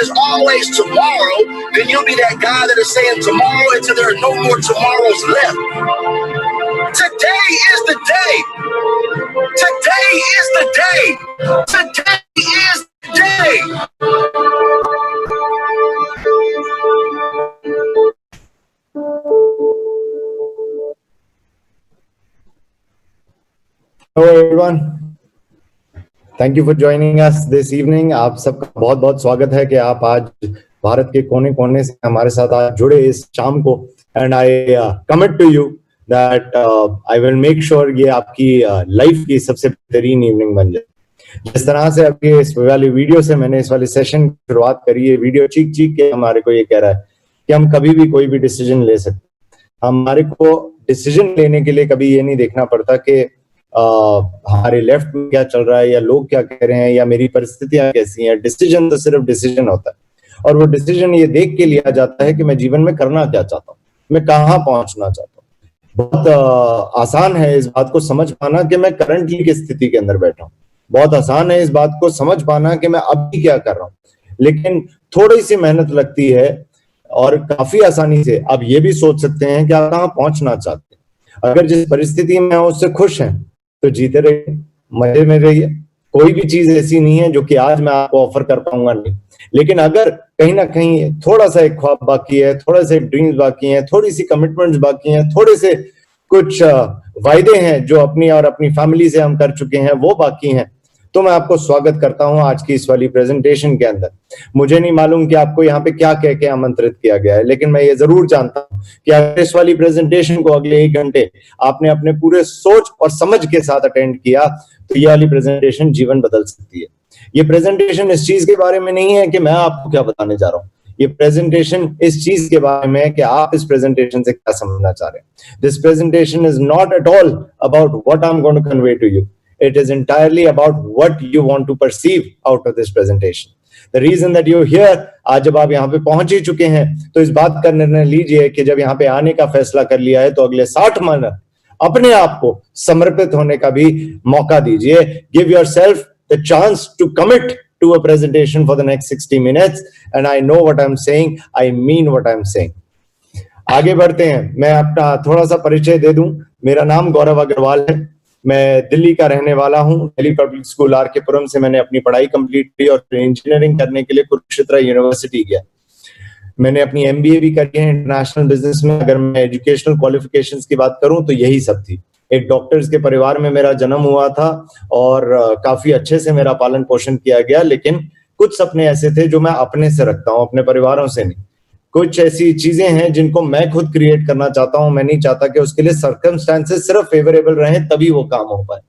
is always tomorrow, then you'll be that guy that is saying tomorrow until there are no more tomorrows left. Today is the day. Today is the day. Today is the day. Hello everyone. Thank you for joining us this evening. आप सबका बहुत बहुत स्वागत है कि आप आज भारत के कोने कोने से हमारे साथ आज जुड़े इस शाम को. And I commit to you that I will make sure ये आपकी लाइफ की सबसे बेहतरीन इवनिंग बन जाए. जिस तरह से अभी इस वाली वीडियो से मैंने इस वाले सेशन की शुरुआत करी है, वीडियो चीख चीख के हमारे को ये कह रहा है कि हम कभी भी कोई भी डिसीजन ले सकते. हमारे को डिसीजन लेने के लिए कभी ये नहीं देखना पड़ता कि हमारे लेफ्ट में क्या चल रहा है या लोग क्या कह रहे हैं या मेरी परिस्थितियां कैसी हैं. डिसीजन तो सिर्फ डिसीजन होता है और वो डिसीजन ये देख के लिया जाता है कि मैं जीवन में करना क्या चाहता हूँ, मैं कहाँ पहुंचना चाहता हूँ. बहुत आसान है इस बात को समझ पाना कि मैं करंटली किस स्थिति के अंदर बैठा हूँ. बहुत आसान है इस बात को समझ पाना कि मैं अभी क्या कर रहा हूँ. लेकिन थोड़ी सी मेहनत लगती है और काफी आसानी से आप ये भी सोच सकते हैं कि आप कहाँ पहुंचना चाहते हैं. अगर जिस परिस्थिति में उससे खुश हैं तो जीते रहिए, मजे में रहिए. कोई भी चीज ऐसी नहीं है जो कि आज मैं आपको ऑफर कर पाऊंगा, नहीं. लेकिन अगर कहीं ना कहीं थोड़ा सा एक ख्वाब बाकी है, थोड़ा सा ड्रीम्स बाकी हैं, थोड़ी सी कमिटमेंट्स बाकी हैं, थोड़े से कुछ वायदे हैं जो अपनी और अपनी फैमिली से हम कर चुके हैं वो बाकी हैं, तो मैं आपको स्वागत करता हूं आज की इस वाली प्रेजेंटेशन के अंदर. मुझे नहीं मालूम कि आपको यहाँ पे क्या कह के आमंत्रित किया गया है, लेकिन मैं ये जरूर जानता हूं कि अगर इस वाली प्रेजेंटेशन को अगले 1 घंटे आपने अपने पूरे सोच और समझ के साथ अटेंड किया तो ये वाली प्रेजेंटेशन जीवन बदल सकती है. ये प्रेजेंटेशन इस चीज के बारे में नहीं है कि मैं आपको क्या बताने जा रहा हूँ. ये प्रेजेंटेशन इस चीज के बारे में है कि आप इस प्रेजेंटेशन से क्या समझना चाह रहे हैं. This presentation is not at all about what I am going to convey to you. It is entirely about what you want to perceive out of this presentation. The reason that you're here, आज जब आप यहाँ पे पहुंच ही चुके हैं तो इस बात का निर्णय लीजिए कि जब यहाँ पे आने का फैसला कर लिया है तो अगले 60 मिनट अपने आप को समर्पित होने का भी मौका दीजिए. Give yourself the chance to commit to a presentation for the next 60 minutes and I know what I'm saying, I mean what I'm saying. आगे बढ़ते हैं. मैं अपना थोड़ा सा परिचय दे दूं. मेरा नाम गौरव अग्रवाल है. मैं दिल्ली का रहने वाला हूं. दिल्ली पब्लिक स्कूल आर के पुरम से मैंने अपनी पढ़ाई कंप्लीट की और इंजीनियरिंग करने के लिए कुरुक्षेत्र यूनिवर्सिटी गया. मैंने अपनी एमबीए भी करी है इंटरनेशनल बिजनेस में. अगर मैं एजुकेशनल क्वालिफिकेशंस की बात करूं तो यही सब थी. एक डॉक्टर्स के परिवार में मेरा जन्म हुआ था और काफी अच्छे से मेरा पालन पोषण किया गया. लेकिन कुछ सपने ऐसे थे जो मैं अपने से रखता हूं, अपने परिवारों से नहीं. कुछ ऐसी चीजें हैं जिनको मैं खुद क्रिएट करना चाहता हूं. मैं नहीं चाहता कि उसके लिए सर्कमस्टेंसेस सिर्फ फेवरेबल रहें तभी वो काम हो पाए,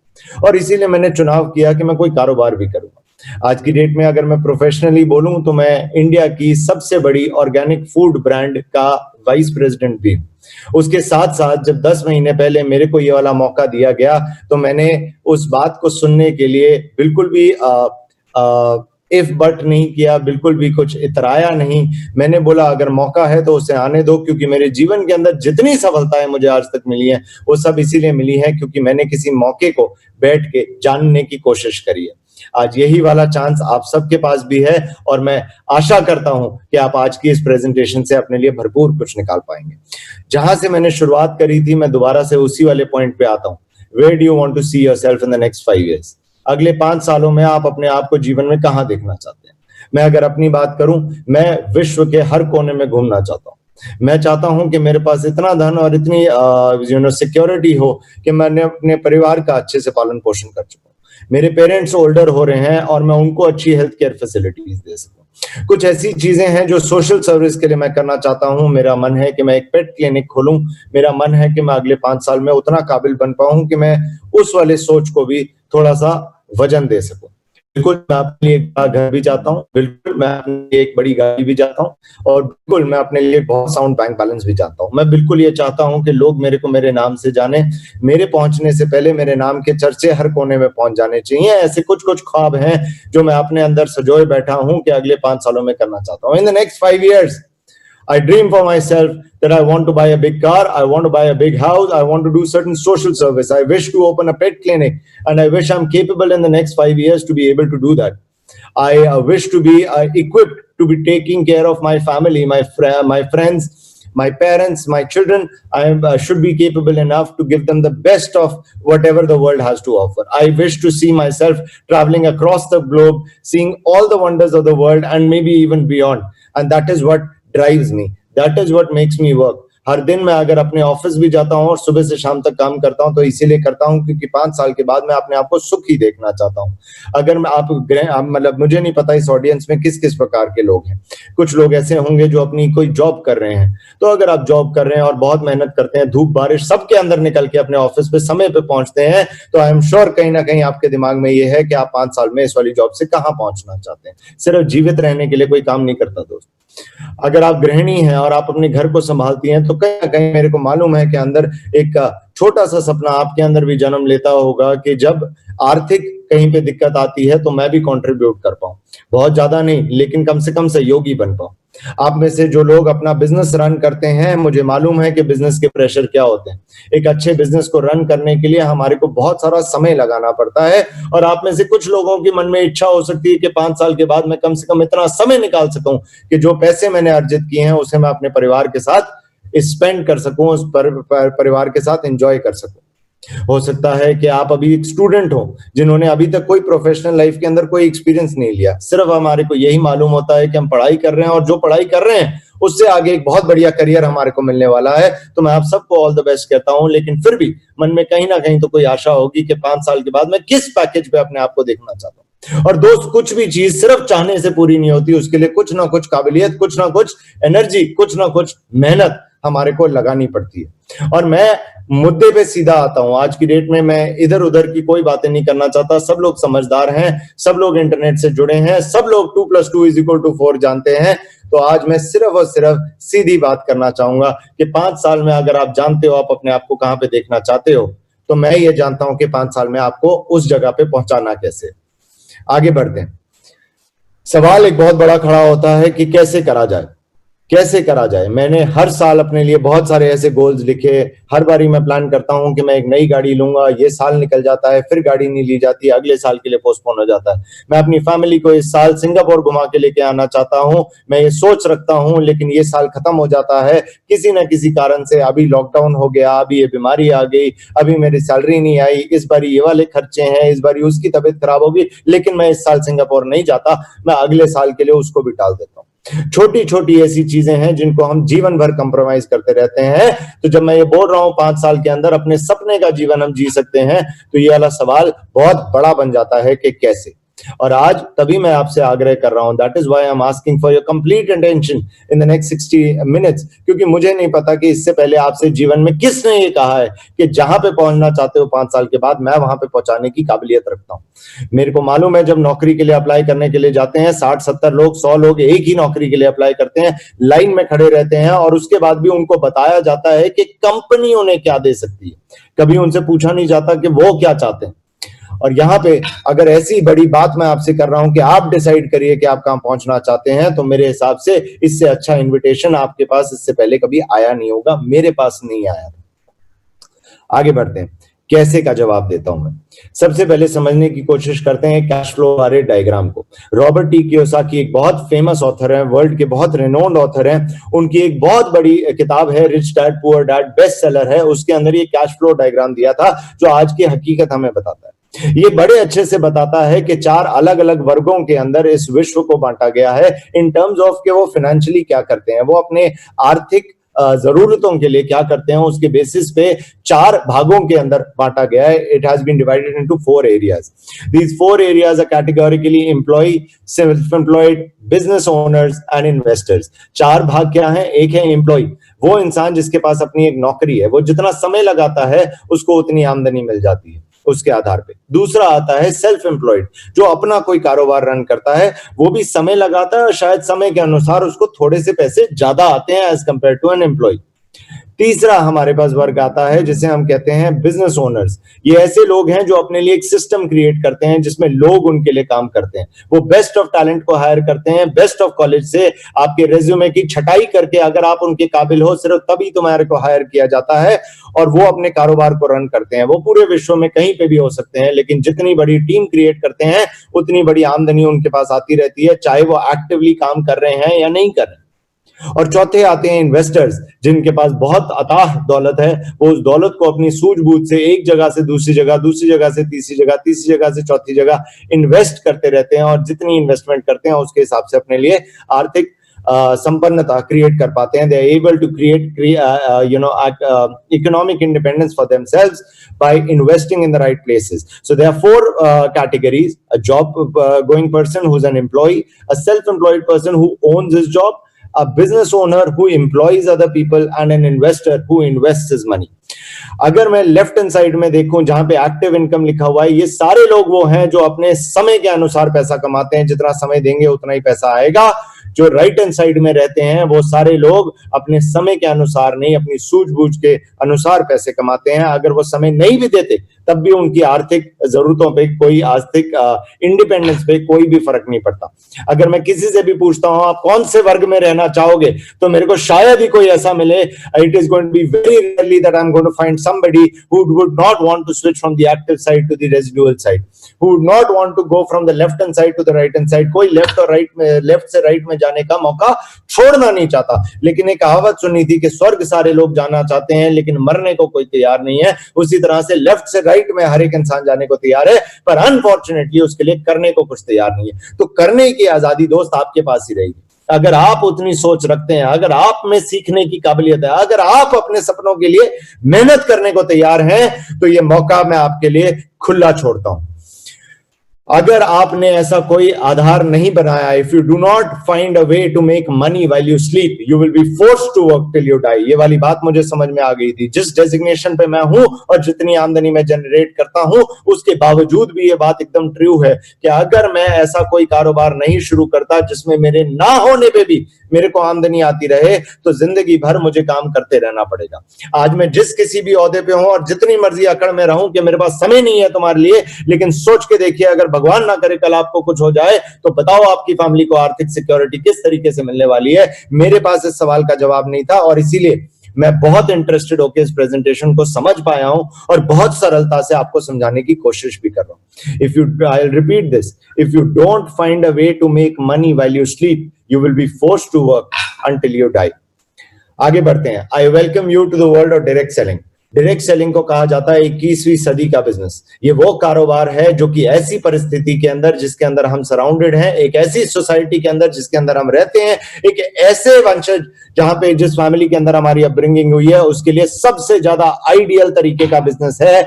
और इसीलिए मैंने चुनाव किया कि मैं कोई कारोबार भी करूंगा. आज की डेट में अगर मैं प्रोफेशनली बोलूं तो मैं इंडिया की सबसे बड़ी ऑर्गेनिक फूड ब्रांड का वाइस प्रेसिडेंट भी हूं. उसके साथ साथ जब 10 महीने पहले मेरे को ये वाला मौका दिया गया तो मैंने उस बात को सुनने के लिए बिल्कुल भी इफ बट नहीं किया, बिल्कुल भी कुछ इतराया नहीं. मैंने बोला अगर मौका है तो उसे आने दो, क्योंकि मेरे जीवन के अंदर जितनी सफलताएं मुझे आज तक मिली हैं वो सब इसीलिए मिली है क्योंकि मैंने किसी मौके को बैठ के जानने की कोशिश करी है. आज यही वाला चांस आप सबके पास भी है और मैं आशा करता हूं कि आप आज की इस प्रेजेंटेशन से अपने लिए भरपूर कुछ निकाल पाएंगे. जहां से मैंने शुरुआत करी थी मैं दोबारा से उसी वाले पॉइंट पे आता हूं. Where do you want to see yourself in the next 5 years? अगले 5 सालों में आप अपने आप को जीवन में कहां देखना चाहते हैं? मैं अगर अपनी बात करूं, मैं विश्व के हर कोने में घूमना चाहता हूं. मैं चाहता हूं कि मेरे पास इतना धन और इतनी सिक्योरिटी हो कि मैंने अपने परिवार का अच्छे से पालन पोषण कर चुका हूं. मेरे पेरेंट्स ओल्डर हो रहे हैं और मैं उनको अच्छी हेल्थ केयर फैसिलिटीज दे सकूं. कुछ ऐसी चीजें हैं जो सोशल सर्विस के लिए मैं करना चाहता हूं. मेरा मन है कि मैं एक पेट क्लिनिक खोलूं. मेरा मन है कि मैं अगले 5 साल में उतना काबिल बन पाऊं कि मैं उस वाले सोच को भी थोड़ा सा वजन दे सकूं. बिल्कुल मैं अपने लिए एक घर भी चाहता हूँ, बिल्कुल मैं अपने लिए एक बड़ी गाड़ी भी चाहता हूँ, और बिल्कुल मैं अपने लिए बहुत साउंड बैंक बैलेंस भी चाहता हूँ. मैं बिल्कुल ये चाहता हूँ कि लोग मेरे को मेरे नाम से जाने. मेरे पहुंचने से पहले मेरे नाम के चर्चे हर कोने में पहुंच जाने चाहिए. ऐसे कुछ कुछ ख्वाब हैं जो मैं अपने अंदर सजोए बैठा हूँ कि अगले 5 सालों में करना चाहता हूँ. इन the next 5 years I dream for myself that I want to buy a big car, I want to buy a big house, I want to do certain social service, I wish to open a pet clinic, and I wish I'm capable in the next 5 years to be able to do that. I wish to be equipped to be taking care of my family, my friends, my parents, my children. I should be capable enough to give them the best of whatever the world has to offer. I wish to see myself traveling across the globe, seeing all the wonders of the world and maybe even beyond. And that is what drives me. That is what makes me work. हर दिन मैं अगर अपने office भी जाता हूँ और सुबह से शाम तक काम करता हूँ तो इसीलिए करता हूँ क्योंकि 5 साल के बाद मैं अपने आप को सुखी देखना चाहता हूँ। अगर मैं आप मतलब मुझे नहीं पता इस ऑडियंस में किस किस प्रकार के लोग हैं। कुछ लोग ऐसे होंगे जो अपनी कोई जॉब कर रहे हैं, तो अगर आप जॉब कर रहे हैं और बहुत मेहनत करते हैं, धूप बारिश सबके अंदर निकल के अपने ऑफिस पे समय पे पहुंचते हैं, तो आई एम श्योर कहीं ना कहीं आपके दिमाग में ये है कि आप 5 साल में इस वाली जॉब से कहां पहुंचना चाहते हैं। सिर्फ जीवित रहने के लिए कोई काम नहीं करता दोस्त। अगर आप गृहिणी हैं और आप अपने घर को संभालती हैं तो कहीं ना कहीं मेरे को मालूम है कि अंदर एक छोटा सा सपना आपके अंदर भी जन्म लेता होगा कि जब आर्थिक कहीं पे दिक्कत आती है तो मैं भी कंट्रीब्यूट कर पाऊं। बहुत ज्यादा नहीं, लेकिन कम से कम सहयोगी बन पाऊं। आप में से जो लोग अपना बिजनेस रन करते हैं, मुझे मालूम है कि बिजनेस के प्रेशर क्या होते हैं। एक अच्छे बिजनेस को रन करने के लिए हमारे को बहुत सारा समय लगाना पड़ता है, और आप में से कुछ लोगों के मन में इच्छा हो सकती है कि 5 साल के बाद मैं कम से कम इतना समय निकाल सकूं कि जो पैसे मैंने अर्जित किए हैं उसे मैं अपने परिवार के साथ स्पेंड कर सकूं, उस परिवार के साथ एंजॉय कर सकूं। हो सकता है कि आप अभी एक स्टूडेंट हो जिन्होंने अभी तक कोई प्रोफेशनल लाइफ के अंदर कोई एक्सपीरियंस नहीं लिया। सिर्फ हमारे को यही मालूम होता है कि हम पढ़ाई कर रहे हैं और जो पढ़ाई कर रहे हैं उससे आगे एक बहुत बढ़िया करियर हमारे को मिलने वाला है। तो मैं आप सबको ऑल द बेस्ट कहता हूं, लेकिन फिर भी मन में कहीं ना कहीं तो कोई आशा होगी कि 5 साल के बाद मैं किस पैकेज पे अपने आप को देखना चाहता हूं। और दोस्त, कुछ भी चीज सिर्फ चाहने से पूरी नहीं होती, उसके लिए कुछ ना कुछ काबिलियत, कुछ ना कुछ एनर्जी, कुछ ना कुछ मेहनत हमारे को लगानी पड़ती है। और मैं मुद्दे पे सीधा आता हूं। आज की डेट में मैं इधर उधर की कोई बातें नहीं करना चाहता। सब लोग समझदार हैं, सब लोग इंटरनेट से जुड़े हैं, सब लोग 2 + 2 = 4 जानते हैं। तो आज मैं सिर्फ और सिर्फ सीधी बात करना चाहूंगा कि 5 साल में अगर आप जानते हो आप अपने आप को कहां पे देखना चाहते हो, तो मैं ये जानता हूं कि 5 साल में आपको उस जगह पे पहुंचाना कैसे। आगे बढ़ते हैं। सवाल एक बहुत बड़ा खड़ा होता है कि कैसे करा जाए, कैसे करा जाए। मैंने हर साल अपने लिए बहुत सारे ऐसे गोल्स लिखे। हर बारी मैं प्लान करता हूं कि मैं एक नई गाड़ी लूंगा, ये साल निकल जाता है, फिर गाड़ी नहीं ली जाती, अगले साल के लिए पोस्टपोन हो जाता है। मैं अपनी फैमिली को इस साल सिंगापुर घुमा के लेके आना चाहता हूं, मैं ये सोच रखता हूं, लेकिन ये साल खत्म हो जाता है किसी न किसी कारण से। अभी लॉकडाउन हो गया, अभी ये बीमारी आ गई, अभी मेरी सैलरी नहीं आई, इस बार ये वाले खर्चे हैं, इस बार उसकी तबीयत खराब होगी, लेकिन मैं इस साल सिंगापुर नहीं जाता, मैं अगले साल के लिए उसको भी टाल देता हूं। छोटी छोटी ऐसी चीजें हैं जिनको हम जीवन भर कंप्रोमाइज करते रहते हैं। तो जब मैं ये बोल रहा हूं 5 साल के अंदर अपने सपने का जीवन हम जी सकते हैं, तो ये वाला सवाल बहुत बड़ा बन जाता है कि कैसे। और आज तभी मैं आपसे आग्रह कर रहा हूं, that is why I am asking for your complete attention in the next 60 minutes, क्योंकि मुझे नहीं पता कि इससे पहले आपसे जीवन में किसने ये कहा है कि जहां पे पहुंचना चाहते हो 5 साल के बाद, मैं वहां पे पहुंचाने की काबिलियत रखता हूं। मेरे को मालूम है जब नौकरी के लिए अप्लाई करने के लिए जाते हैं 60-70 लोग, 100 लोग एक ही नौकरी के लिए अप्लाई करते हैं, लाइन में खड़े रहते हैं, और उसके बाद भी उनको बताया जाता है कि कंपनी उन्हें क्या दे सकती है। कभी उनसे पूछा नहीं जाता कि वो क्या चाहते हैं। और यहाँ पे अगर ऐसी बड़ी बात मैं आपसे कर रहा हूं कि आप डिसाइड करिए कि आप कहां पहुंचना चाहते हैं, तो मेरे हिसाब से इससे अच्छा इनविटेशन आपके पास इससे पहले कभी आया नहीं होगा, मेरे पास नहीं आया था। आगे बढ़ते हैं, कैसे का जवाब देता हूं मैं। सबसे पहले समझने की कोशिश करते हैं कैश फ्लो वाले डायग्राम को। रॉबर्ट टी कियोसाकी एक बहुत फेमस ऑथर है, वर्ल्ड के बहुत रिनोन्ड ऑथर हैं। उनकी एक बहुत बड़ी किताब है rich dad poor dad, best seller है। उसके अंदर ये कैश फ्लो डायग्राम दिया था जो आज की हकीकत हमें बताता है। ये बड़े अच्छे से बताता है कि 4 अलग अलग वर्गों के अंदर इस विश्व को बांटा गया है इन टर्म्स ऑफ कि वो फाइनेंशियली क्या करते हैं, वो अपने आर्थिक जरूरतों के लिए क्या करते हैं, उसके बेसिस पे 4 भागों के अंदर बांटा गया है। It has been divided into 4 areas. These 4 areas are categorically employ, self employed, business owners and investors. 4 भाग क्या है? एक है एम्प्लॉय, वो इंसान जिसके पास अपनी एक नौकरी है, वो जितना समय लगाता है उसको उतनी आमदनी मिल जाती है उसके आधार पे। दूसरा आता है सेल्फ एम्प्लॉयड, जो अपना कोई कारोबार रन करता है, वो भी समय लगाता है और शायद समय के अनुसार उसको थोड़े से पैसे ज्यादा आते हैं as compare to an employ. तीसरा हमारे पास वर्ग आता है जिसे हम कहते हैं बिजनेस ओनर्स। ये ऐसे लोग हैं जो अपने लिए एक सिस्टम क्रिएट करते हैं जिसमें लोग उनके लिए काम करते हैं। वो बेस्ट ऑफ टैलेंट को हायर करते हैं, बेस्ट ऑफ कॉलेज से आपके रेज्यूमे की छटाई करके अगर आप उनके काबिल हो सिर्फ तभी तुम्हारे को हायर किया जाता है, और वो अपने कारोबार को रन करते हैं। वो पूरे विश्व में कहीं पे भी हो सकते हैं, लेकिन जितनी बड़ी टीम क्रिएट करते हैं उतनी बड़ी आमदनी उनके पास आती रहती है, चाहे वो एक्टिवली काम कर रहे हैं या नहीं कर रहे। और चौथे आते हैं इन्वेस्टर्स, जिनके पास बहुत अथाह दौलत है। वो उस दौलत को अपनी सूझबूझ से एक जगह से दूसरी जगह, दूसरी जगह से तीसरी जगह, तीसरी जगह से चौथी जगह इन्वेस्ट करते रहते हैं, और जितनी इन्वेस्टमेंट करते हैं उसके हिसाब से अपने लिए आर्थिक संपन्नता क्रिएट कर पाते हैं। They are able to create economic independence for themselves by investing in the right places. So there are four categories: a job going person who's an employee, a self-employed person who owns his job, a business owner who employs other people, and an investor who invests his money. अगर मैं left hand side में देखूं जहां पे active income लिखा हुआ है, ये सारे लोग वो हैं जो अपने समय के अनुसार पैसा कमाते हैं। जितना समय देंगे उतना ही पैसा आएगा। जो राइट हैंड साइड में रहते हैं वो सारे लोग अपने समय के अनुसार नहीं, अपनी सूझबूझ के अनुसार पैसे कमाते हैं। अगर वो समय नहीं भी देते तब भी उनकी आर्थिक जरूरतों पे, कोई आर्थिक इंडिपेंडेंस पे कोई भी फर्क नहीं पड़ता। अगर मैं किसी से भी पूछता हूं आप कौन से वर्ग में रहना चाहोगे, तो मेरे को शायद ही कोई ऐसा मिले, it is going to be very rarely that I am going to find somebody who would not want to switch from the active side to the residual side, who would not want to go from the left hand side to the right hand side. कोई left और right में, left से right में जाने का मौका छोड़ना नहीं चाहता। लेकिन एक कहावत सुनी थी कि स्वर्ग सारे लोग जाना चाहते हैं लेकिन मरने को कोई तैयार नहीं है। उसी तरह से लेफ्ट से राइट में हर एक इंसान जाने को तैयार है, पर अनफॉर्चुनेटली उसके लिए करने को कुछ तैयार नहीं है। तो करने की आजादी दोस्त आपके पास ही रहेगी अगर आप उतनी सोच रखते हैं, अगर आप में सीखने की काबिलियत है, अगर आप अपने सपनों के लिए मेहनत करने को तैयार हैं, तो ये मौका मैं आपके लिए खुला छोड़ता हूं। अगर आपने ऐसा कोई आधार नहीं बनाया, if you do not find a way to make money while you sleep, you will be forced to work till you die. ये वाली बात मुझे समझ में आ गई थी। जिस डेजिग्नेशन पे मैं हूं और जितनी आमदनी मैं जनरेट करता हूं, उसके बावजूद भी ये बात एकदम ट्रू है कि अगर मैं ऐसा कोई कारोबार नहीं शुरू करता जिसमें मेरे ना होने पे भी मेरे को आमदनी आती रहे, तो जिंदगी भर मुझे काम करते रहना पड़ेगा। आज मैं जिस किसी भी ओहदे पे हूं और जितनी मर्जी अकड़ में रहूं कि मेरे पास समय नहीं है तुम्हारे लिए, लेकिन सोच के देखिए अगर भगवान ना करे कल आपको कुछ हो जाए, तो बताओ आपकी फैमिली को आर्थिक सिक्योरिटी किस तरीके से मिलने वाली है। मेरे पास इस सवाल का जवाब नहीं था, और इसीलिए मैं बहुत इंटरेस्टेड होकर इस प्रेजेंटेशन को समझ पाया हूं और बहुत सरलता से आपको समझाने की कोशिश भी कर रहा हूं। If you, I will repeat this, if you don't find a way to make money while you sleep, you will be forced to work until you die. आगे बढ़ते हैं। I welcome you to the world of direct selling. Direct selling को कहा जाता है 21वीं सदी का बिजनेस। ये वो कारोबार है जो कि ऐसी परिस्थिति के अंदर जिसके अंदर हम सराउंडेड हैं, एक ऐसी सोसाइटी के अंदर जिसके अंदर हम रहते हैं, एक ऐसे वंशज जहां पे जिस फैमिली के अंदर हमारी अपब्रिंगिंग हुई है, उसके लिए सबसे ज्यादा आइडियल तरीके का बिजनेस है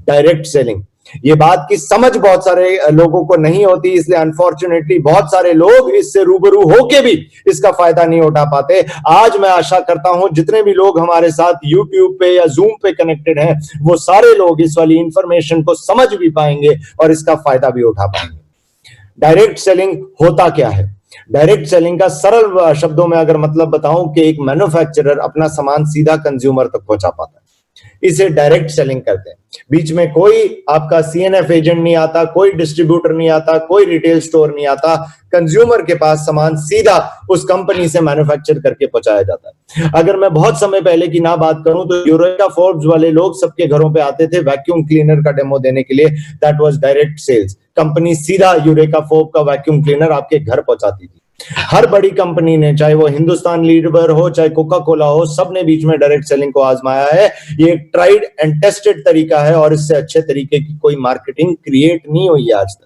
डायरेक्ट सेलिंग। ये बात की समझ बहुत सारे लोगों को नहीं होती, इसलिए अनफॉर्चुनेटली बहुत सारे लोग इससे रूबरू होके भी इसका फायदा नहीं उठा पाते। आज मैं आशा करता हूं जितने भी लोग हमारे साथ YouTube पे या Zoom पे कनेक्टेड हैं, वो सारे लोग इस वाली इंफॉर्मेशन को समझ भी पाएंगे और इसका फायदा भी उठा पाएंगे। डायरेक्ट सेलिंग होता क्या है? डायरेक्ट सेलिंग का सरल शब्दों में अगर मतलब बताऊं कि एक मैन्युफैक्चरर अपना सामान सीधा कंज्यूमर तक पहुंचा पाता है, इसे डायरेक्ट सेलिंग करते हैं। बीच में कोई आपका CNF एजेंट नहीं आता, कोई डिस्ट्रीब्यूटर नहीं आता, कोई रिटेल स्टोर नहीं आता, कंज्यूमर के पास सामान सीधा उस कंपनी से मैन्युफैक्चर करके पहुंचाया जाता है। अगर मैं बहुत समय पहले की ना बात करूं तो यूरेका फोर्ब्स वाले लोग सबके घरों पे आते थे वैक्यूम क्लीनर का डेमो देने के लिए। That was direct sales. Company सीधा यूरेका फोर्ब का वैक्यूम क्लीनर आपके घर पहुंचाती थी। हर बड़ी कंपनी ने, चाहे वो हिंदुस्तान लीवर हो, चाहे कोका कोला हो, सबने बीच में डायरेक्ट सेलिंग को आजमाया है। ये एक ट्राइड एंड टेस्टेड तरीका है और इससे अच्छे तरीके की कोई मार्केटिंग क्रिएट नहीं हुई है आज तक।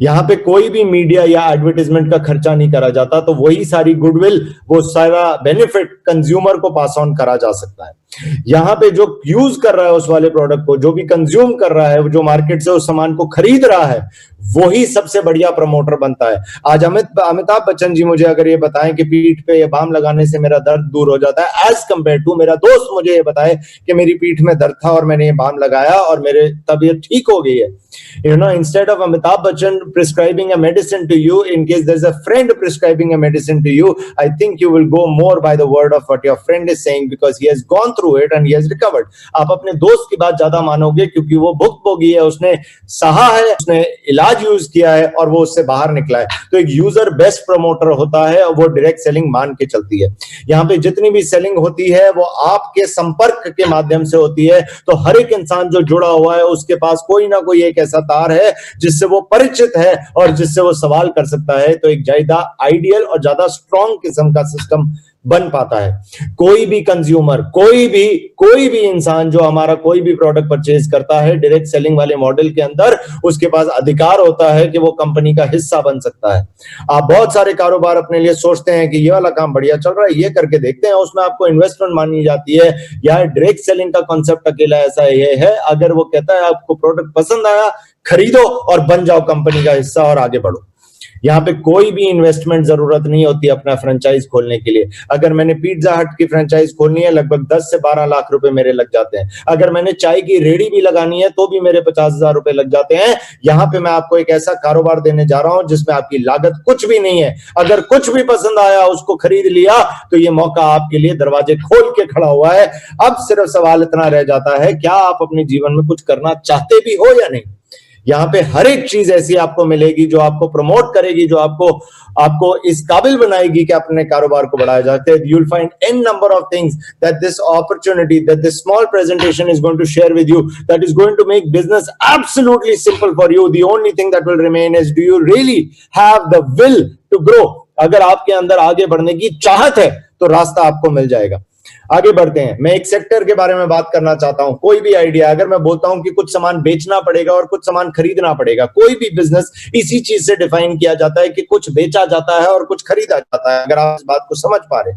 यहां पे कोई भी मीडिया या एडवर्टाइजमेंट का खर्चा नहीं करा जाता, तो वही सारी गुडविल, वो सारा बेनिफिट कंज्यूमर को पास ऑन करा जा सकता है। यहां पे जो यूज कर रहा है उस वाले प्रोडक्ट को, जो भी कंज्यूम कर रहा है, जो मार्केट से उस सामान को खरीद रहा है, वही सबसे बढ़िया प्रमोटर बनता है। आज अमिताभ बच्चन जी मुझे अगर ये बताएं कि पीठ पे ये बाम लगाने से मेरा दर्द दूर हो जाता है, एज कंपेयर टू मेरा दोस्त मुझे ये बताए कि मेरी पीठ में दर्द था और मैंने ये बाम लगाया और मेरे तबीयत ठीक हो गई है, you know, instead of Amitabh Bachchan prescribing a medicine to you, in case there's a friend prescribing a medicine to you, I think you will go more by the word of what your friend is saying, because he has gone through it and he has recovered. आप अपने दोस्त की बात ज्यादा मानोगे क्योंकि वो भुक्तभोगी है, उसने सहा है, उसने इलाज यूज किया है और वो उससे बाहर निकला है. तो एक यूजर बेस्ट प्रमोटर होता है और वो डायरेक्ट सेलिंग मान के चलती है. यहाँ पे जितनी भी सेलिंग होती है वो आपके संपर्क के माध्यम से होती है. तो हर एक इंसान जो जुड़ा हुआ है उसके पास कोई ना कोई एक ऐसा तार है जिससे वो परिचित है और जिससे वो सवाल कर सकता है. तो एक ज्यादा आइडियल और ज्यादा स्ट्रॉन्ग किस्म का सिस्टम बन पाता है. कोई भी कंज्यूमर, कोई भी इंसान जो हमारा कोई भी प्रोडक्ट परचेज करता है डायरेक्ट सेलिंग वाले मॉडल के अंदर, उसके पास अधिकार होता है कि वो कंपनी का हिस्सा बन सकता है. आप बहुत सारे कारोबार अपने लिए सोचते हैं कि ये वाला काम बढ़िया चल रहा है, ये करके देखते हैं, उसमें आपको इन्वेस्टमेंट मानी जाती है. या डायरेक्ट सेलिंग का कॉन्सेप्ट अकेला ऐसा ये है, अगर वो कहता है आपको प्रोडक्ट पसंद आया, खरीदो और बन जाओ कंपनी का हिस्सा और आगे बढ़ो. यहाँ पे कोई भी इन्वेस्टमेंट जरूरत नहीं होती अपना फ्रेंचाइज खोलने के लिए. अगर मैंने पिज्जा हट की फ्रेंचाइज खोलनी है, लगभग 10 से 12 लाख रुपए मेरे लग जाते हैं. अगर मैंने चाय की रेडी भी लगानी है तो भी मेरे 50,000 रुपए लग जाते हैं. यहाँ पे मैं आपको एक ऐसा कारोबार देने जा रहा हूं जिसमें आपकी लागत कुछ भी नहीं है. अगर कुछ भी पसंद आया, उसको खरीद लिया, तो ये मौका आपके लिए दरवाजे खोल के खड़ा हुआ है. अब सिर्फ सवाल इतना रह जाता है, क्या आप अपने जीवन में कुछ करना चाहते भी हो या नहीं. यहाँ पे हर एक चीज ऐसी आपको मिलेगी जो आपको प्रमोट करेगी, जो आपको इस काबिल बनाएगी कि अपने कारोबार को बढ़ाया जाते हैं. You'll find n number of things that this opportunity, that this small presentation is going to share with you, that is going to make business absolutely simple for you. The only thing that will remain is, do you really have the will to grow? अगर आपके अंदर आगे बढ़ने की चाहत है तो रास्ता आपको मिल जाएगा. आगे बढ़ते हैं. मैं एक सेक्टर के बारे में बात करना चाहता हूं. कोई भी आइडिया, अगर मैं बोलता हूं कि कुछ सामान बेचना पड़ेगा और कुछ सामान खरीदना पड़ेगा, कोई भी बिजनेस इसी चीज से डिफाइन किया जाता है कि कुछ बेचा जाता है और कुछ खरीदा जाता है. अगर आप इस बात को समझ पा रहे,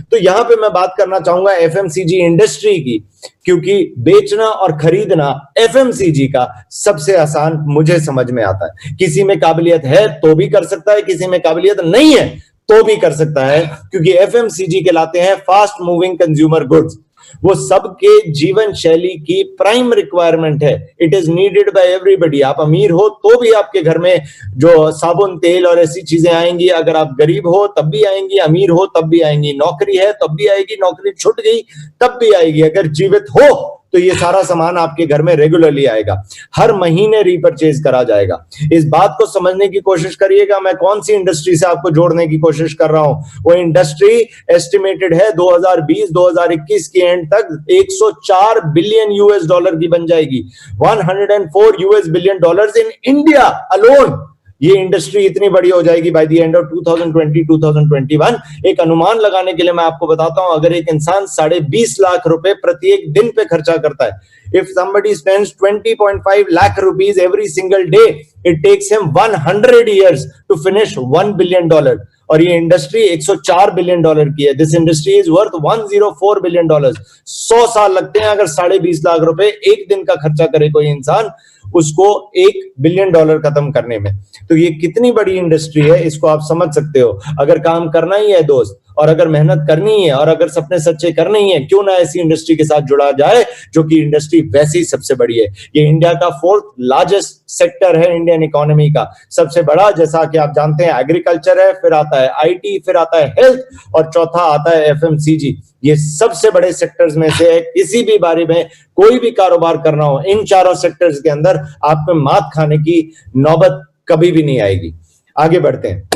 तो यहां पे मैं बात करना चाहूंगा एफएमसीजी इंडस्ट्री की, क्योंकि बेचना और खरीदना एफएमसीजी का सबसे आसान मुझे समझ में आता है. किसी में काबिलियत है तो भी कर सकता है, किसी में काबिलियत नहीं है तो भी कर सकता है, क्योंकि एफएमसीजी कहलाते हैं फास्ट मूविंग कंज्यूमर गुड्स. वो सबके जीवन शैली की प्राइम रिक्वायरमेंट है. It is needed by everybody. आप अमीर हो तो भी आपके घर में जो साबुन, तेल और ऐसी चीजें आएंगी. अगर आप गरीब हो तब भी आएंगी, अमीर हो तब भी आएंगी, नौकरी है तब भी आएगी, नौकरी छूट गई तब भी आएगी. अगर जीवित हो तो ये सारा सामान आपके घर में रेगुलरली आएगा, हर महीने रिपर्चेज करा जाएगा. इस बात को समझने की कोशिश करिएगा, मैं कौन सी इंडस्ट्री से आपको जोड़ने की कोशिश कर रहा हूं. वो इंडस्ट्री एस्टिमेटेड है 2020-2021 के एंड तक 104 बिलियन यूएस डॉलर की बन जाएगी. 104 US billion dollars in India alone. ये इंडस्ट्री इतनी बड़ी हो जाएगी बाय द एंड ऑफ 2020-2021. एक अनुमान लगाने के लिए मैं आपको बताता हूं, अगर एक इंसान 20.5 लाख रुपए प्रत्येक दिन पे खर्चा करता है, if somebody spends 20.5 lakh rupees every single day, it takes him 100 years to finish $1 billion. और ये इंडस्ट्री 104 बिलियन डॉलर की है. This industry is worth 104 billion dollar. 100 साल लगते हैं अगर 20.5 लाख रुपए एक दिन का खर्चा करे कोई इंसान, उसको $1 बिलियन खत्म करने में. तो ये कितनी बड़ी इंडस्ट्री है, इसको आप समझ सकते हो. अगर काम करना ही है दोस्त, और अगर मेहनत करनी है, और अगर सपने सच्चे करने ही है, क्यों ना ऐसी इंडस्ट्री के साथ जुड़ा जाए जो कि इंडस्ट्री वैसे ही सबसे बड़ी है. ये इंडिया का 4th लार्जेस्ट सेक्टर है इंडियन इकोनॉमी का. सबसे बड़ा, जैसा कि आप जानते हैं, एग्रीकल्चर है, फिर आता है आईटी, फिर आता है हेल्थ, और चौथा आता है एफएमसीजी. ये सबसे बड़े सेक्टर्स में से है. किसी भी बारे में कोई भी कारोबार करना हो, इन चारों सेक्टर्स के अंदर आपको मात खाने की नौबत कभी भी नहीं आएगी. आगे बढ़ते हैं.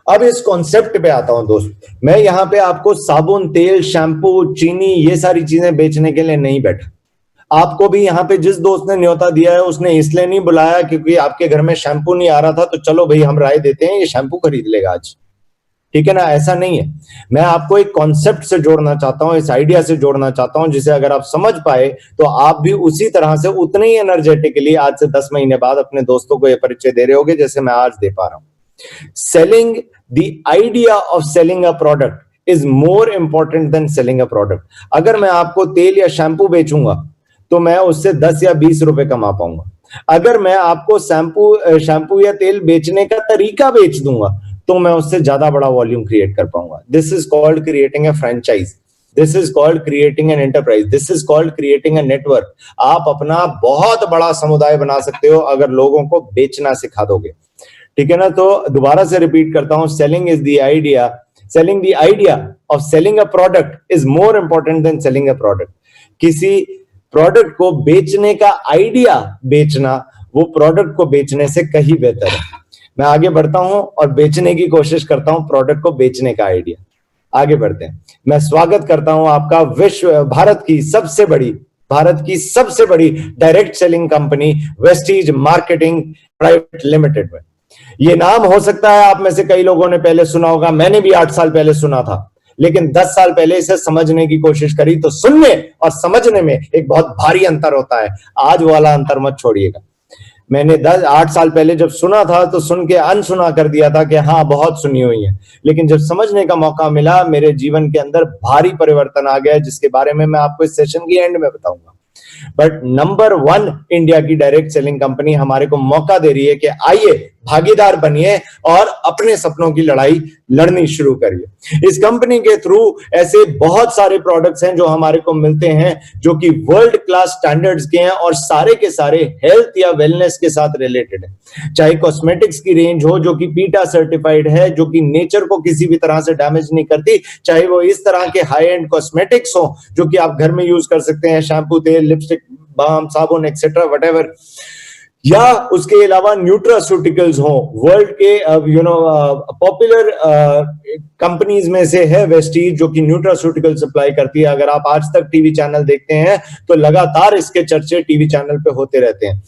अब इस कॉन्सेप्ट पे आता हूं दोस्त. मैं यहाँ पे आपको साबुन, तेल, शैम्पू, चीनी, ये सारी चीजें बेचने के लिए नहीं बैठा. आपको भी यहाँ पे जिस दोस्त ने न्योता दिया है उसने इसलिए नहीं बुलाया क्योंकि आपके घर में शैम्पू नहीं आ रहा था, तो चलो भाई हम राय देते हैं ये शैम्पू खरीद लेगा आज. ठीक है ना, ऐसा नहीं है. मैं आपको एक कॉन्सेप्ट से जोड़ना चाहता हूं, इस आइडिया से जोड़ना चाहता हूं, जिसे अगर आप समझ पाए तो आप भी उसी तरह से उतने ही एनर्जेटिकली आज से 10 महीने बाद अपने दोस्तों को ये परिचय दे रहे होगे जैसे मैं आज दे पा रहा हूं. Selling, the idea of selling a product is more important than selling a product. अगर मैं आपको तेल या शैम्पू बेचूंगा तो मैं उससे 10 या 20 रुपए कमा पाऊंगा. अगर मैं आपको शैम्पू या तेल बेचने का तरीका बेच दूंगा तो मैं उससे ज्यादा बड़ा वॉल्यूम क्रिएट कर पाऊंगा. This is called creating a franchise. This is called creating an enterprise, this is called creating a network. आप अपना बहुत बड़ा समुदाय बना सकते हो अगर लोगों को बेचना सिखा दोगे, ठीक है ना। तो दोबारा से रिपीट करता हूं, selling is the idea, selling the idea of selling a product is more important than selling a product. किसी प्रोडक्ट को बेचने का आइडिया बेचना वो प्रोडक्ट को बेचने से कहीं बेहतर है। मैं आगे बढ़ता हूं और बेचने की कोशिश करता हूं प्रोडक्ट को बेचने का आइडिया। आगे बढ़ते हैं। मैं स्वागत करता हूं आपका भारत की सबसे बड़ी direct selling company Vestige marketing private limited में। ये नाम हो सकता है आप में से कई लोगों ने पहले सुना होगा, मैंने भी 8 साल पहले सुना था, लेकिन 10 साल पहले इसे समझने की कोशिश करी तो सुनने और समझने में एक बहुत भारी अंतर होता है। आज वाला अंतर मत छोड़िएगा। मैंने 8 साल पहले जब सुना था तो सुन के अनसुना कर दिया था कि हाँ बहुत सुनी हुई है, लेकिन जब समझने का मौका मिला मेरे जीवन के अंदर भारी परिवर्तन आ गया, जिसके बारे में मैं आपको इस सेशन की एंड में बताऊंगा। बट नंबर 1 इंडिया की डायरेक्ट सेलिंग कंपनी हमारे को मौका दे रही है कि आइए भागीदार बनिए और अपने सपनों की लड़ाई लड़नी शुरू करिए। इस कंपनी के थ्रू ऐसे बहुत सारे प्रोडक्ट्स हैं जो हमारे को मिलते हैं जो कि वर्ल्ड क्लास स्टैंडर्ड्स के हैं और सारे के सारे हेल्थ या वेलनेस के साथ रिलेटेड है। चाहे कॉस्मेटिक्स की रेंज हो जो कि पीटा सर्टिफाइड है, जो कि नेचर को किसी भी तरह से डैमेज नहीं करती, चाहे वो इस तरह के हाई एंड कॉस्मेटिक्स हो जो कि आप घर में यूज कर सकते हैं, शैम्पू, तेल, लिपस्टिक, बाम, साबुन एक्सेट्रा व्हाटएवर, या उसके अलावा न्यूट्रास्यूटिकल्स हो। वर्ल्ड के पॉपुलर कंपनीज में से है वेस्टीज जो कि न्यूट्रास्यूटिकल सप्लाई करती है। अगर आप आज तक टीवी चैनल देखते हैं तो लगातार इसके चर्चे टीवी चैनल पे होते रहते हैं।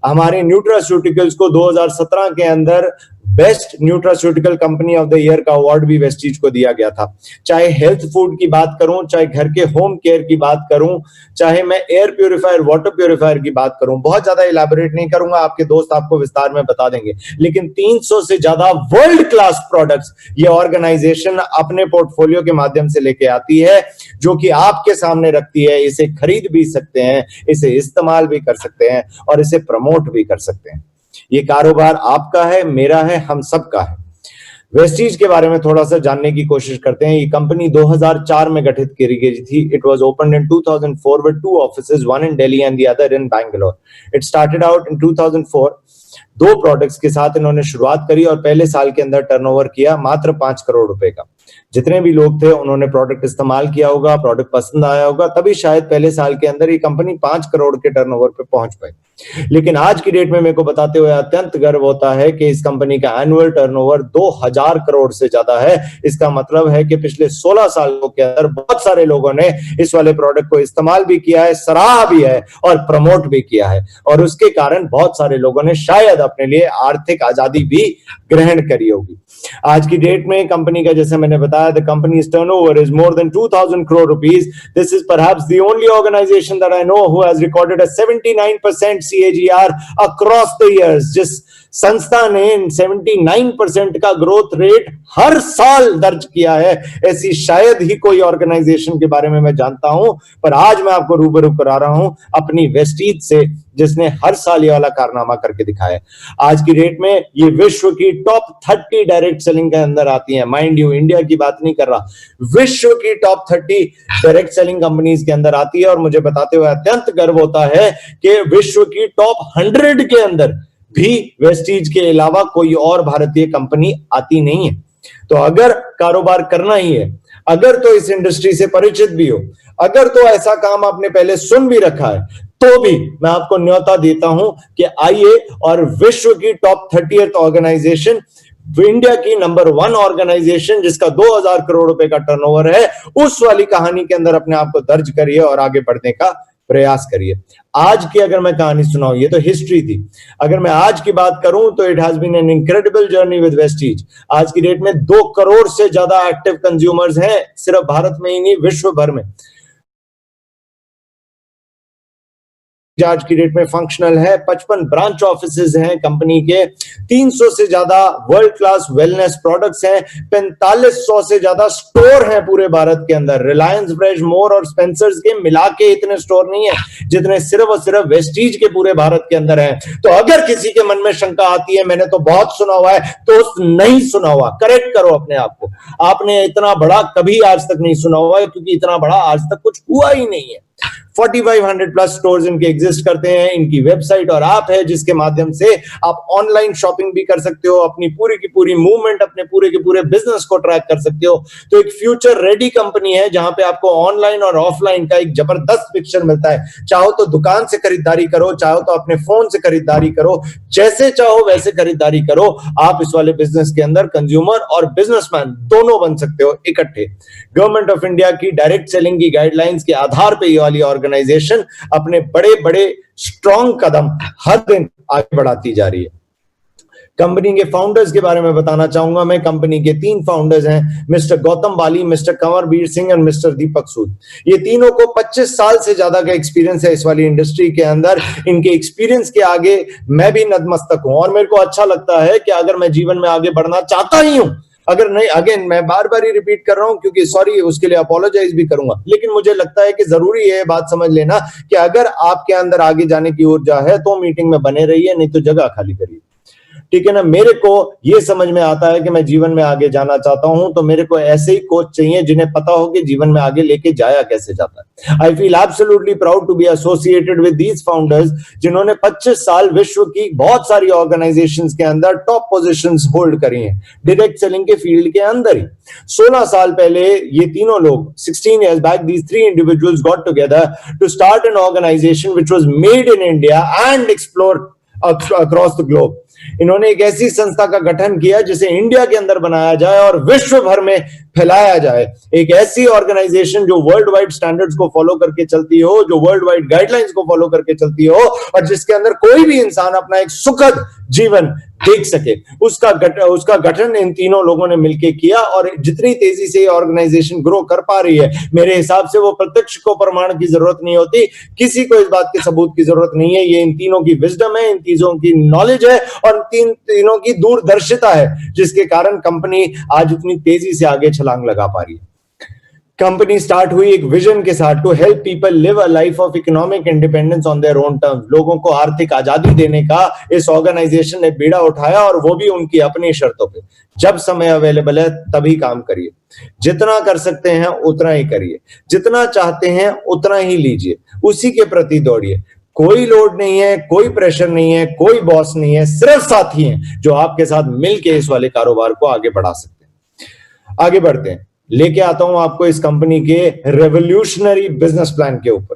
हमारे न्यूट्रास्यूटिकल्स को 2017 के अंदर best nutraceutical company of the year का अवार्ड भी वेस्टीज को दिया गया था। चाहे हेल्थ फूड की बात करूं, चाहे घर के होम केयर की बात करूं, चाहे मैं एयर प्यूरिफायर, वाटर प्यूरिफायर की बात करूं, बहुत ज्यादा इलैबोरेट नहीं करूंगा, आपके दोस्त आपको विस्तार में बता देंगे, लेकिन 300 से ज्यादा वर्ल्ड क्लास प्रोडक्ट्स ये ऑर्गेनाइजेशन अपने पोर्टफोलियो के माध्यम से लेके आती है, जो कि आपके सामने रखती है। इसे खरीद भी सकते हैं, इसे इस्तेमाल भी कर सकते हैं और इसे प्रमोट भी कर सकते हैं। ये कारोबार आपका है, मेरा है, हम सबका है। वेस्टीज के बारे में थोड़ा सा जानने की कोशिश करते हैं। ये कंपनी 2004 में गठित की गई थी। It was opened in 2004 with 2 offices, one in Delhi and the other in Bangalore. It started out in 2004। 2 products के साथ इन्होंने शुरुआत करी और पहले साल के अंदर टर्नओवर किया मात्र 5 करोड़ रुपए का। जितने भी लोग थे उन्होंने प्रोडक्ट इस्तेमाल किया होगा, प्रोडक्ट पसंद आया होगा, तभी शायद पहले साल के अंदर ये कंपनी 5 करोड़ के टर्नओवर पे पहुंच पाई। लेकिन आज की डेट में मेरे को बताते हुए अत्यंत गर्व होता है कि इस कंपनी का एनुअल टर्नओवर 2000 करोड़ से ज्यादा है। इसका मतलब है कि पिछले 16 सालों के अंदर बहुत सारे लोगों ने इस वाले प्रोडक्ट को इस्तेमाल भी किया है, सराहा भी है और प्रमोट भी किया है, और उसके कारण बहुत सारे लोगों ने शायद अपने लिए आर्थिक आजादी भी ग्रहण करी होगी। आज की डेट में कंपनी का, जैसे मैंने बताया, the companies turnover is more than 2000 crore rupees. This is perhaps the only organization that I know who has recorded a 79% CAGR across the years. जिस संस्था ने 79% का ग्रोथ रेट हर साल दर्ज किया है, ऐसी शायद ही कोई ऑर्गेनाइजेशन के बारे में मैं जानता हूं। पर आज मैं आपको रूबरू करा रहा हूं अपनी वेस्टीज से, जिसने हर साल ये वाला कारनामा करके दिखाया है। आज की डेट में ये विश्व की टॉप 30 डायरेक्ट सेलिंग के अंदर आती है। माइंड यू, इंडिया की बात नहीं कर रहा, विश्व की टॉप 30 डायरेक्ट सेलिंग कंपनीज के अंदर आती है। और मुझे बताते हुए अत्यंत गर्व होता है कि विश्व की टॉप 100 के अंदर भी वेस्टीज के अलावा कोई और भारतीय कंपनी आती नहीं है। तो अगर कारोबार करना ही है, अगर तो इस इंडस्ट्री से परिचित भी हो, अगर तो ऐसा काम आपने पहले सुन भी रखा है, तो भी मैं आपको न्योता देता हूं कि आइए और विश्व की टॉप 30th ऑर्गेनाइजेशन, इंडिया की नंबर 1 ऑर्गेनाइजेशन जिसका 2000 करोड़ रुपए का टर्नओवर है, उस वाली कहानी के अंदर अपने आप को दर्ज करिए और आगे बढ़ने का प्रयास करिए। आज की अगर मैं कहानी सुनाऊं, ये तो हिस्ट्री थी, अगर मैं आज की बात करूं तो it has been an incredible journey with Vestige. आज की डेट में 2 करोड़ से ज्यादा एक्टिव कंज्यूमर्स हैं, सिर्फ भारत में ही नहीं, विश्व भर में। आज की डेट में फंक्शनल है, 55 ब्रांच ऑफिसेज हैं कंपनी के, 300 से ज्यादा वर्ल्ड क्लास वेलनेस प्रोडक्ट्स हैं, 4500 से ज्यादा स्टोर हैं पूरे भारत के अंदर। रिलायंस फ्रेश, मोर और स्पेंसर्स के मिला के इतने स्टोर नहीं है जितने सिर्फ और सिर्फ वेस्टीज के पूरे भारत के अंदर हैं। तो अगर किसी के मन में शंका आती है मैंने तो बहुत सुना हुआ है, तो नहीं सुना हुआ, करेक्ट करो अपने आप को। आपने इतना बड़ा कभी आज तक नहीं सुना हुआ है, क्योंकि इतना बड़ा आज तक कुछ हुआ ही नहीं है। 4500 प्लस स्टोर्स इनके एग्जिस्ट करते हैं, इनकी वेबसाइट और ऐप है जिसके माध्यम से आप ऑनलाइन शॉपिंग भी कर सकते हो, अपनी पूरी की पूरी मूवमेंट, अपने पूरे के पूरे बिजनेस को ट्रैक कर सकते हो। तो एक फ्यूचर रेडी कंपनी है जहां पे आपको ऑनलाइन और ऑफलाइन का एक जबरदस्त पिक्चर मिलता है। चाहो तो दुकान से खरीदारी करो, चाहो तो अपने फोन से खरीदारी करो, जैसे चाहो वैसे खरीदारी करो। आप इस वाले बिजनेस के अंदर कंज्यूमर और बिजनेसमैन दोनों बन सकते हो इकट्ठे। गवर्नमेंट ऑफ इंडिया की डायरेक्ट सेलिंग की गाइडलाइंस के आधार पर वाली ऑर्गेनाइजेशन अपने बड़े बड़े स्ट्रॉन्ग कदम हर दिन आगे बढ़ाती जा रही है। कंपनी के फाउंडर्स के बारे में बताना चाहूंगा मैं। कंपनी के 3 फाउंडर्स हैं, मिस्टर गौतम बाली, मिस्टर कंवरबीर सिंह और मिस्टर दीपक सूद। ये तीनों को 25 साल से ज्यादा का एक्सपीरियंस है इस वाली इंडस्ट्री के अंदर। इनके एक्सपीरियंस के आगे मैं भी नतमस्तक हूं और मेरे को अच्छा लगता है कि अगर मैं जीवन में आगे बढ़ना चाहता ही हूं, अगर नहीं, अगेन मैं बार बार ही रिपीट कर रहा हूं क्योंकि सॉरी, उसके लिए अपोलोजाइज भी करूंगा, लेकिन मुझे लगता है कि जरूरी है बात समझ लेना कि अगर आपके अंदर आगे जाने की ऊर्जा है तो मीटिंग में बने रहिए, नहीं तो जगह खाली करिए। ठीक है ना। मेरे को ये समझ में आता है कि मैं जीवन में आगे जाना चाहता हूं, तो मेरे को ऐसे ही कोच चाहिए जिन्हें पता हो कि जीवन में आगे लेके जाया कैसे जाता है। I feel absolutely proud to be associated with these founders, जिन्होंने 25 साल विश्व की बहुत सारी ऑर्गेनाइजेशंस के अंदर टॉप पोजीशंस होल्ड करी हैं डायरेक्ट सेलिंग के फील्ड के अंदर ही। 16 साल पहले ये तीनों लोग, 16 years back, these 3 individuals got together to start an organization which was made in India and explored across the globe। इन्होंने एक ऐसी संस्था का गठन किया जिसे इंडिया के अंदर बनाया जाए और विश्व भर में फैलाया जाए। एक ऐसी ऑर्गेनाइजेशन जो वर्ल्ड वाइड स्टैंडर्ड्स को फॉलो करके चलती हो, जो वर्ल्ड वाइड गाइडलाइंस को फॉलो करके चलती हो और जिसके अंदर कोई भी इंसान अपना एक सुखद जीवन देख सके। उसका गठन इन तीनों लोगों ने मिलकर किया और जितनी तेजी से ये ऑर्गेनाइजेशन ग्रो कर पा रही है, मेरे हिसाब से वो प्रत्यक्ष को प्रमाण की जरूरत नहीं होती, किसी को इस बात के सबूत की जरूरत नहीं है। ये इन तीनों की विजडम है, इन तीनों की नॉलेज है और तीनों की दूरदर्शिता है, जिसके कारण कंपनी आज इतनी तेजी से आगे छलांग लगा पा रही है। कंपनी स्टार्ट हुई एक विजन के साथ, to help people live a life of economic independence on their own terms. लोगों को आर्थिक आजादी देने का इस ऑर्गेनाइजेशन ने बीड़ा उठाया और वो भी उनकी अपनी शर्तों पे। जब समय अवेलेबल है तभी काम करिए, जितना कर सकते हैं उतना ही करिए, जितना चाहते हैं उतना ही लीजिए, उसी के प्रति दौड़िए। कोई लोड नहीं है, कोई प्रेशर नहीं है, कोई बॉस नहीं है, सिर्फ साथी हैं जो आपके साथ मिलके इस वाले कारोबार को आगे बढ़ा सकते हैं। आगे बढ़ते हैं, लेके आता हूं आपको इस कंपनी के रेवोल्यूशनरी बिजनेस प्लान के ऊपर।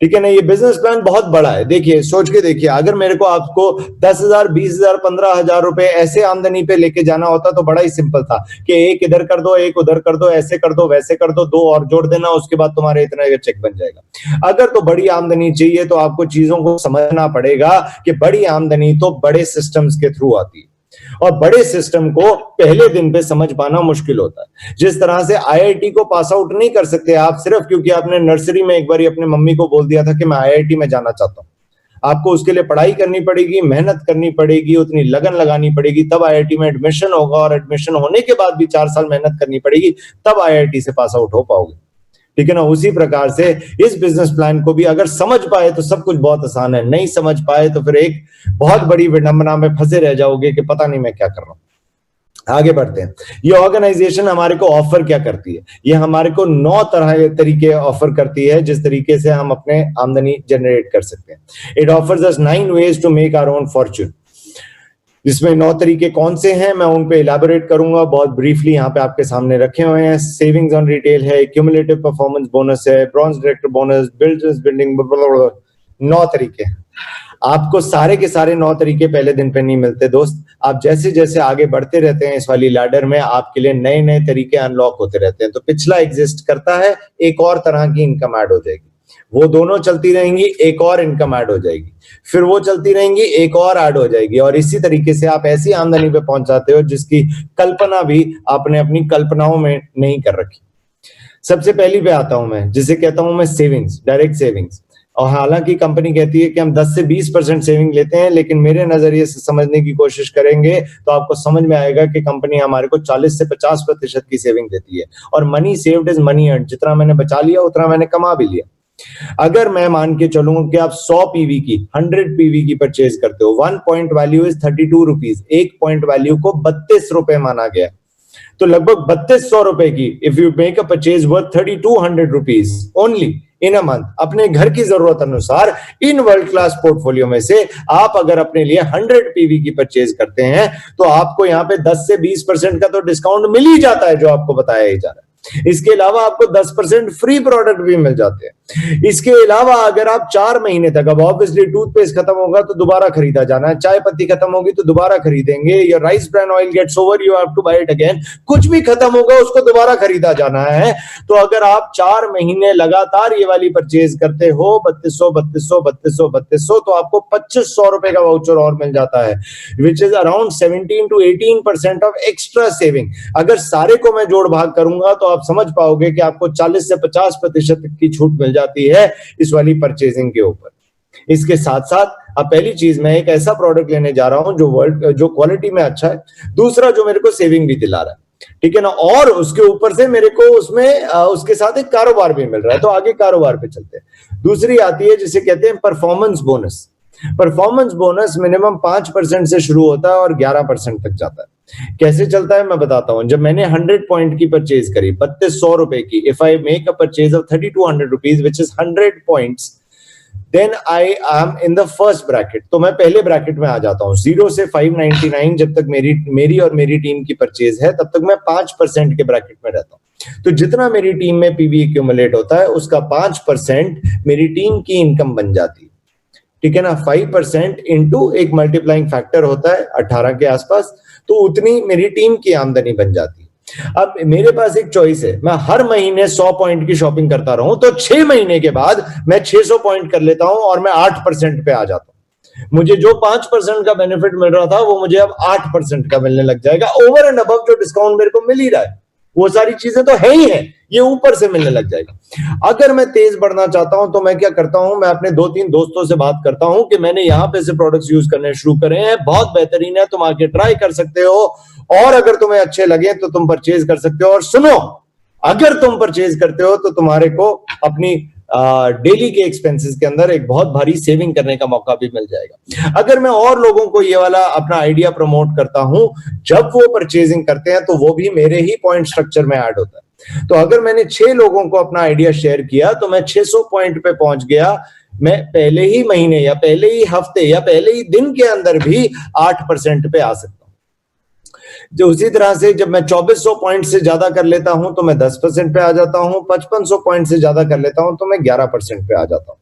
ठीक है ना। ये बिजनेस प्लान बहुत बड़ा है। देखिए, सोच के देखिए, अगर मेरे को आपको 10,000, 20,000, 15,000 रुपए ऐसे आमदनी पे लेके जाना होता तो बड़ा ही सिंपल था कि एक इधर कर दो, एक उधर कर दो, ऐसे कर दो, वैसे कर दो, 2 और जोड़ देना, उसके बाद तुम्हारे इतना चेक बन जाएगा। अगर तो बड़ी आमदनी चाहिए तो आपको चीजों को समझना पड़ेगा कि बड़ी आमदनी तो बड़े सिस्टम्स के थ्रू आती है और बड़े सिस्टम को पहले दिन पे समझ पाना मुश्किल होता है। जिस तरह से आईआईटी को पास आउट नहीं कर सकते आप सिर्फ क्योंकि आपने नर्सरी में एक बार अपने मम्मी को बोल दिया था कि मैं आईआईटी में जाना चाहता हूं। आपको उसके लिए पढ़ाई करनी पड़ेगी, मेहनत करनी पड़ेगी, उतनी लगन लगानी पड़ेगी, तब आईआईटी में एडमिशन होगा और एडमिशन होने के बाद भी 4 साल मेहनत करनी पड़ेगी, तब आईआईटी से पास आउट हो पाओगे। ठीक है ना। उसी प्रकार से इस बिजनेस प्लान को भी अगर समझ पाए तो सब कुछ बहुत आसान है, नहीं समझ पाए तो फिर एक बहुत बड़ी विडंबना में फंसे रह जाओगे कि पता नहीं मैं क्या कर रहा हूं। आगे बढ़ते हैं। ये ऑर्गेनाइजेशन हमारे को ऑफर क्या करती है? ये हमारे को 9 तरह तरीके ऑफर करती है जिस तरीके से हम अपने आमदनी जनरेट कर सकते हैं। It offers us 9 ways to make our own fortune. इसमें 9 तरीके कौन से हैं मैं उन पे इलैबोरेट करूंगा बहुत ब्रीफली, यहाँ पे आपके सामने रखे हुए हैं। सेविंग्स ऑन रिटेल है, क्यूमुलेटिव परफॉर्मेंस बोनस है, ब्रॉन्ज डायरेक्टर बोनस, बिल्डिंग, 9 तरीके। आपको सारे के सारे 9 तरीके पहले दिन पे नहीं मिलते दोस्त। आप जैसे जैसे आगे बढ़ते रहते हैं इस वाली लैडर में, आपके लिए नए नए तरीके अनलॉक होते रहते हैं। तो पिछला एग्जिस्ट करता है, एक और तरह की इनकम ऐड हो जाएगी, वो दोनों चलती रहेंगी, एक और इनकम ऐड हो जाएगी, फिर वो चलती रहेंगी, एक और ऐड हो जाएगी, और इसी तरीके से आप ऐसी आमदनी पे पहुंच जाते हो जिसकी कल्पना भी आपने अपनी कल्पनाओं में नहीं कर रखी। सबसे पहली पे आता हूं मैं, जिसे कहता हूं मैं सेविंग्स, डायरेक्ट सेविंग्स। और हालांकि कंपनी कहती है कि हम 10 से 20% सेविंग लेते हैं, लेकिन मेरे नजरिए से समझने की कोशिश करेंगे तो आपको समझ में आएगा कि कंपनी हमारे को 40 से 50% की सेविंग देती है। और money saved is money earned, जितना मैंने बचा लिया उतना मैंने कमा भी लिया। अगर मैं मान के चलूं कि आप 100 पीवी की 100 पीवी की परचेज करते हो, 1 पॉइंट वैल्यू इज 32 रुपीज, एक पॉइंट वैल्यू को 32 रुपए माना गया, तो लगभग 3200 रुपए की if you make a purchase worth 3200 rupees only in a month, अपने घर की जरूरत अनुसार इन वर्ल्ड क्लास पोर्टफोलियो में से आप अगर अपने लिए 100 पीवी की परचेज करते हैं तो आपको यहाँ पे 10 से 20% का तो डिस्काउंट मिल ही जाता है जो आपको बताया ही जा रहा है। इसके अलावा आपको 10% फ्री प्रोडक्ट भी मिल जाते हैं। इसके अलावा अगर आप 4 महीने तक, अब ऑब्वियसली टूथपेस्ट खत्म होगा तो दोबारा खरीदा जाना है, चाय पत्ती खत्म होगी तो दोबारा खरीदेंगे, या rice bran oil gets over you have to buy it again, कुछ भी खत्म होगा उसको दोबारा खरीदा जाना है। तो अगर आप 4 महीने लगातार ये वाली परचेज करते हो 3200 तो आपको 2500 रुपए का वाउचर और मिल जाता है, which is around 17 to 18% of extra saving. अगर सारे को मैं जोड़ भाग करूंगा तो आप समझ पाओगे कि आपको 40 से 50% की छूट मिल जाती है इस वाली परचेजिंग के ऊपर। इसके साथ साथ अब पहली चीज, मैं एक ऐसा प्रोडक्ट लेने जा रहा हूं जो क्वालिटी में अच्छा है, दूसरा जो मेरे को सेविंग भी दिला रहा है, ठीक है ना, और उसके ऊपर से मेरे को उसमें उसके साथ एक कारोबार भी मिल रहा है। तो आगे कारोबार पे चलते हैं। दूसरी आती है जिसे कहते हैं performance bonus. Performance bonus minimum 5% से शुरू होता है और 11% तक जाता है। कैसे चलता है मैं बताता हूं। जब मैंने 100 पॉइंट की परचेज करी 3200 रुपए की, if I make a purchase of 3200 rupees which is 100 points, then I am in the first bracket. तो मैं पहले ब्रैकेट में आ जाता हूं। 0 से 599 जब तक मेरी और मेरी टीम की परचेज है तब तक मैं 5% के ब्रैकेट में रहता हूं। तो जितना मेरी टीम में पीवी एक्यूमुलेट होता है उसका 5% मेरी टीम की इनकम बन जाती है, ठीक है ना। 5% इंटू एक मल्टीप्लाइंग फैक्टर होता है 18 के आसपास, तो उतनी मेरी टीम की आमदनी बन जाती है। अब मेरे पास एक चॉइस है, मैं हर महीने 100 पॉइंट की शॉपिंग करता रहूं तो 6 महीने के बाद मैं 600 पॉइंट कर लेता हूं और मैं 8% पे आ जाता हूं। मुझे जो 5% का बेनिफिट मिल रहा था वो मुझे अब 8% का मिलने लग जाएगा, ओवर एंड अबव जो डिस्काउंट मेरे को मिल ही रहा है। वो सारी चीजें तो है ही है, ये ऊपर से मिलने लग जाएगा। अगर मैं तेज बढ़ना चाहता हूं तो मैं क्या करता हूं, मैं अपने 2-3 दोस्तों से बात करता हूं कि मैंने यहां पे से प्रोडक्ट्स यूज करने शुरू करे हैं, बहुत बेहतरीन है, तुम आके ट्राई कर सकते हो, और अगर तुम्हें अच्छे लगे तो तुम परचेज कर सकते हो। और सुनो, अगर तुम परचेज करते हो तो तुम्हारे को अपनी डेली के एक्सपेंसेस के अंदर एक बहुत भारी सेविंग करने का मौका भी मिल जाएगा। अगर मैं और लोगों को ये वाला अपना आइडिया प्रमोट करता हूं, जब वो परचेजिंग करते हैं तो वो भी मेरे ही पॉइंट स्ट्रक्चर में ऐड होता है। तो अगर मैंने 6 लोगों को अपना आइडिया शेयर किया तो मैं 600 पॉइंट पे पहुंच गया। मैं पहले ही महीने या पहले ही हफ्ते या पहले ही दिन के अंदर भी 8% पे आ सकता हूं। जो उसी तरह से जब मैं 2400 पॉइंट से ज्यादा कर लेता हूं तो मैं 10% पे आ जाता हूं, 5500 पॉइंट से ज्यादा कर लेता हूं तो मैं 11% पे आ जाता हूं।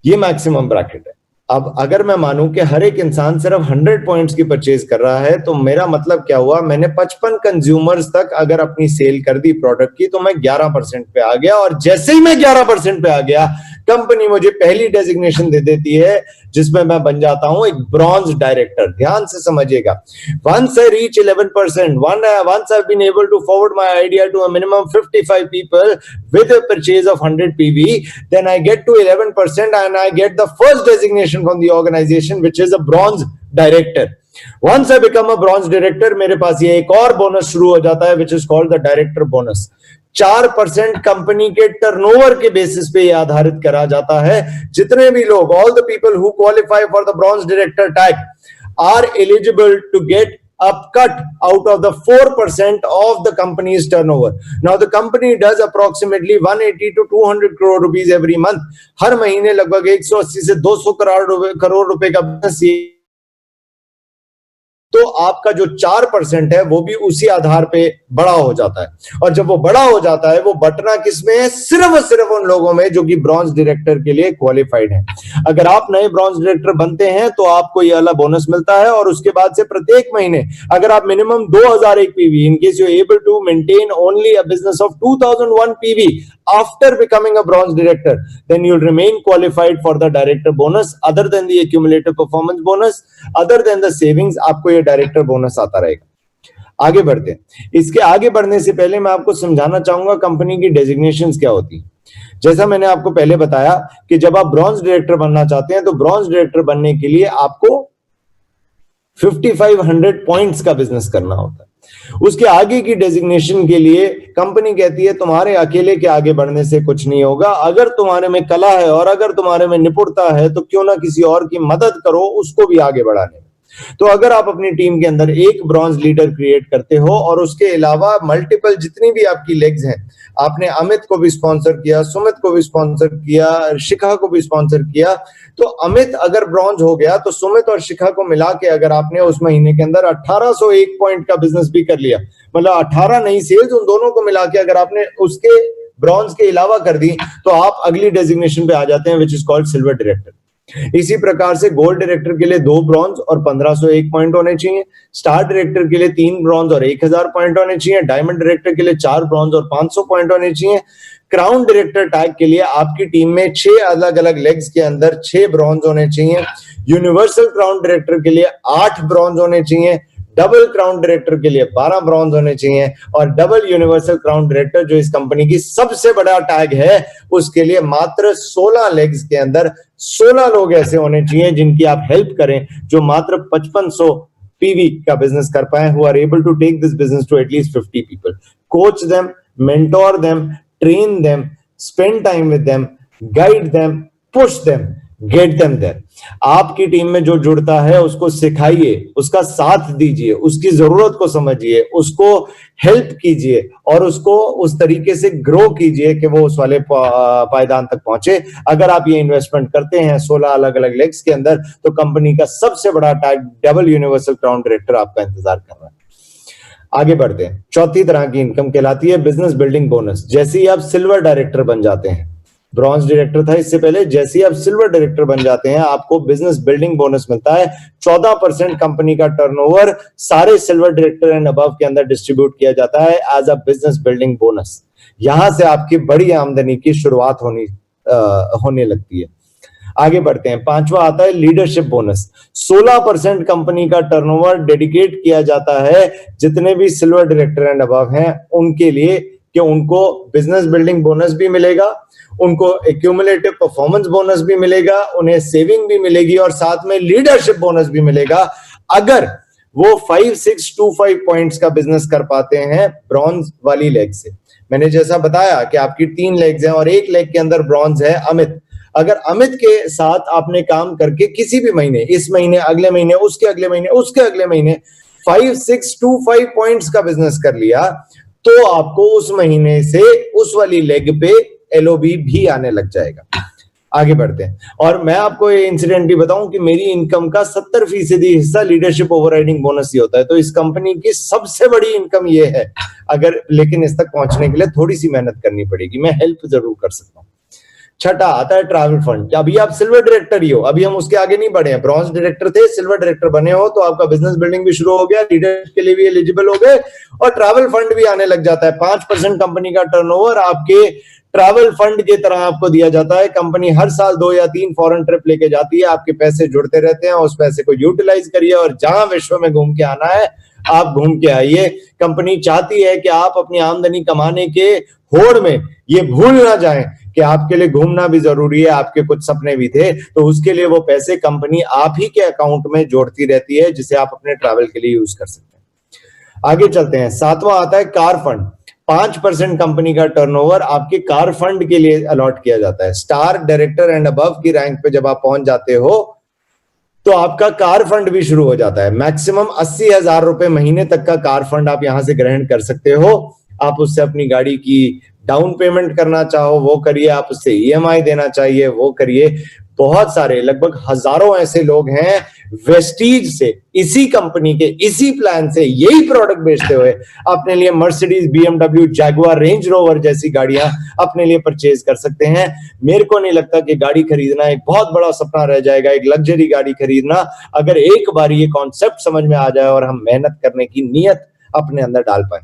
ये मैक्सिमम ब्रैकेट है। अब अगर मैं मानूं कि हर एक इंसान सिर्फ 100 पॉइंट्स की परचेज कर रहा है तो मेरा मतलब क्या हुआ, मैंने 55 कंज्यूमर्स तक अगर अपनी सेल कर दी प्रोडक्ट की तो मैं 11% पे आ गया। और जैसे ही मैं 11% पे आ गया, कंपनी मुझे पहली डेजिग्नेशन दे देती है जिसमें मैं बन जाता हूं एक ब्रॉन्ज डायरेक्टर। ध्यान से समझिएगा, once I reach 11%, once I've been able to forward my idea to a minimum 55 people with a purchase of 100 PV, then I get to 11% and I get the first designation from the organization which is a bronze director. Once I become a bronze director, मेरे पास ये एक और bonus शुरू हो जाता है which is called the director bonus। 4% company के turnover के बेसिस पे आधारित करा जाता है। जितने भी लोग, all the people who qualify for the bronze director tag are eligible to get a cut out of the 4% of the company's turnover. Now the company does approximately 180 to 200 crore rupees every month. हर महीने लगभग 180 से 200 करोड़ रुपए का business. तो आपका जो 4% है वो भी उसी आधार पे बड़ा हो जाता है। और जब वो बड़ा हो जाता है वो बटना किसमें है, सिर्फ और सिर्फ उन लोगों में जो कि ब्रॉन्ज डायरेक्टर के लिए क्वालिफाइड है। अगर आप नए ब्रॉन्ज डायरेक्टर बनते हैं तो आपको ये वाला बोनस मिलता है। और उसके बाद से प्रत्येक महीने अगर आप minimum 2001 PV, in case you able to maintain only a business of 2001 PV after becoming a bronze director, then you'll remain qualified for the director bonus other than the accumulated performance bonus, other than the savings। आपको ये director bonus आता रहेगा। आगे बढ़ते हैं। इसके आगे बढ़ने से पहले मैं आपको समझाना चाहूंगा कंपनी की डेजिग्नेशंस क्या होती है। जैसा मैंने आपको पहले बताया कि जब आप ब्रॉन्ज डायरेक्टर बनना चाहते हैं तो ब्रॉन्ज डायरेक्टर बनने के लिए आपको 5500 पॉइंट्स का बिजनेस करना होता है। उसके आगे की डेजिग्नेशन के लिए कंपनी कहती है तुम्हारे अकेले के आगे बढ़ने से कुछ नहीं होगा, अगर तुम्हारे में कला है और अगर तुम्हारे में निपुणता है तो क्यों ना किसी और की मदद करो उसको भी आगे बढ़ाने में। तो अगर आप अपनी टीम के अंदर एक ब्रॉन्ज लीडर क्रिएट करते हो और उसके अलावा मल्टीपल जितनी भी आपकी लेग्स हैं, आपने अमित को भी स्पॉन्सर किया, सुमित को भी स्पॉन्सर किया, शिखा को भी स्पॉन्सर किया, तो अमित अगर ब्रॉन्ज हो गया तो सुमित और शिखा को मिला के अगर आपने उस महीने के अंदर 1801 पॉइंट का बिजनेस भी कर लिया, मतलब 18 नई सेल्स उन दोनों को मिला के अगर आपने उसके ब्रॉन्ज के अलावा कर दी तो आप अगली डेजिग्नेशन पे आ जाते हैं, which is called silver director. इसी प्रकार से गोल्ड डायरेक्टर के लिए 2 ब्रॉन्ज और 1501 पॉइंट होने चाहिए, स्टार डायरेक्टर के लिए 3 ब्रॉन्ज और 1000 पॉइंट होने चाहिए, डायमंड डायरेक्टर के लिए 4 ब्रॉन्ज और 500 पॉइंट होने चाहिए। क्राउन डायरेक्टर टैग के लिए आपकी टीम में 6 अलग अलग लेग्स के अंदर 6 ब्रॉन्ज होने चाहिए। यूनिवर्सल क्राउन डायरेक्टर के लिए 8 ब्रॉन्ज होने चाहिए, डबल क्राउन डायरेक्टर के लिए 12 ब्रॉन्ज होने चाहिए और डबल यूनिवर्सल क्राउन डायरेक्टर जो इस कंपनी की सबसे बड़ा टैग है उसके लिए मात्र 16 लेग्स के अंदर 16 लोग ऐसे होने चाहिए जिनकी आप हेल्प करें, जो मात्र 5500 पीवी का बिजनेस कर पाए, who are able to take this business to at least 50 people. Coach them, mentor them, train them, spend time with them, guide them, push them, get them there. आपकी टीम में जो जुड़ता है उसको सिखाइए, उसका साथ दीजिए, उसकी जरूरत को समझिए, उसको हेल्प कीजिए और उसको उस तरीके से ग्रो कीजिए कि वो उस वाले पायदान तक पहुंचे। अगर आप ये इन्वेस्टमेंट करते हैं 16 अलग अलग लेग्स के अंदर तो कंपनी का सबसे बड़ा tag double universal crown director आपका इंतजार कर रहा है। आगे बढ़ते हैं। चौथी तरह की इनकम कहलाती है बिजनेस बिल्डिंग बोनस। जैसे ही आप सिल्वर डायरेक्टर बन जाते हैं, ब्रॉन्ज डायरेक्टर था इससे पहले, जैसे ही आप सिल्वर डायरेक्टर बन जाते हैं आपको बिजनेस बिल्डिंग बोनस मिलता है। 14% कंपनी का टर्नओवर सारे सिल्वर डायरेक्टर एंड अबव के अंदर डिस्ट्रीब्यूट किया जाता है as a business building bonus. यहां से आपकी बड़ी आमदनी की शुरुआत होने लगती है। आगे बढ़ते हैं। पांचवा आता है लीडरशिप बोनस। 16% कंपनी का टर्नओवर डेडिकेट किया जाता है जितने भी सिल्वर डायरेक्टर एंड अबव हैं उनके लिए, कि उनको बिजनेस बिल्डिंग बोनस भी मिलेगा, उनको एक्यूमुलेटिव परफॉर्मेंस बोनस भी मिलेगा, उन्हें सेविंग भी मिलेगी और साथ में लीडरशिप बोनस भी मिलेगा अगर वो 5625 पॉइंट्स का बिजनेस कर पाते हैं ब्रॉन्ज वाली लेग से। मैंने जैसा बताया कि आपकी 3 लेग्स हैं और एक लेग के अंदर ब्रॉन्ज है अमित। अगर अमित के साथ आपने काम करके किसी भी महीने, इस महीने, अगले महीने, उसके अगले महीने, उसके अगले महीने 5625 पॉइंट्स का बिजनेस कर लिया तो आपको उस महीने से उस वाली लेग पे एलओबी भी आने लग जाएगा। आगे बढ़ते हैं। और मैं आपको ये इंसिडेंट भी बताऊं कि मेरी इनकम का 70% हिस्सा लीडरशिप ओवरराइडिंग बोनस ही होता है। तो इस कंपनी की सबसे बड़ी इनकम ये है, अगर लेकिन इस तक पहुंचने के लिए थोड़ी सी मेहनत करनी पड़ेगी। मैं हेल्प जरूर कर सकता हूँ। छठा आता है ट्रैवल फंड। अभी आप सिल्वर डायरेक्टर ही हो, अभी हम उसके आगे नहीं बढ़े हैं। ब्रॉन्ज डायरेक्टर थे, सिल्वर डायरेक्टर बने हो तो आपका बिजनेस बिल्डिंग भी शुरू हो गया, लीडरशिप के लिए भी एलिजिबल हो गए और ट्रैवल फंड भी आने लग जाता है। 5% कंपनी का टर्नओवर आपके ट्रैवल फंड की तरह आपको दिया जाता है। कंपनी हर साल 2 या 3 फॉरेन ट्रिप लेके जाती है, आपके पैसे जुड़ते रहते हैं, उस पैसे को यूटिलाइज करिए और जहां विश्व में घूम के आना है आप घूम के आइए। कंपनी चाहती है कि आप अपनी आमदनी कमाने के होड़ में ये भूल ना जाएं कि आपके लिए घूमना भी जरूरी है, आपके कुछ सपने भी थे, तो उसके लिए वो पैसे कंपनी आप ही के अकाउंट में जोड़ती रहती है जिसे आप अपने ट्रैवल के लिए यूज कर सकते हैं। आगे चलते हैं। 7वां आता है कार फंड। 5% कंपनी का टर्नओवर आपके कार फंड के लिए अलॉट किया जाता है। स्टार डायरेक्टर एंड अबव की रैंक पे जब आप पहुंच जाते हो तो आपका कार फंड भी शुरू हो जाता है। मैक्सिमम 80,000 रुपए महीने तक का कार फंड आप यहां से ग्रहण कर सकते हो। आप उससे अपनी गाड़ी की डाउन पेमेंट करना चाहो वो करिए, आप उससे ईएमआई देना चाहिए वो करिए। बहुत सारे, लगभग हजारों ऐसे लोग हैं वेस्टीज से, इसी कंपनी के इसी प्लान से यही प्रोडक्ट बेचते हुए अपने लिए Mercedes, BMW, Jaguar, range rover जैसी गाड़ियां अपने लिए परचेज कर सकते हैं। मेरे को नहीं लगता कि गाड़ी खरीदना एक बहुत बड़ा सपना रह जाएगा, एक लग्जरी गाड़ी खरीदना, अगर एक बार ये कॉन्सेप्ट समझ में आ जाए और हम मेहनत करने की नीयत अपने अंदर डाल पाए।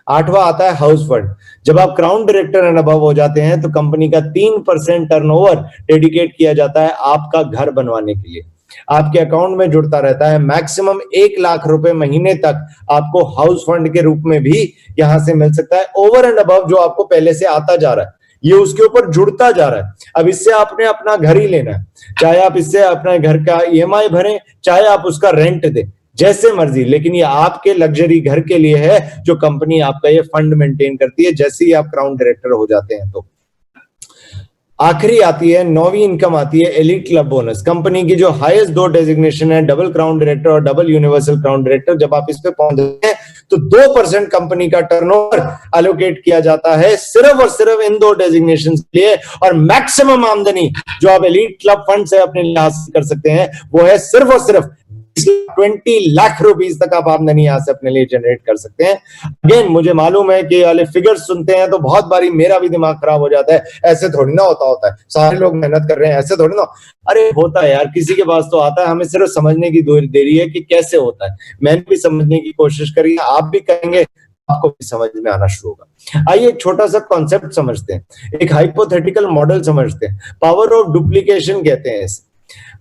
8वां आता है हाउस फंड। जब आप क्राउन डायरेक्टर एंड अबव हो जाते हैं तो कंपनी का 3% टर्नओवर डेडिकेट किया जाता है आपका घर बनवाने के लिए। आपके अकाउंट में जुड़ता रहता है। मैक्सिमम 1 लाख रुपए महीने तक आपको हाउस फंड के रूप में भी यहां से मिल सकता है, ओवर एंड अबव जो आपको पहले से आता जा रहा है। ये उसके ऊपर जुड़ता जा रहा है। अब इससे आपने अपना घर ही लेना है, चाहे आप इससे अपने घर का ईएमआई भरें, चाहे आप उसका रेंट दें, जैसे मर्जी, लेकिन ये आपके लग्जरी घर के लिए है जो कंपनी आपका ये फंड मेंटेन करती है जैसे ही आप क्राउन डायरेक्टर हो जाते हैं। तो आखिरी आती है 9वीं इनकम आती है एलीट क्लब बोनस। कंपनी की जो हाईएस्ट 2 डेजिग्नेशन है, डबल क्राउन डायरेक्टर और डबल यूनिवर्सल क्राउन डायरेक्टर, जब आप इस पे पहुंच जाते हैं तो 2% कंपनी का टर्नओवर एलोकेट किया जाता है सिर्फ और सिर्फ इन 2 डेजिग्नेशन के लिए। और मैक्सिमम आमदनी जो आप एलीट क्लब फंड से अपने लिए हासिल कर सकते हैं वो है सिर्फ और सिर्फ 20 लाख रुपीस तक आप आमदनी यहां से अपने लिए जनरेट कर सकते हैं। अगेन मुझे मालूम है कि वाले फिगर्स सुनते हैं तो बहुत बारी मेरा भी दिमाग खराब हो जाता है, ऐसे थोड़ी ना होता है, सारे लोग मेहनत कर रहे हैं, ऐसे थोड़ी ना। अरे होता है यार, किसी के पास तो आता है, हमें सिर्फ समझने की देरी है कि कैसे होता है। मैंने भी समझने की कोशिश करी, आप भी करेंगे, आपको भी समझ में आना शुरू होगा। आइए एक छोटा सा कॉन्सेप्ट समझते हैं, एक हाइपोथेटिकल मॉडल समझते हैं। पावर ऑफ डुप्लीकेशन कहते हैं इसे।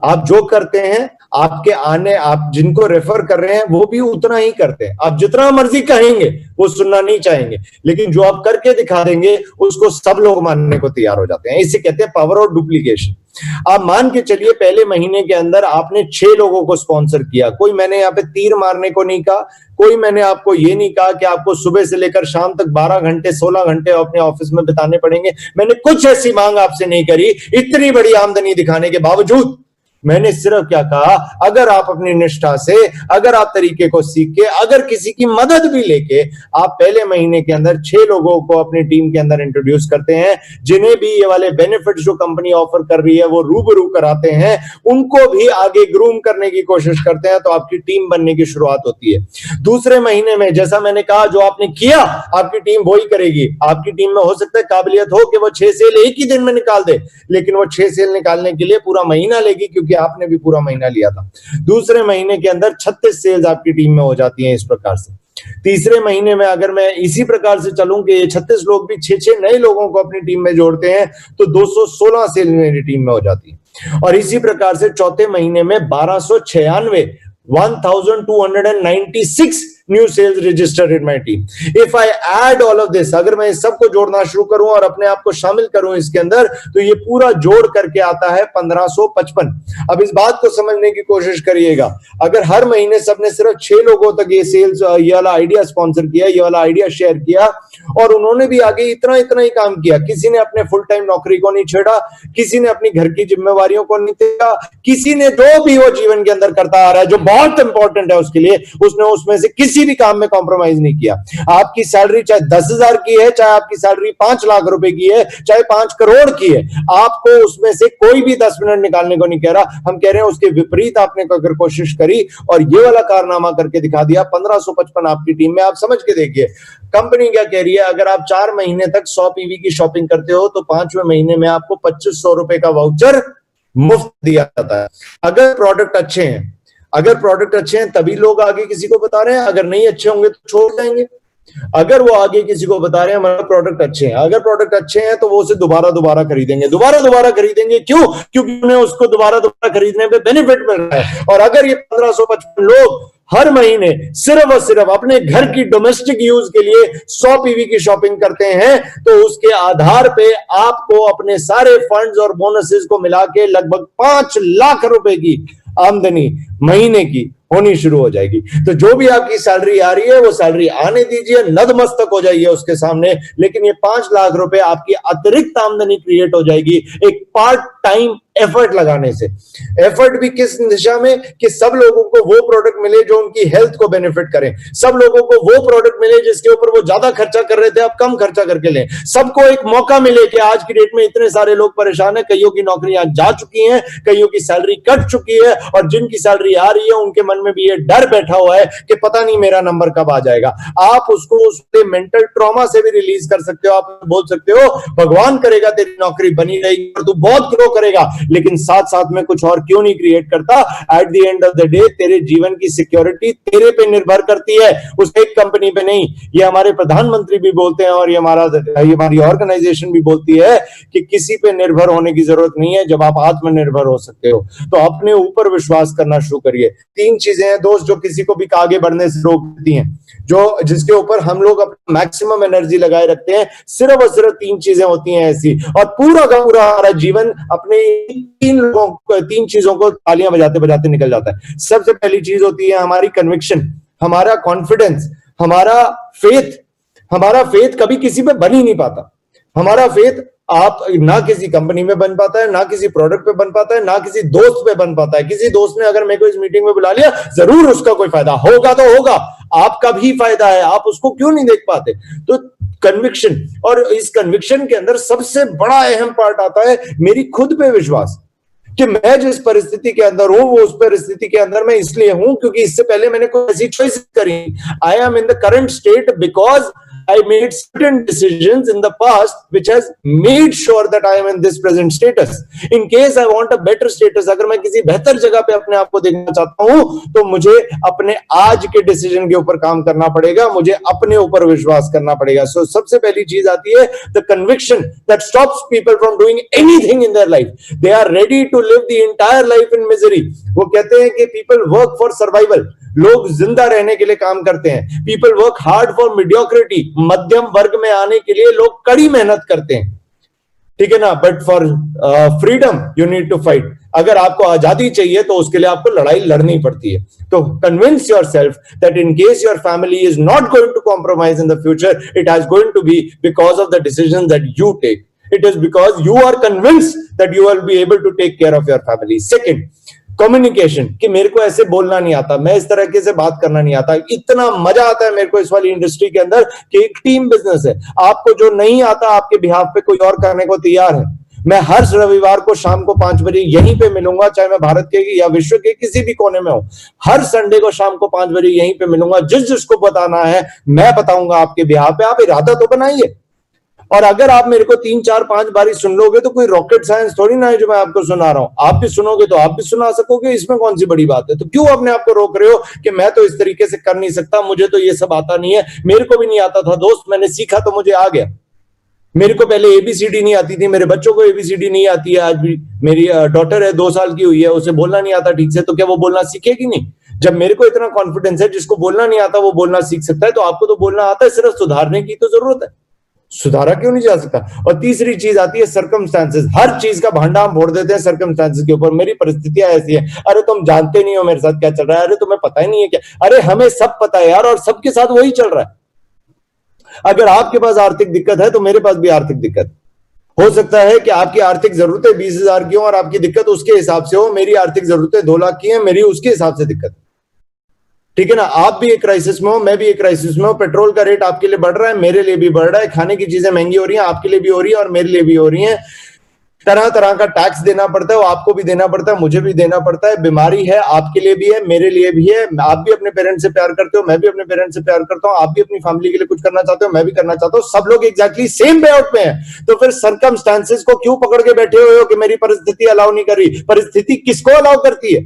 आप जो करते हैं आपके आप जिनको रेफर कर रहे हैं वो भी उतना ही करते हैं। आप जितना मर्जी कहेंगे वो सुनना नहीं चाहेंगे, लेकिन जो आप करके दिखा देंगे उसको सब लोग मानने को तैयार हो जाते हैं। इसे कहते हैं पावर ऑफ डुप्लीकेशन। आप मान के चलिए पहले महीने के अंदर आपने 6 लोगों को स्पॉन्सर किया। कोई मैंने यहाँ पे तीर मारने को नहीं कहा, कोई मैंने आपको ये नहीं कहा कि आपको सुबह से लेकर शाम तक 12 घंटे 16 घंटे अपने ऑफिस में बिताने पड़ेंगे। मैंने कुछ ऐसी मांग आपसे नहीं करी। इतनी बड़ी आमदनी दिखाने के बावजूद मैंने सिर्फ क्या कहा, अगर आप अपनी निष्ठा से, अगर आप तरीके को सीख के, अगर किसी की मदद भी लेके आप पहले महीने के अंदर 6 लोगों को अपनी टीम के अंदर इंट्रोड्यूस करते हैं, जिन्हें भी ये वाले बेनिफिट्स जो कंपनी ऑफर कर रही है वो रूबरू कराते हैं, उनको भी आगे ग्रूम करने की कोशिश करते हैं, तो आपकी टीम बनने की शुरुआत होती है। दूसरे महीने में जैसा मैंने कहा, जो आपने किया आपकी टीम वही करेगी। आपकी टीम में हो सकता है काबिलियत हो कि वो 6 सेल एक ही दिन में निकाल दे, लेकिन वो 6 सेल निकालने के लिए पूरा महीना लेगी, क्योंकि आपने भी पूरा महीना लिया था। दूसरे महीने के अंदर 36 सेल्स आपकी टीम में हो जाती हैं इस प्रकार से। तीसरे महीने में अगर मैं इसी प्रकार से चलूं कि ये 36 लोग भी 6 नए लोगों को अपनी टीम में जोड़ते हैं तो 216 सेल मेरी टीम में हो जाती है। और इसी प्रकार से चौथे महीने में 1296 new sales registered in my team. If I add all of this, अगर मैं इस सबको जोड़ना शुरू करूं और अपने आप को शामिल करूं इसके अंदर, तो ये पूरा जोड़ करके आता है 1555। अब इस बात को समझने की कोशिश करिएगा, अगर हर महीने सबने सिर्फ 6 लोगों तक ये सेल्स, ये वाला आइडिया स्पॉन्सर किया, ये वाला आइडिया शेयर किया, और उन्होंने भी आगे इतना ही काम किया, किसी ने अपने फुल टाइम नौकरी को नहीं छेड़ा, किसी ने अपनी घर की जिम्मेवारियों को नहीं छेड़ा, किसी ने जो भी वो जीवन के अंदर करता आ रहा है जो बहुत इंपॉर्टेंट है उसके लिए, उसने उसमें से किसी भी काम में कॉम्प्रोमाइज नहीं किया। आपकी सैलरी चाहे 10,000 की है, चाहे आपकी सैलरी 5 लाख रुपए की है, चाहे 5 करोड़ की है, आपको उसमें से कोई भी 10 मिनट निकालने को नहीं कह रहा। हम कह रहे हैं उसके विपरीत आपने अगर कोशिश करी और ये वाला कारनामा करके दिखा दिया, 1555 आपकी टीम में। आप समझ के देखिए कंपनी क्या कह रही है। अगर आप 4 महीने तक 100 पीवी की शॉपिंग करते हो तो 5वें महीने में आपको 2500 रुपए का वाउचर मुफ्त दिया जाता है। अगर प्रोडक्ट अच्छे हैं तभी लोग आगे किसी को बता रहे हैं, अगर नहीं अच्छे होंगे तो छोड़ देंगे। अगर वो आगे किसी को बता रहे हैं हमारे प्रोडक्ट अच्छे हैं, अगर प्रोडक्ट अच्छे हैं तो वो उसे दोबारा खरीदेंगे। क्यों? क्योंकि उन्हें उसको दोबारा खरीदने पे बेनिफिट मिल रहा है। और अगर ये 1555 लोग हर महीने सिर्फ और सिर्फ अपने घर की डोमेस्टिक यूज के लिए 100 पीवी की शॉपिंग करते हैं, तो उसके आधार पे आपको अपने सारे फंड्स और बोनसेस को मिला के लगभग 5 लाख रुपए की आमदनी महीने की होनी शुरू हो जाएगी। तो जो भी आपकी सैलरी आ रही है वो सैलरी आने दीजिए, नतमस्तक हो जाइए उसके सामने, लेकिन ये 5 लाख रुपए आपकी अतिरिक्त आमदनी क्रिएट हो जाएगी एक पार्ट टाइम एफर्ट लगाने से। एफर्ट भी किस दिशा में, कि सब लोगों को वो प्रोडक्ट मिले जो उनकी हेल्थ को बेनिफिट करें, सब लोगों को वो प्रोडक्ट मिले जिसके ऊपर वो ज्यादा खर्चा कर रहे थे आप कम खर्चा करके लें, सबको एक मौका मिले कि आज की डेट में इतने सारे लोग परेशान हैं, कईयों की नौकरियां जा चुकी हैं, कईयों की सैलरी कट चुकी है, और जिनकी सैलरी आ रही है उनके मन में भी ये डर बैठा हुआ है कि पता नहीं मेरा नंबर कब आ जाएगा। आप उसको उसके मेंटल ट्रॉमा से भी रिलीज कर सकते हो। आप बोल सकते हो भगवान करेगा तेरी नौकरी बनी रहेगी और तू बहुत ग्रो करेगा, लेकिन साथ साथ में कुछ और क्यों नहीं क्रिएट करता। At the end of the day तेरे जीवन की सिक्योरिटी तेरे पे निर्भर करती है, उस एक कंपनी पे नहीं। ये हमारे प्रधानमंत्री भी बोलते हैं और ये हमारी ऑर्गेनाइजेशन भी बोलती है कि किसी पे निर्भर होने की जरूरत नहीं है जब आप आत्मनिर्भर हो सकते हो। तो अपने ऊपर विश्वास करना शुरू शुरू करिए। 3 चीजें हैं दोस्त जो किसी को भी आगे बढ़ने से रोक देती हैं, जो जिसके ऊपर हम लोग अपना मैक्सिमम एनर्जी लगाए रखते हैं, सिर्फ और सिर्फ 3 चीजें होती हैं ऐसी, और पूरा का पूरा हमारा जीवन अपने 3 चीजों को तालियां बजाते बजाते निकल जाता है। सबसे पहली चीज होती है हमारी कन्विक्शन, हमारा कॉन्फिडेंस, हमारा फेथ। हमारा फेथ कभी किसी पे बन ही नहीं पाता। हमारा फेथ आप ना किसी कंपनी में बन पाता है, ना किसी प्रोडक्ट पे बन पाता है, ना किसी दोस्त पे बन पाता है। किसी दोस्त ने अगर मेरे को इस मीटिंग में बुला लिया, जरूर उसका कोई फायदा होगा तो होगा, आपका भी फायदा है, आप उसको क्यों नहीं देख पाते? तो कन्विक्शन, और इस कन्विक्शन के अंदर सबसे बड़ा अहम पार्ट आता है मेरी खुद पे विश्वास, कि मैं जिस परिस्थिति के अंदर हूं वो उस परिस्थिति के अंदर मैं इसलिए हूं क्योंकि इससे पहले मैंने कोई ऐसी चॉइस करी। आई am in the current state because I made certain decisions in the past which has made sure that I am in this present status. In case I want a better status, अगर मैं किसी बेहतर जगह पे अपने आप को देखना चाहता हूं तो मुझे अपने आज के डिसीजन के ऊपर काम करना पड़ेगा, मुझे अपने ऊपर विश्वास करना पड़ेगा। So सबसे पहली चीज आती है the conviction that stops people from doing anything in their life. They are ready to live the entire life in misery. वो कहते हैं कि people work for survival. लोग जिंदा रहने के लिए काम करते हैं। People work hard for mediocrity, मध्यम वर्ग में आने के लिए लोग कड़ी मेहनत करते हैं, ठीक है ना। But for freedom you need to fight. अगर आपको आजादी चाहिए तो उसके लिए आपको लड़ाई लड़नी पड़ती है। तो convince yourself that in case your family is not going to compromise in the future, it has going to be because of the decision that you take. It is because you are convinced that you will be able to take care of your family. Second, communication, कि मेरे को ऐसे बोलना नहीं आता, मैं इस तरीके से बात करना नहीं आता। इतना मजा आता है मेरे को इस वाली इंडस्ट्री के अंदर कि एक टीम बिजनेस है। आपको जो नहीं आता आपके बिहाफ पे कोई और करने को तैयार है। मैं हर रविवार को शाम को 5 बजे यहीं पे मिलूंगा, चाहे मैं भारत के या विश्व के किसी भी कोने में हूं। हर संडे को शाम को 5 बजे यहीं पे मिलूंगा। जिसको बताना है मैं बताऊंगा आपके बिहाफ पे। आप इरादा तो बनाइए, और अगर आप मेरे को 3, 4, 5 बारी सुन लोगे तो कोई रॉकेट साइंस थोड़ी ना है जो मैं आपको सुना रहा हूं। आप भी सुनोगे तो आप भी सुना सकोगे, इसमें कौन सी बड़ी बात है? तो क्यों अपने आप को रोक रहे हो कि मैं तो इस तरीके से कर नहीं सकता, मुझे तो ये सब आता नहीं है। मेरे को भी नहीं आता था दोस्त, मैंने सीखा तो मुझे आ गया। मेरे को पहले एबीसीडी नहीं आती थी, मेरे बच्चों को एबीसीडी नहीं आती है आज भी। मेरी डॉटर है 2 साल की हुई है, उसे बोलना नहीं आता ठीक से, तो क्या वो बोलना सीखेगी नहीं? जब मेरे को इतना कॉन्फिडेंस है, जिसको बोलना नहीं आता वो बोलना सीख सकता है, तो आपको तो बोलना आता है, सिर्फ सुधारने की तो जरूरत है। सुधारा क्यों नहीं जा सकता? और तीसरी चीज आती है सर्कमस्टांसेस। हर चीज का भांडा हम फोड़ देते हैं सर्कमस्टांसेस के ऊपर। मेरी परिस्थितियां ऐसी है, अरे तुम जानते नहीं हो मेरे साथ क्या चल रहा है, अरे तुम्हें पता ही नहीं है क्या। अरे हमें सब पता है यार, और सबके साथ वही चल रहा है। अगर आपके पास आर्थिक दिक्कत है तो मेरे पास भी आर्थिक दिक्कत हो सकता है कि आपकी आर्थिक जरूरतें 20,000 की हो और आपकी दिक्कत उसके हिसाब से हो। मेरी आर्थिक जरूरतें 2 लाख की है, मेरी उसके हिसाब से दिक्कत, ठीक है ना। आप भी एक क्राइसिस में हो, मैं भी एक क्राइसिस में हूं। पेट्रोल का रेट आपके लिए बढ़ रहा है, मेरे लिए भी बढ़ रहा है। खाने की चीजें महंगी हो रही हैं, आपके लिए भी हो रही है और मेरे लिए भी हो रही हैं। तरह तरह का टैक्स देना पड़ता है, वो आपको भी देना पड़ता है, मुझे भी देना पड़ता है। बीमारी है, आपके लिए भी है, मेरे लिए भी है। आप भी अपने पेरेंट्स से प्यार करते हो, मैं भी अपने पेरेंट्स से प्यार करता हूं। आप भी अपनी फैमिली के लिए कुछ करना चाहते हो, मैं भी करना चाहता हूं। सब लोग एग्जैक्टली सेम पेआउट में है। तो फिर सर्कमस्टांसेस को क्यों पकड़ के बैठे हुए हो कि मेरी परिस्थिति अलाउ नहीं कर रही? परिस्थिति किसको अलाउ करती है?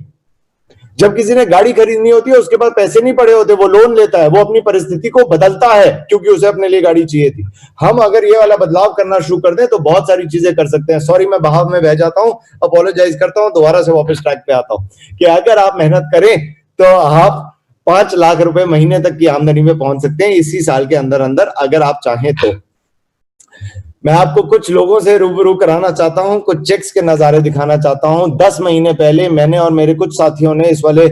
जब किसी ने गाड़ी खरीदनी होती है, उसके पास पैसे नहीं पड़े होते, वो लोन लेता है, वो अपनी परिस्थिति को बदलता है क्योंकि उसे अपने लिए गाड़ी चाहिए थी। हम अगर ये वाला बदलाव करना शुरू कर दें तो बहुत सारी चीजें कर सकते हैं। सॉरी, मैं बहाव में बह जाता हूं, अपोलोजाइज करता हूं, दोबारा से वापस ट्रैक पे आता हूं कि अगर आप मेहनत करें तो आप 5 लाख रुपए महीने तक की आमदनी में पहुंच सकते हैं इसी साल के अंदर अंदर, अगर आप चाहें तो। मैं आपको कुछ लोगों से रूबरू कराना चाहता हूं, कुछ चेक्स के नजारे दिखाना चाहता हूं। 10 महीने पहले मैंने और मेरे कुछ साथियों ने इस वाले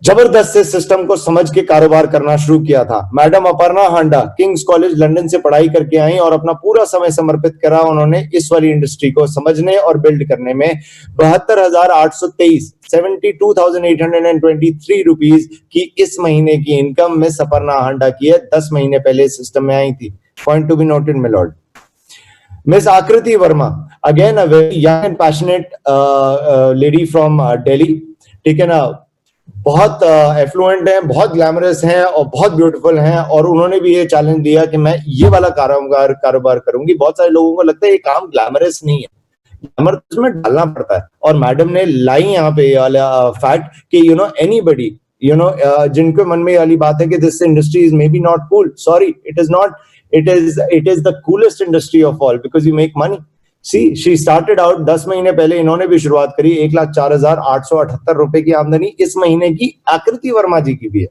जबरदस्त से सिस्टम को समझ के कारोबार करना शुरू किया था। मैडम अपर्णा हांडा किंग्स कॉलेज लंदन से पढ़ाई करके आई और अपना पूरा समय समर्पित करा उन्होंने इस वाली इंडस्ट्री को समझने और बिल्ड करने में। 72,823 72,823 रुपीज की इस महीने की इनकम में अपर्णा हांडा की है। 10 महीने पहले सिस्टम में आई थी। Point to be noted my Lord. Miss Akriti Verma, again a very young and passionate lady from Delhi, ठीक है ना। बहुत एफ्लुएंट हैं, बहुत ग्लैमरस हैं और बहुत ब्यूटीफुल हैं, और उन्होंने भी ये चैलेंज दिया कि मैं ये वाला कारोबार करूंगी। बहुत सारे लोगों को लगता है ये काम ग्लैमरस नहीं है, ग्लैमर इसमें डालना पड़ता है। और मैडम ने लाई यहाँ पे ये वाला फैक्ट कि एनीबडी जिनके मन में वाली बात है कि this industry is may be not cool, sorry, it is not. It is the coolest industry of all because you make money. She started out 10 महीने पहले इन्होंने भी शुरुआत करी 1,04,878 रुपए की आमदनी इस महीने की आकृति वर्मा जी की भी है।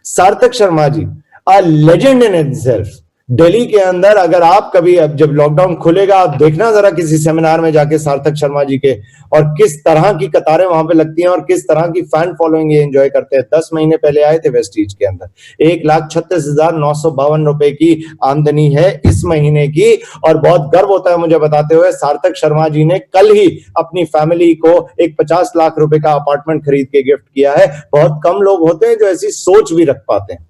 Sarthak Sharma ji a legend in himself. Delhi के अंदर अगर आप कभी, अब जब लॉकडाउन खुलेगा, आप देखना जरा किसी सेमिनार में जाके सार्थक शर्मा जी के, और किस तरह की कतारें वहां पे लगती हैं और किस तरह की फैन फॉलोइंग ये एंजॉय करते हैं। 10 महीने पहले आए थे वेस्टीज के अंदर। 1,36,952 रुपए की आमदनी है इस महीने की, और बहुत गर्व होता है मुझे बताते हुए, सार्थक शर्मा जी ने कल ही अपनी फैमिली को एक 50 लाख रुपए का अपार्टमेंट खरीद के गिफ्ट किया है। बहुत कम लोग होते हैं जो ऐसी सोच भी रख पाते हैं।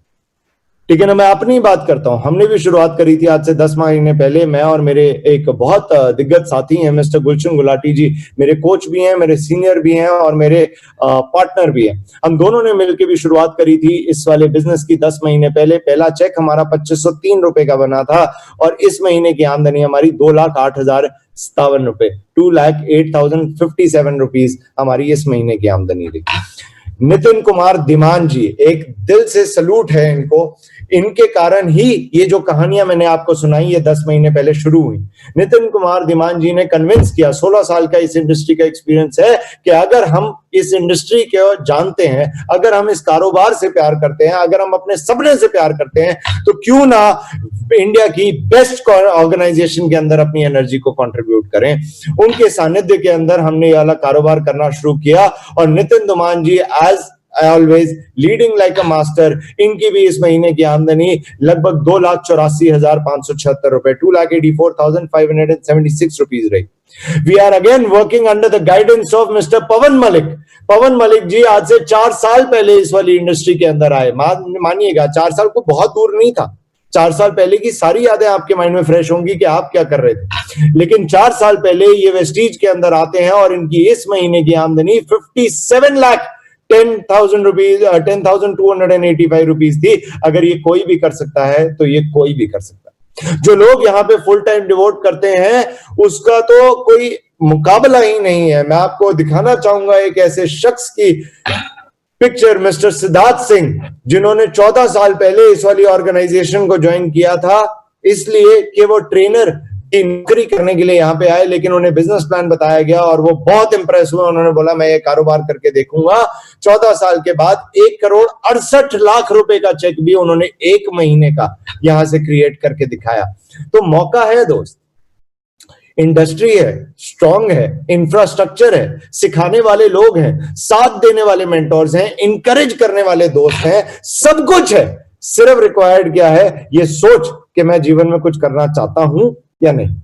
ठीक है ना, मैं अपनी बात करता हूं। हमने भी शुरुआत करी थी आज से 10 महीने पहले। मैं और मेरे एक बहुत दिग्गज साथी हैं मिस्टर गुलशन गुलाटी जी, मेरे कोच भी हैं, मेरे सीनियर भी हैं और मेरे पार्टनर भी हैं। हम दोनों ने मिलकर भी शुरुआत करी थी इस वाले बिजनेस की 10 महीने पहले। पहला चेक हमारा 2503 रुपए का बना था और इस महीने की आमदनी हमारी 2,08,057 रुपए, 2,08,057 रुपीज हमारी इस महीने की आमदनी रही। नितिन कुमार दिमान जी, एक दिल से सलूट है इनको। इनके कारण ही ये जो कहानियां मैंने आपको सुनाई ये 10 महीने पहले शुरू हुई। नितिन कुमार दिमान जी ने कन्विंस किया, 16 साल का इस इंडस्ट्री का एक्सपीरियंस है, कि अगर हम इस इंडस्ट्री को जानते हैं, अगर हम इस कारोबार से प्यार करते हैं, अगर हम अपने सपने से प्यार करते हैं, तो क्यों ना इंडिया की बेस्ट ऑर्गेनाइजेशन के अंदर अपनी एनर्जी को कंट्रीब्यूट करें। उनके सानिध्य के अंदर हमने ये वाला कारोबार करना शुरू किया और Nitin Duman ji as always leading like a master. इनकी भी इस महीने की आमदनी लगभग 2,84,576 रुपए, 2,84,576 रुपीज रही। We are again working under the guidance of mister Pawan Malik. Pawan Malik ji आज से 4 साल पहले इस वाली इंडस्ट्री के अंदर आए। मानिएगा 4 साल को बहुत दूर नहीं था। 4 साल पहले की सारी यादें आपके माइंड में फ्रेश होंगी कि आप क्या कर रहे थे, लेकिन 4 साल पहले ये वेस्टीज के अंदर आते हैं और इनकी इस महीने की आमदनी 57,10,000 रुपीज, 10,285 रुपीज थी। अगर ये कोई भी कर सकता है तो ये कोई भी कर सकता है। जो लोग यहाँ पे फुल टाइम डिवोट करते हैं उसका तो कोई मुकाबला ही नहीं है। मैं आपको दिखाना चाहूंगा एक ऐसे शख्स की पिक्चर, मिस्टर सिद्धार्थ सिंह, जिन्होंने 14 साल पहले इस वाली ऑर्गेनाइजेशन को ज्वाइन किया था इसलिए कि वो ट्रेनर की नौकरी करने के लिए यहाँ पे आए, लेकिन उन्हें बिजनेस प्लान बताया गया और वो बहुत इंप्रेस हुए। उन्होंने बोला मैं ये कारोबार करके देखूंगा। 14 साल के बाद 1,68,00,000 रुपए का चेक भी उन्होंने 1 महीने का यहां से क्रिएट करके दिखाया। तो मौका है दोस्त, इंडस्ट्री है, स्ट्रांग है, इंफ्रास्ट्रक्चर है, सिखाने वाले लोग हैं, साथ देने वाले मेंटोर्स हैं, इंकरेज करने वाले दोस्त हैं, सब कुछ है। सिर्फ रिक्वायर्ड क्या है, ये सोच कि मैं जीवन में कुछ करना चाहता हूं या नहीं।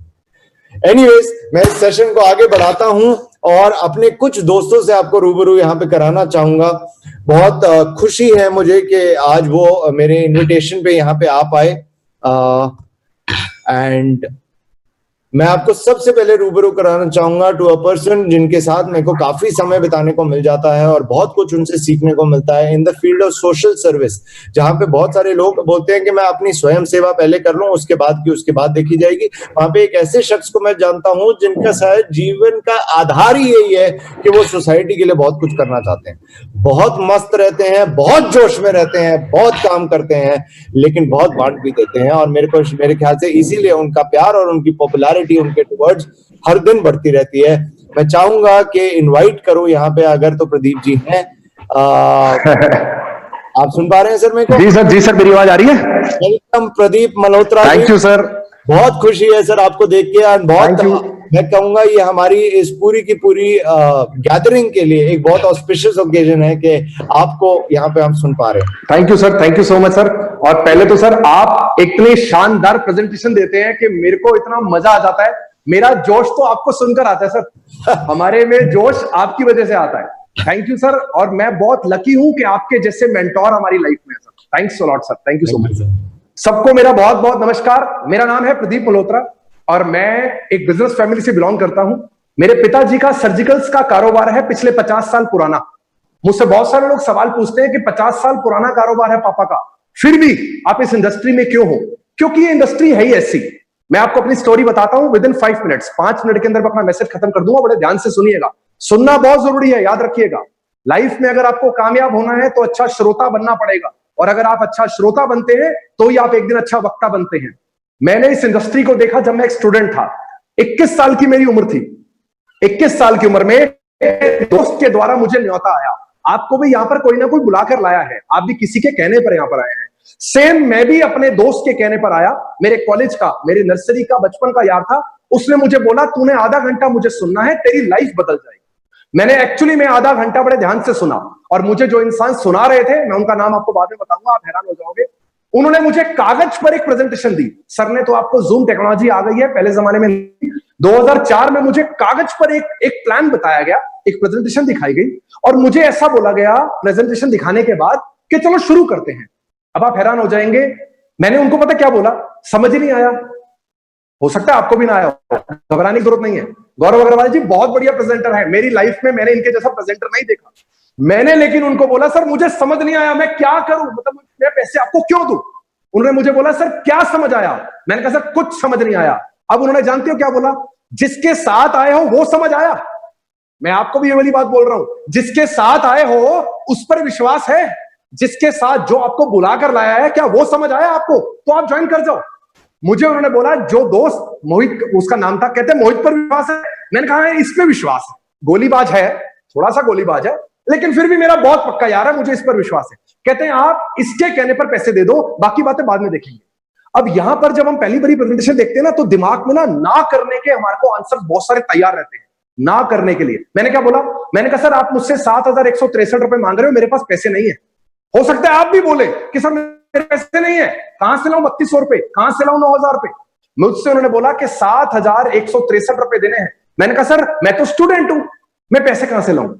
एनीवेज, मैं इस सेशन को आगे बढ़ाता हूं और अपने कुछ दोस्तों से आपको रूबरू यहां पे कराना चाहूंगा। बहुत खुशी है मुझे कि आज वो मेरे इनविटेशन पे यहां पे आ पाए। एंड मैं आपको सबसे पहले रूबरू कराना चाहूंगा टू अ पर्सन जिनके साथ मेरे को काफी समय बिताने को मिल जाता है और बहुत कुछ उनसे सीखने को मिलता है in the field of social service, जहां पे बहुत सारे लोग बोलते हैं कि मैं अपनी स्वयं सेवा पहले कर लूं, उसके बाद देखी जाएगी। वहां पे एक ऐसे शख्स को मैं जानता हूं जिनका शायद जीवन का आधार ही यही है कि वो सोसाइटी के लिए बहुत कुछ करना चाहते हैं। बहुत मस्त रहते हैं, बहुत जोश में रहते हैं, बहुत काम करते हैं, लेकिन बहुत बांट भी देते हैं। और मेरे ख्याल से इसीलिए उनका प्यार और उनकी पॉपुलैरिटी उनके टुवर्ड्स हर दिन बढ़ती रहती है। मैं चाहूंगा कि इनवाइट करूं यहाँ पे अगर तो प्रदीप जी हैं। आप सुन पा रहे हैं सर मेरे को? जी सर मेरी आवाज आ रही है? Welcome Pradeep Malhotra. Thank you sir. बहुत खुशी है सर आपको देख के। बहुत मैं कहूंगा ये हमारी इस पूरी की पूरी गैदरिंग के लिए एक बहुत ऑस्पिशियस ओकेजन है कि आपको यहाँ पे हम सुन पा रहे हैं। Thank you sir, thank you so much sir. और पहले तो सर आप इतने शानदार प्रेजेंटेशन देते हैं कि मेरे को इतना मजा आ जाता है। मेरा जोश तो आपको सुनकर आता है सर। हमारे में जोश आपकी वजह से आता है। Thank you sir. और मैं बहुत लकी हूं कि आपके जैसे मेंटोर हमारी लाइफ में है sir. Thanks a lot sir, thank you so much. सबको मेरा बहुत बहुत नमस्कार। मेरा नाम है प्रदीप मल्होत्रा और मैं एक बिजनेस फैमिली से बिलोंग करता हूं। मेरे पिताजी का सर्जिकल्स का कारोबार है, पिछले 50 साल पुराना। मुझसे बहुत सारे लोग सवाल पूछते हैं कि 50 साल पुराना कारोबार है पापा का, फिर भी आप इस इंडस्ट्री में क्यों हो? क्योंकि ये इंडस्ट्री है ही ऐसी। मैं आपको अपनी स्टोरी बताता हूं विद इन 5 मिनट्स। 5 मिनट के अंदर मैं अपना मैसेज खत्म कर दूंगा। बड़े ध्यान से सुनिएगा, सुनना बहुत जरूरी है, याद रखिएगा। लाइफ में अगर आपको कामयाब होना है तो अच्छा श्रोता बनना पड़ेगा, और अगर आप अच्छा श्रोता बनते हैं तो ही आप एक दिन अच्छा वक्ता बनते हैं। मैंने इस इंडस्ट्री को देखा जब मैं एक स्टूडेंट था। 21 साल की मेरी उम्र थी। 21 साल की उम्र में दोस्त के द्वारा मुझे न्योता आया, आपको भी यहां पर कोई ना कोई बुलाकर लाया है, आप भी किसी के कहने पर यहां पर आए हैं। सेम मैं भी अपने दोस्त के कहने पर आया, मेरे कॉलेज का, मेरे नर्सरी का, बचपन का यार था। उसने मुझे बोला तूने आधा घंटा मुझे सुनना है, तेरी लाइफ बदल जाएगी। मैंने में आधा घंटा बड़े ध्यान से सुना, और मुझे जो इंसान सुना रहे थे, मैं उनका नाम आपको बाद में बताऊंगा, आप हैरान हो जाओगे। उन्होंने मुझे कागज पर एक प्रेजेंटेशन दी। सर ने तो आपको जूम टेक्नोलॉजी आ गई है, पहले जमाने में 2004 में मुझे कागज पर एक प्लान बताया गया, एक प्रेजेंटेशन दिखाई गई, और मुझे ऐसा बोला गया प्रेजेंटेशन दिखाने के बाद कि चलो शुरू करते हैं। अब आप हैरान हो जाएंगे, मैंने उनको पता क्या बोला, समझ ही नहीं आया। हो सकता है आपको भी ना आया हो, घबराने की जरूरत नहीं है। गौरव अग्रवाल जी बहुत बढ़िया प्रेजेंटर है, मेरी लाइफ में मैंने इनके जैसा प्रेजेंटर नहीं देखा। मैंने लेकिन उनको बोला सर मुझे समझ नहीं आया, मैं क्या करूं, मतलब मैं पैसे आपको क्यों दूं। उन्होंने मुझे बोला सर क्या समझ आया। मैंने कहा सर कुछ समझ नहीं आया। अब उन्होंने जानते हो क्या बोला, जिसके साथ आए हो वो समझ आया। मैं आपको भी ये वाली बात बोल रहा हूं, जिसके साथ आए हो उस पर विश्वास है, जिसके साथ जो आपको बुलाकर लाया है क्या वो समझ आया आपको, तो आप ज्वाइन कर जाओ। मुझे उन्होंने बोला जो दोस्त मोहित, उसका नाम था, कहते मोहित पर विश्वास है। मैंने कहा इस पे विश्वास है, गोलीबाज है, थोड़ा सा गोलीबाज है, लेकिन फिर भी मेरा बहुत पक्का यार है, मुझे इस पर विश्वास है। कहते हैं आप इसके कहने पर पैसे दे दो, बाकी बातें बाद में देखेंगे। अब यहां पर जब हम पहली बारी प्रेजेंटेशन देखते हैं ना, तो दिमाग में ना करने के हमारे को आंसर बहुत सारे तैयार रहते हैं, ना करने के लिए। मैंने क्या बोला, मैंने कहा सर आप मुझसे 7,163 रुपए मांग रहे हो, मेरे पास पैसे नहीं है। हो सकता है आप भी बोले कि सर मेरे पैसे नहीं है, कहां से लाऊं 3200 रुपए, कहां से लाऊं 9,000 रुपए। मुझसे उन्होंने बोला कि 7,163 रुपए देने हैं। मैंने कहा सर मैं तो स्टूडेंट हूं, मैं पैसे कहां से लाऊं।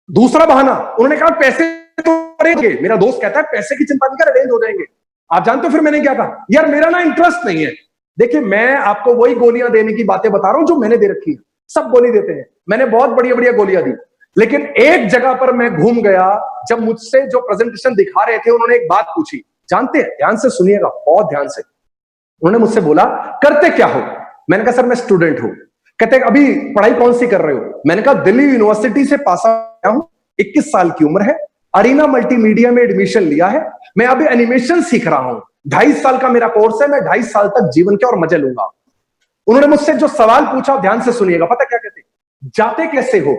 दूसरा बहाना, उन्होंने कहा पैसे तो अरेंज। मेरा दोस्त कहता है पैसे की चिंता नहीं कर, अरेंज हो जाएंगे। आप जानते हो फिर मैंने क्या कहा, यार मेरा ना इंटरेस्ट नहीं है। देखिए मैं आपको वही गोलियां देने की बातें बता रहा हूं जो मैंने दे रखी है, सब गोली देते हैं, मैंने बहुत बढ़िया बढ़िया गोलियां दी। लेकिन एक जगह पर मैं घूम गया, जब मुझसे जो प्रेजेंटेशन दिखा रहे थे उन्होंने एक बात पूछी, जानते हैं, ध्यान से सुनिएगा, बहुत ध्यान से। उन्होंने मुझसे बोला करते क्या हो। मैंने कहा सर मैं स्टूडेंट हूं। कहते अभी पढ़ाई कौन सी कर रहे हो। मैंने कहा दिल्ली यूनिवर्सिटी से पास आया हूं, 21 साल की उम्र है, अरीना मल्टीमीडिया में एडमिशन लिया है, मैं अभी एनिमेशन सीख रहा हूं, 2.5 साल का मेरा कोर्स है, मैं 2.5 साल तक जीवन के और मजे लूंगा। उन्होंने मुझसे जो सवाल पूछा ध्यान से सुनिएगा, पता क्या कहते, जाते कैसे हो।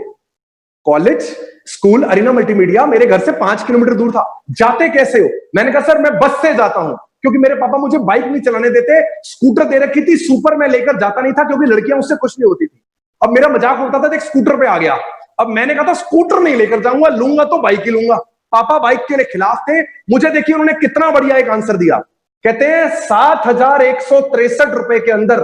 कॉलेज, स्कूल, अरीना मल्टीमीडिया मेरे घर से 5 किलोमीटर दूर था, जाते कैसे हो। मैंने कहा सर मैं बस से जाता हूं, क्योंकि मेरे पापा मुझे बाइक नहीं चलाने देते, स्कूटर दे रखी थी, सुपर मैं लेकर जाता नहीं था क्योंकि लड़कियां उससे खुश नहीं होती थी। अब मेरा मजाक उड़ता था, एक स्कूटर पे आ गया। अब मैंने कहा था स्कूटर नहीं लेकर जाऊंगा, लूंगा तो बाइक ही लूंगा। पापा बाइक के लिए खिलाफ थे। मुझे देखिए उन्होंने कितना बढ़िया एक आंसर दिया, कहते हैं 7,163 रुपए के अंदर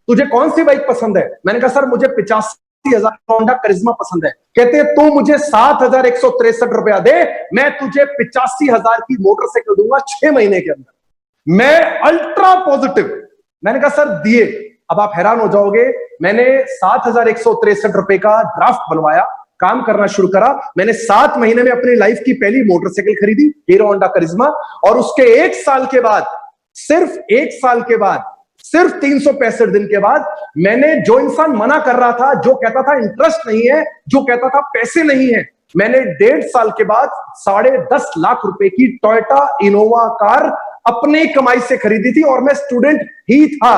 तुझे कौन सी बाइक पसंद है। मैंने कहा सर मुझे 85,000 होंडा करिश्मा पसंद है। कहते हैं तू मुझे 7,163 रुपया दे, मैं तुझे 85,000 की मोटरसाइकिल दूंगा 6 महीने के अंदर। मैं अल्ट्रा पॉजिटिव। मैंने कहा सर दिए। अब आप हैरान हो जाओगे, मैंने 7,163 रुपए का ड्राफ्ट बनवाया, काम करना शुरू करा। मैंने 7 महीने में अपनी लाइफ की पहली मोटरसाइकिल खरीदी, हीरो होंडा करिश्मा। और उसके 1 साल के बाद, सिर्फ 1 साल के बाद, सिर्फ 365 दिन के बाद, मैंने जो इंसान मना कर रहा था, जो कहता था इंटरेस्ट नहीं है, जो कहता था पैसे नहीं है, मैंने 1.5 साल के बाद 10.5 लाख रुपए की टोयोटा इनोवा कार अपनी कमाई से खरीदी थी, और मैं स्टूडेंट ही था।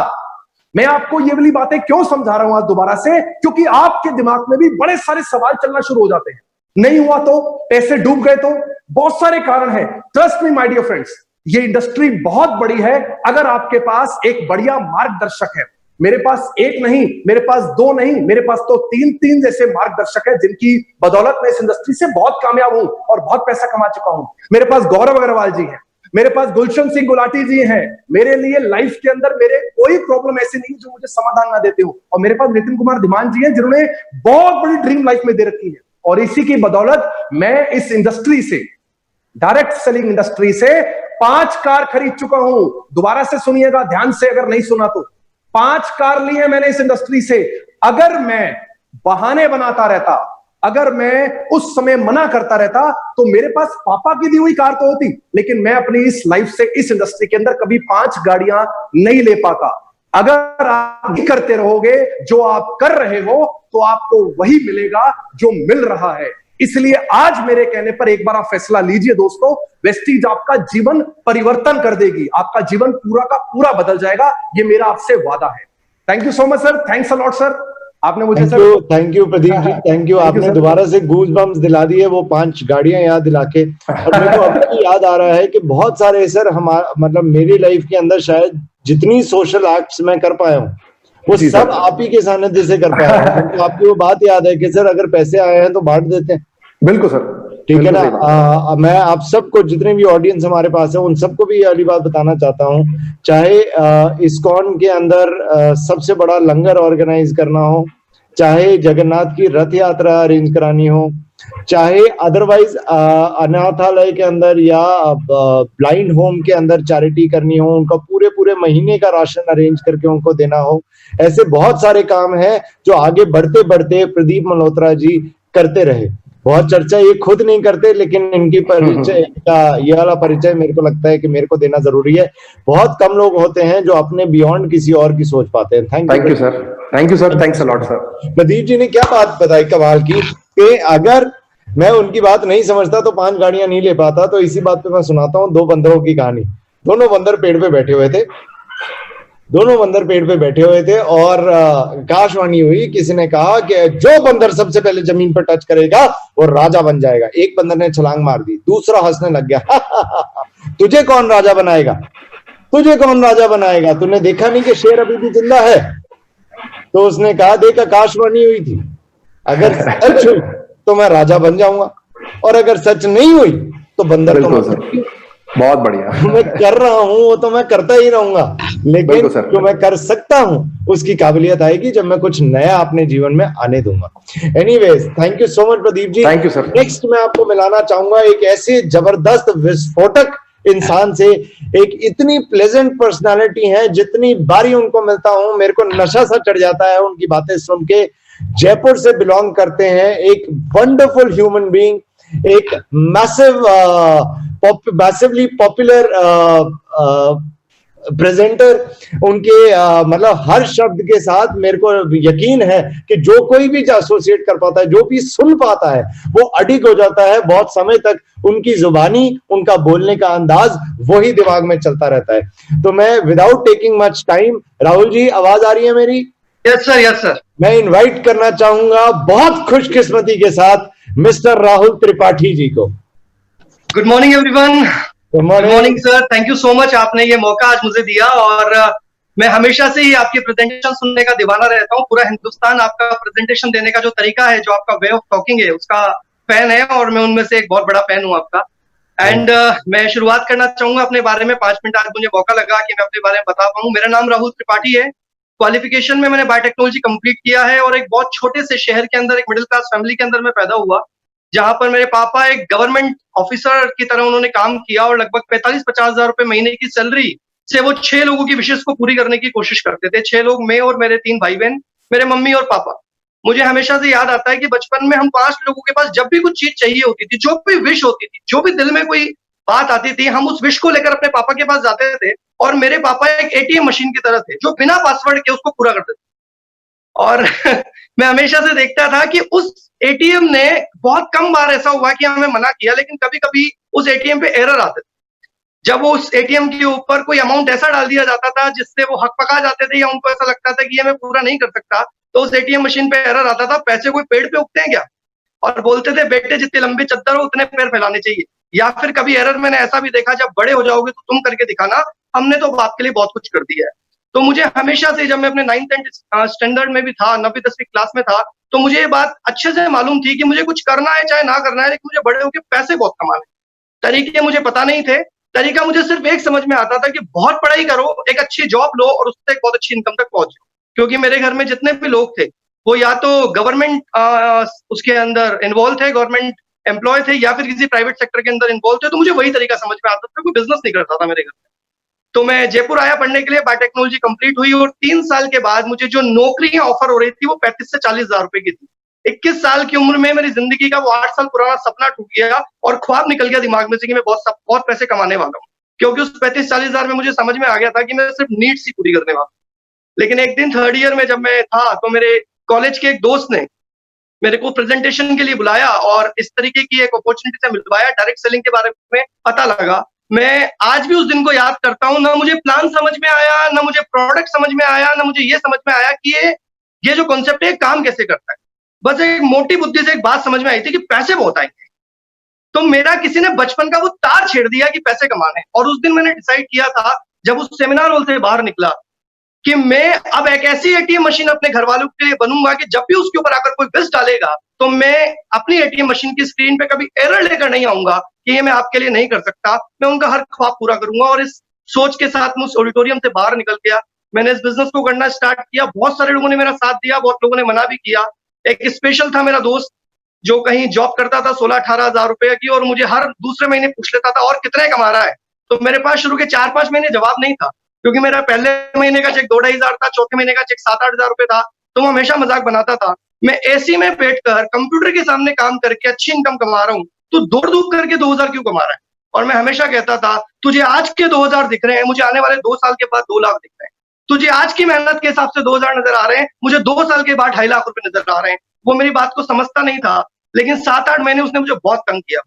मैं आपको ये वाली बातें क्यों समझा रहा हूं आज दोबारा से, क्योंकि आपके दिमाग में भी बड़े सारे सवाल चलना शुरू हो जाते हैं। नहीं हुआ तो, पैसे डूब गए तो, बहुत सारे कारण हैं। Trust me my dear friends, ये इंडस्ट्री बहुत बड़ी है। अगर आपके पास एक बढ़िया मार्गदर्शक है, मेरे पास एक नहीं, मेरे पास 2 नहीं, मेरे पास तो 3 जैसे मार्गदर्शक है, जिनकी बदौलत मैं इस इंडस्ट्री से बहुत कामयाब हूं और बहुत पैसा कमा चुका हूं। मेरे पास गौरव अग्रवाल जी हैं, मेरे पास गुलशन सिंह गुलाटी जी हैं। मेरे लिए लाइफ के अंदर मेरे कोई प्रॉब्लम ऐसी नहीं जो मुझे समाधान ना देते हो। और मेरे पास नितिन कुमार धीमान जी हैं, जिन्होंने बहुत बड़ी ड्रीम लाइफ में दे रखी है। और इसी की बदौलत मैं इस इंडस्ट्री से, डायरेक्ट सेलिंग इंडस्ट्री से 5 कार खरीद चुका हूं। दोबारा से सुनिएगा ध्यान से, अगर नहीं सुना तो। 5 कार ली है मैंने इस इंडस्ट्री से। अगर मैं बहाने बनाता रहता, अगर मैं उस समय मना करता रहता, तो मेरे पास पापा की दी हुई कार तो होती, लेकिन मैं अपनी इस लाइफ से, इस इंडस्ट्री के अंदर कभी 5 गाड़ियां नहीं ले पाता। अगर आप नहीं करते रहोगे जो आप कर रहे हो, तो आपको वही मिलेगा जो मिल रहा है। इसलिए आज मेरे कहने पर एक बार आप फैसला लीजिए दोस्तों, वेस्टीज आपका जीवन परिवर्तन कर देगी, आपका जीवन पूरा का पूरा बदल जाएगा, ये मेरा आपसे वादा है। Thank you so much sir, thanks a lot sir, आपने मुझे thank you Pradeep ji, thank you. आपने दोबारा से गूज बम्स दिला दिए, वो 5 गाड़ियां याद दिला के। और मेरे को अभी याद आ रहा है कि बहुत सारे सर हमारा मतलब मेरी लाइफ के अंदर शायद जितनी सोशल एक्ट्स मैं कर पाया हूँ वो सब आप ही के सानिध्य से कर पाया हूँ। तो आपकी वो बात याद है कि सर अगर पैसे आए हैं तो बांट देते हैं। बिल्कुल सर, ठीक है ना। मैं आप सबको, जितने भी ऑडियंस हमारे पास है, उन सबको भी ये वाली बात बताना चाहता हूँ, चाहे इस्कॉन के अंदर सबसे बड़ा लंगर ऑर्गेनाइज करना हो, चाहे जगन्नाथ की रथ यात्रा अरेंज करानी हो, चाहे अदरवाइज अनाथालय के अंदर या ब्लाइंड होम के अंदर चैरिटी करनी हो, उनका पूरे पूरे महीने का राशन अरेंज करके उनको देना हो, ऐसे बहुत सारे काम हैं जो आगे बढ़ते बढ़ते प्रदीप मल्होत्रा जी करते रहे। बहुत चर्चा ये खुद नहीं करते, लेकिन इनकी परिचय का ये वाला परिचय मेरे को लगता है कि मेरे को देना जरूरी है। बहुत कम लोग होते हैं जो अपने बियॉन्ड किसी और की सोच पाते हैं। Thank you sir, thank you sir, thanks a lot sir. Pradeep ji ने क्या बात बताई कमाल की कि अगर मैं उनकी बात नहीं समझता तो 5 गाड़ियां नहीं ले पाता। तो इसी बात पे मैं सुनाता हूँ 2 बंदरों की कहानी। दोनों बंदर पेड़ पे बैठे हुए थे, दोनों बंदर पेड़ पे बैठे हुए थे और आकाशवाणी हुई, किसी ने कहा कि जो बंदर सबसे पहले जमीन पर टच करेगा वो राजा बन जाएगा। एक बंदर ने छलांग मार दी, दूसरा हंसने लग गया, तुझे कौन राजा बनाएगा, तुझे कौन राजा बनाएगा, तूने देखा नहीं कि शेर अभी भी जिंदा है। तो उसने कहा, देख आकाशवाणी हुई थी, अगर सच हुई तो मैं राजा बन जाऊंगा, और अगर सच नहीं हुई तो बंदर तो मैं बहुत बढ़िया मैं कर रहा हूं वो तो मैं करता ही रहूंगा, लेकिन जो मैं कर सकता हूं उसकी काबिलियत आएगी जब मैं कुछ नया अपने जीवन में आने दूंगा। Anyways, thank you so much Pradeep ji. Thank you sir. Next मैं आपको मिलाना चाहूंगा एक ऐसे जबरदस्त विस्फोटक इंसान से, एक इतनी प्लेजेंट पर्सनालिटी है, जितनी बारी उनको मिलता हूं मेरे को नशा सा चढ़ जाता है उनकी बातें सुन के। जयपुर से बिलोंग करते हैं, एक वंडरफुल ह्यूमन बीइंग, एक मैसिवली पॉपुलर प्रेजेंटर। उनके मतलब हर शब्द के साथ मेरे को यकीन है कि जो कोई भी एसोसिएट कर पाता है, जो भी सुन पाता है, वो अडिग हो जाता है बहुत समय तक। उनकी जुबानी, उनका बोलने का अंदाज वही दिमाग में चलता रहता है। तो मैं without taking much time, Rahul ji आवाज आ रही है मेरी? Yes sir, yes sir. मैं इनवाइट करना चाहूंगा बहुत खुशकिस्मती के साथ मिस्टर राहुल त्रिपाठी जी को। Good morning everyone. Good morning sir, thank you so much, आपने ये मौका आज मुझे दिया। और मैं हमेशा से ही आपके प्रेजेंटेशन सुनने का दीवाना रहता हूँ। पूरा हिंदुस्तान आपका प्रेजेंटेशन देने का जो तरीका है, जो आपका वे ऑफ टॉकिंग है, उसका फैन है, और मैं उनमें से एक बहुत बड़ा फैन हूँ आपका। एंड मैं शुरुआत करना चाहूंगा अपने बारे में। 5 मिनट आज मुझे मौका लगा कि मैं अपने बारे में बता पाऊँ। मेरा नाम राहुल त्रिपाठी है। क्वालिफिकेशन में मैंने बायोटेक्नोलॉजी कंप्लीट किया है, और एक बहुत छोटे से शहर के अंदर, एक मिडिल क्लास फैमिली के अंदर मैं पैदा हुआ, जहां पर मेरे पापा एक गवर्नमेंट ऑफिसर की तरह उन्होंने काम किया, और लगभग 45-50 हजार रुपए महीने की सैलरी से वो 6 लोगों की विशेष को पूरी करने की कोशिश करते थे। 6 लोग, मैं और मेरे 3 भाई बहन, मेरे मम्मी और पापा। मुझे हमेशा से याद आता है कि बचपन में हम 5 लोगों के पास जब भी कुछ चीज चाहिए होती थी, जो भी विश होती थी, जो भी दिल में कोई बात आती थी, हम उस विश को लेकर अपने पापा के पास जाते थे। और मेरे पापा एक एटीएम मशीन की तरह थे, जो बिना पासवर्ड के उसको पूरा करते थे। और मैं हमेशा से देखता था कि उस एटीएम ने बहुत कम बार ऐसा हुआ कि हमें मना किया, लेकिन कभी कभी उस एटीएम पे एरर आते थे। जब वो उस एटीएम के ऊपर कोई अमाउंट ऐसा डाल दिया जाता था जिससे वो हक पका जाते थे, या उनको ऐसा लगता था कि ये मैं पूरा नहीं कर सकता, तो उस एटीएम मशीन पे एरर आता था, पैसे कोई पेड़ पे उगते हैं क्या? और बोलते थे, बेटे जितनी लंबी चद्दर हो उतने पैर फैलाने चाहिए। या फिर कभी एरर मैंने ऐसा भी देखा, जब बड़े हो जाओगे तो तुम करके दिखाना, हमने तो बाप के लिए बहुत कुछ कर दिया है। तो मुझे हमेशा से, जब मैं अपने 9th-10th स्टैंडर्ड में भी था, 9वीं-10वीं क्लास में था, तो मुझे ये बात अच्छे से मालूम थी कि मुझे कुछ करना है चाहे ना करना है, लेकिन मुझे बड़े होकर पैसे बहुत कमाने। तरीके मुझे पता नहीं थे। तरीका मुझे सिर्फ एक समझ में आता था कि बहुत पढ़ाई करो, एक अच्छी जॉब लो, और उससे एक बहुत अच्छी इनकम तक पहुंचो। क्योंकि मेरे घर में जितने भी लोग थे, वो या तो गवर्नमेंट उसके अंदर इन्वॉल्व थे, गवर्नमेंट एम्प्लॉय थे, या फिर किसी प्राइवेट सेक्टर के अंदर इन्वॉल्व थे। तो मुझे वही तरीका समझ में आता था, कोई बिजनेस नहीं करता था मेरे घर में। तो मैं जयपुर आया पढ़ने के लिए, बायोटेक्नोलॉजी कंप्लीट हुई, और 3 साल के बाद मुझे जो नौकरियां ऑफर हो रही थी, वो 35 से 40 हजार रुपए की थी। 21 साल की उम्र में मेरी जिंदगी का वो 8 साल पुराना सपना टूट गया, और ख्वाब निकल गया दिमाग में से कि मैं बहुत पैसे कमाने वाला हूँ। क्योंकि उस 35-40 हजार में मुझे समझ में आ गया था कि मैं सिर्फ नीड्स ही पूरी करने वाला हूँ। लेकिन एक दिन 3rd ईयर में जब मैं था, तो मेरे कॉलेज के एक दोस्त ने मेरे को प्रेजेंटेशन के लिए बुलाया, और इस तरीके की एक अपॉर्चुनिटी से मिलवाया। डायरेक्ट सेलिंग के बारे में पता लगा, मैं आज भी उस दिन को याद करता हूँ। ना मुझे प्लान समझ में आया, ना मुझे प्रोडक्ट समझ में आया, ना मुझे ये समझ में आया कि ये जो कॉन्सेप्ट है काम कैसे करता है। बस एक मोटी बुद्धि से एक बात समझ में आई थी कि पैसे बहुत आएंगे। तो मेरा किसी ने बचपन का वो तार छेड़ दिया कि पैसे कमाने। और उस दिन मैंने डिसाइड किया था जब उस सेमिनार हॉल से बाहर निकला कि मैं अब एक ऐसी एटीएम मशीन अपने घर वालों के लिए बनूंगा कि जब भी उसके ऊपर आकर कोई बिल डालेगा तो मैं अपनी एटीएम मशीन की स्क्रीन पे कभी एरर लेकर नहीं आऊंगा कि ये मैं आपके लिए नहीं कर सकता, मैं उनका हर ख्वाब पूरा करूंगा। और इस सोच के साथ मैं उस ऑडिटोरियम से बाहर निकल गया। मैंने इस बिजनेस को करना स्टार्ट किया। बहुत सारे लोगों ने मेरा साथ दिया, बहुत लोगों ने मना भी किया। एक स्पेशल था मेरा दोस्त जो कहीं जॉब करता था 16-18 हजार रुपए की, और मुझे हर दूसरे महीने पूछ लेता था और कितने कमा रहा है। तो मेरे पास शुरू के 4-5 महीने जवाब नहीं था, क्योंकि मेरा पहले महीने का चेक 2-2.5 हजार था, चौथे महीने का चेक 7-8 हजार रुपए था। तो मैं हमेशा मजाक बनाता था, मैं एसी में बैठकर कंप्यूटर के सामने काम करके अच्छी इनकम कमा रहा हूँ, तो दौड़ धूप करके 2000 क्यों कमा रहा है। और मैं हमेशा कहता था तुझे आज के 2000 दिख रहे हैं, मुझे आने वाले 2 साल के बाद 2 लाख दिख रहे हैं। तुझे आज की मेहनत के हिसाब से 2000 नजर आ रहे हैं, मुझे 2 साल के बाद 2.5 लाख रुपए नजर आ रहे हैं। वो मेरी बात को समझता नहीं था, लेकिन 7-8 महीने उसने मुझे बहुत तंग किया।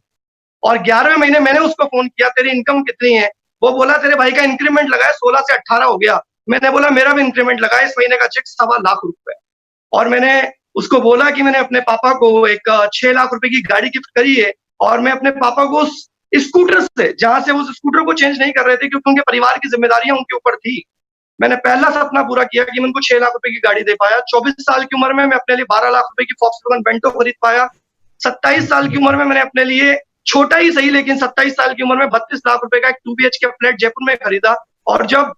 और 11वें महीने मैंने उसको फोन किया, तेरी इनकम कितनी है। वो बोला तेरे भाई का इंक्रीमेंट लगा है, 16 से 18 हो गया। मैंने बोला मेरा भी इंक्रीमेंट लगा है, इस महीने का चेक 1.25 लाख रुपए। और मैंने उसको बोला कि मैंने अपने पापा को एक 6 लाख रुपए की गाड़ी गिफ्ट करी है, और मैं अपने पापा को उस स्कूटर से, जहां से वो उस स्कूटर को चेंज नहीं कर रहे थे क्योंकि उनके परिवार की जिम्मेदारियां उनके ऊपर थी, मैंने पहला सपना पूरा किया कि मैं उनको 6 लाख रुपए की गाड़ी दे पाया। 24 साल की उम्र में मैं अपने लिए 12 लाख रुपए की फॉक्सवैगन बेंटो खरीद पाया। 27 साल की उम्र में मैंने अपने लिए, छोटा ही सही लेकिन 27 साल की उम्र में 32 लाख रुपए का एक 2 BHK फ्लैट जयपुर में खरीदा। और जब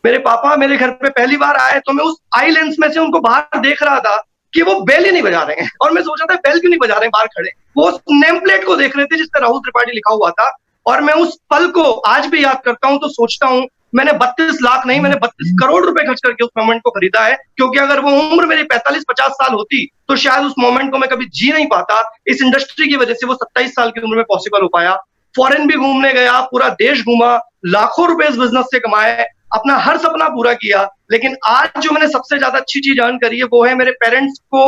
मेरे पापा मेरे घर पे पहली बार आए तो मैं उस आई लेंस में से उनको बाहर देख रहा था कि वो बेल ही नहीं बजा रहे हैं। और मैं सोच रहा था बेल क्यों नहीं बजा रहे हैं बाहर खड़े। वो नेम प्लेट को देख रहे थे जिसपे राहुल त्रिपाठी लिखा हुआ था। और मैं उस पल को आज भी याद करता हूं तो सोचता हूं मैंने 32 लाख नहीं, मैंने 32 करोड़ रुपए खर्च करके उस मोमेंट को खरीदा है। क्योंकि अगर वो उम्र मेरी 45-50 साल होती तो शायद उस मोमेंट को मैं कभी जी नहीं पाता। इस इंडस्ट्री की वजह से वो 27 साल की उम्र में पॉसिबल हो पाया। फॉरेन भी घूमने गया, पूरा देश घूमा, लाखों रुपए इस बिजनेस से कमाए, अपना हर सपना पूरा किया। लेकिन आज जो मैंने सबसे ज्यादा अच्छी चीज अर्न करी है वो है मेरे पेरेंट्स को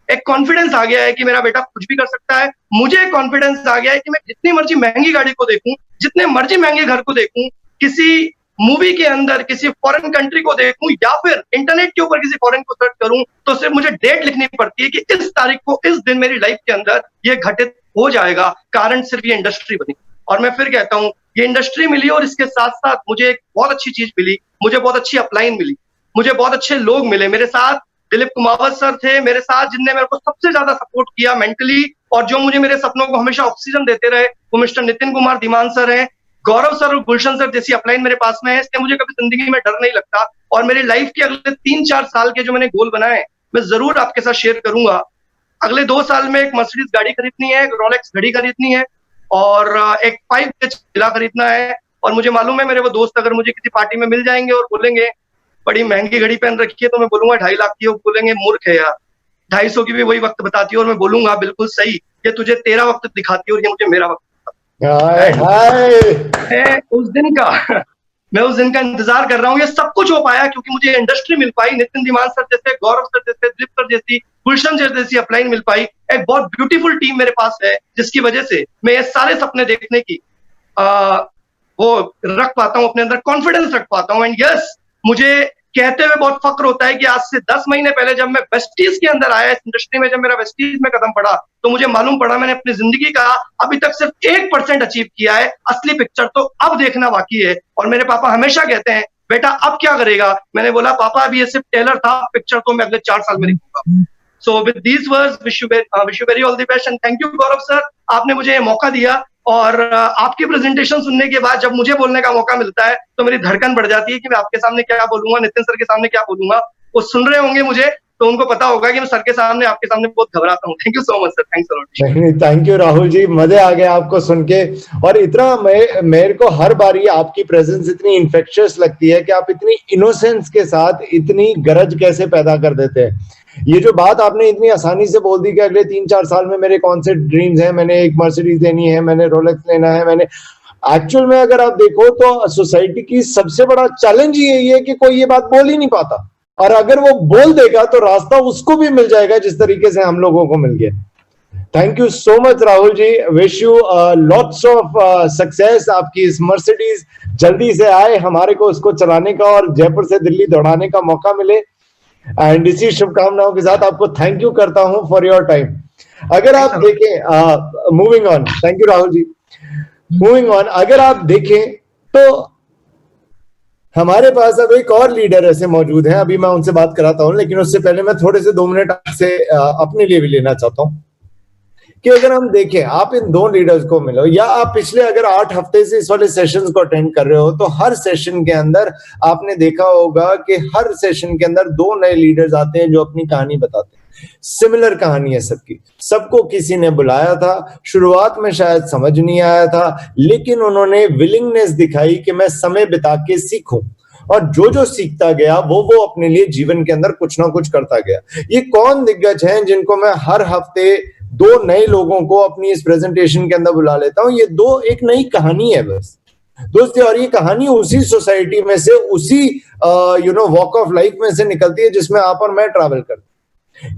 एक कॉन्फिडेंस आ गया है कि मेरा बेटा कुछ भी कर सकता है। मुझे एक कॉन्फिडेंस आ गया है कि मैं जितनी मर्जी महंगी गाड़ी को देखूं, जितने मर्जी महंगे घर को देखूं, किसी मूवी के अंदर किसी फॉरेन कंट्री को देखूं, या फिर इंटरनेट के ऊपर किसी फॉरेन को सर्च करूं, तो सिर्फ मुझे डेट लिखनी पड़ती है कि इस तारीख को, इस दिन मेरी लाइफ के अंदर ये घटित हो जाएगा। कारण सिर्फ ये इंडस्ट्री बनी। और मैं फिर कहता हूं ये इंडस्ट्री मिली और इसके साथ साथ मुझे एक बहुत अच्छी चीज मिली, मुझे बहुत अच्छी अपलाइन मिली, मुझे बहुत अच्छे लोग मिले। मेरे साथ दिलीप कुमावत सर थे मेरे साथ, जिनने मेरे को सबसे ज्यादा सपोर्ट किया मेंटली, और जो मुझे मेरे सपनों को हमेशा ऑक्सीजन देते रहे, वो मिस्टर नितिन कुमार धीमान सर हैं। गौरव सर और गुलशन सर जैसी अपलाइन मेरे पास में है, इसलिए मुझे कभी जिंदगी में डर नहीं लगता। और मेरी लाइफ के अगले 3-4 साल के जो मैंने गोल बनाए मैं जरूर आपके साथ शेयर करूंगा। अगले 2 साल में एक मर्सिडीज गाड़ी खरीदनी है, एक रोलेक्स घड़ी खरीदनी है, और एक 5 जिला खरीदना है। और मुझे मालूम है मेरे वो दोस्त अगर मुझे किसी पार्टी में मिल जाएंगे और बोलेंगे बड़ी महंगी घड़ी पहन रखी है, तो मैं बोलूंगा 2.5 लाख की। वो बोलेंगे मूर्ख है यार, 250 की भी वही वक्त बताती है। और मैं बोलूंगा बिल्कुल सही, ये तुझे तेरा वक्त दिखाती है और ये मुझे मेरा वक्त। मैं उस दिन का इंतजार कर रहा हूँ। ये सब कुछ हो पाया क्योंकि मुझे इंडस्ट्री मिल पाई, नितिन धीमान सर जैसे, गौरव सर जैसे, दिलीप सर जैसी, गुलशन सर जैसी अपलाइन मिल पाई। एक बहुत ब्यूटीफुल टीम मेरे पास है जिसकी वजह से मैं ये सारे सपने देखने की वो रख पाता हूँ, अपने अंदर कॉन्फिडेंस रख पाता हूँ। एंड यस, मुझे कहते हुए बहुत फक्र होता है कि आज से 10 महीने पहले जब मैं वेस्टीज के अंदर आया, इस इंडस्ट्री में जब मेरा वेस्टीज में कदम पड़ा, तो मुझे मालूम पड़ा मैंने अपनी जिंदगी का अभी तक सिर्फ 1% अचीव किया है। असली पिक्चर तो अब देखना बाकी है। और मेरे पापा हमेशा कहते हैं बेटा अब क्या करेगा। मैंने बोला पापा अभी ये सिर्फ टेलर था, पिक्चर तो मैं अगले 4 साल में देखूंगा। So with these words wish you very all the best and thank you Gaurav sir, आपने मुझे ये मौका दिया। और आपकी प्रेजेंटेशन सुनने के बाद जब मुझे बोलने का मौका मिलता है तो मेरी धड़कन बढ़ जाती है कि मैं आपके सामने क्या बोलूंगा, नितिन सर के सामने क्या बोलूंगा। वो सुन रहे होंगे मुझे तो उनको पता होगा कि मैं सर के सामने, आपके सामने बहुत घबराता हूँ। Thank you so much sir, thanks a lot. Thank you Rahul ji, मजे आ गए आपको सुन के। और इतना मेरे को हर बारी आपकी प्रेजेंस इतनी इन्फेक्शियस लगती है कि आप इतनी इनोसेंस के साथ इतनी गरज कैसे पैदा कर देते हैं। ये जो बात आपने इतनी आसानी से बोल दी कि अगले 3-4 साल में मेरे कौन से ड्रीम्स हैं, मैंने एक मर्सिडीज लेनी है, मैंने रोलेक्स लेना है, मैंने एक्चुअल में अगर आप देखो तो सोसाइटी की सबसे बड़ा चैलेंज यही है कि कोई ये बात बोल ही नहीं पाता, और अगर वो बोल देगा तो रास्ता उसको भी मिल जाएगा जिस तरीके से हम लोगों को मिल गया। Thank you so much Rahul ji, wish you lots of success. आपकी इस मर्सिडीज जल्दी से आए, हमारे को उसको चलाने का और जयपुर से दिल्ली दौड़ाने का मौका मिले। एंड इसी शुभकामनाओं के साथ आपको थैंक यू करता हूं फॉर योर टाइम। अगर आप देखें, moving on, thank you Rahul ji. Moving on, अगर आप देखें तो हमारे पास अब एक और लीडर ऐसे मौजूद हैं, अभी मैं उनसे बात कराता हूं, लेकिन उससे पहले मैं थोड़े से 2 मिनट आपसे अपने लिए भी लेना चाहता हूं कि अगर हम देखें, आप इन 2 लीडर्स को मिलो या आप पिछले अगर 8 हफ्ते से इस वाले सेशंस को अटेंड कर रहे हो, तो हर सेशन के अंदर आपने देखा होगा कि हर सेशन के अंदर 2 नए लीडर्स आते हैं जो अपनी कहानी बताते हैं। सिमिलर कहानी है सबकी, सबको किसी ने बुलाया था, शुरुआत में शायद समझ नहीं आया था, लेकिन उन्होंने विलिंगनेस दिखाई कि मैं समय बिता के सीखूं, और जो जो सीखता गया वो अपने लिए जीवन के अंदर कुछ ना कुछ करता गया। ये कौन दिग्गज हैं जिनको मैं हर हफ्ते 2 नए लोगों को अपनी इस प्रेजेंटेशन के अंदर बुला लेता हूं। ये 2 एक नई कहानी है बस दोस्तों, और ये कहानी उसी सोसाइटी में से, उसी वॉक ऑफ लाइफ में से निकलती है जिसमें आप और मैं ट्रैवल करते हैं।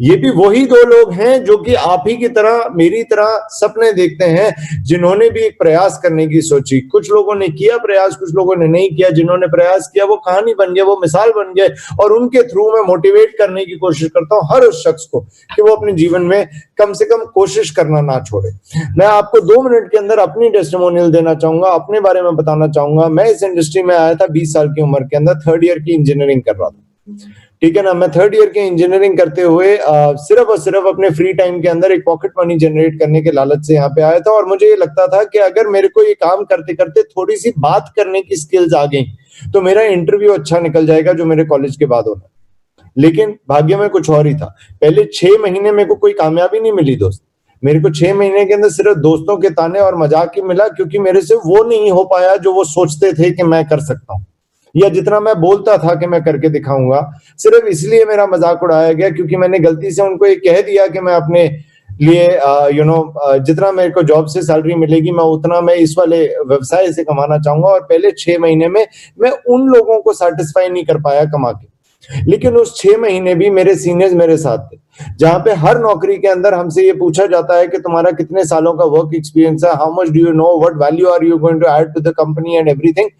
ये भी वही 2 लोग हैं जो कि आप ही की तरह, मेरी तरह सपने देखते हैं, जिन्होंने भी एक प्रयास करने की सोची। कुछ लोगों ने किया प्रयास, कुछ लोगों ने नहीं किया। जिन्होंने प्रयास किया वो कहानी बन गए, वो मिसाल बन गए, और उनके थ्रू मैं मोटिवेट करने की कोशिश करता हूं हर उस शख्स को कि वो अपने जीवन में कम से कम कोशिश करना ना छोड़े। मैं आपको 2 मिनट के अंदर अपनी टेस्टिमोनियल देना चाहूंगा, अपने बारे में बताना चाहूंगा। मैं इस इंडस्ट्री में आया था 20 साल की उम्र के अंदर, 3rd ईयर की इंजीनियरिंग कर रहा था, ठीक है ना। मैं 3rd ईयर की इंजीनियरिंग करते हुए सिर्फ और सिर्फ अपने फ्री टाइम के अंदर एक पॉकेट मनी जनरेट करने के लालच से यहाँ पे आया था, और मुझे ये लगता था कि अगर मेरे को ये काम करते करते थोड़ी सी बात करने की स्किल्स आ गई तो मेरा इंटरव्यू अच्छा निकल जाएगा जो मेरे कॉलेज के बाद होना। लेकिन भाग्य में कुछ और ही था। पहले 6 महीने मेरे को कोई कामयाबी नहीं मिली दोस्त। मेरे को 6 महीने के अंदर सिर्फ दोस्तों के ताने और मजाक ही मिला, क्योंकि मेरे से वो नहीं हो पाया जो वो सोचते थे कि मैं कर सकता हूँ, या जितना मैं बोलता था कि मैं करके दिखाऊंगा। सिर्फ इसलिए मेरा मजाक उड़ाया गया क्योंकि मैंने गलती से उनको ये कह दिया कि मैं अपने लिए जितना मेरे को जॉब से सैलरी मिलेगी मैं उतना मैं इस वाले व्यवसाय से कमाना चाहूंगा। और पहले 6 महीने में मैं उन लोगों को सेटिस्फाई नहीं कर पाया कमा के। लेकिन उस 6 महीने भी मेरे सीनियर्स मेरे साथ थे, जहां पे हर नौकरी के अंदर हमसे ये पूछा जाता है कि तुम्हारा कितने सालों का वर्क एक्सपीरियंस है, how much do you know, what value are you going to add to the company and everything.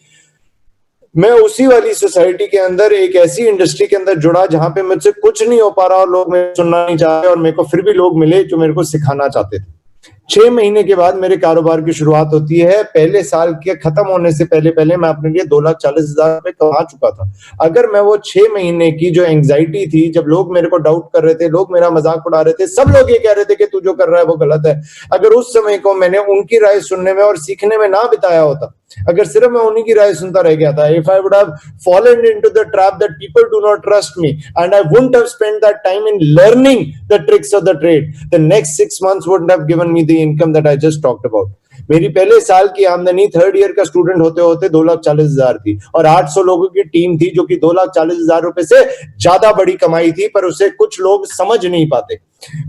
मैं उसी वाली सोसाइटी के अंदर एक ऐसी इंडस्ट्री के अंदर जुड़ा जहां पे मुझसे कुछ नहीं हो पा रहा और लोग मेरे सुनना नहीं चाहते, और मेरे को फिर भी लोग मिले जो मेरे को सिखाना चाहते थे। 6 महीने के बाद मेरे कारोबार की शुरुआत होती है। पहले साल के खत्म होने से पहले मैं अपने लिए 2,40,000 रुपए कमा चुका था। अगर मैं वो 6 महीने की जो एंग्जाइटी थी, जब लोग मेरे को डाउट कर रहे थे, लोग मेरा मजाक उड़ा रहे थे, सब लोग ये कह रहे थे कि तू जो कर रहा है वो गलत है, अगर उस समय को मैंने उनकी राय सुनने में और सीखने में ना बिताया होता, अगर सिर्फ मैं उन्हीं की राय सुनता रह गया था, if I would have fallen into the trap that people do not trust me and I wouldn't have spent that time in learning the tricks of the trade, the next 6 months wouldn't have given me the income that I just talked about. मेरी पहले साल की आमदनी 3rd year का student होते होते 2,40,000 थी, और 800 लोगों की टीम थी जो कि 2,40,000 रुपए से ज्यादा बड़ी कमाई थी, पर उसे कुछ लोग समझ नहीं पाते।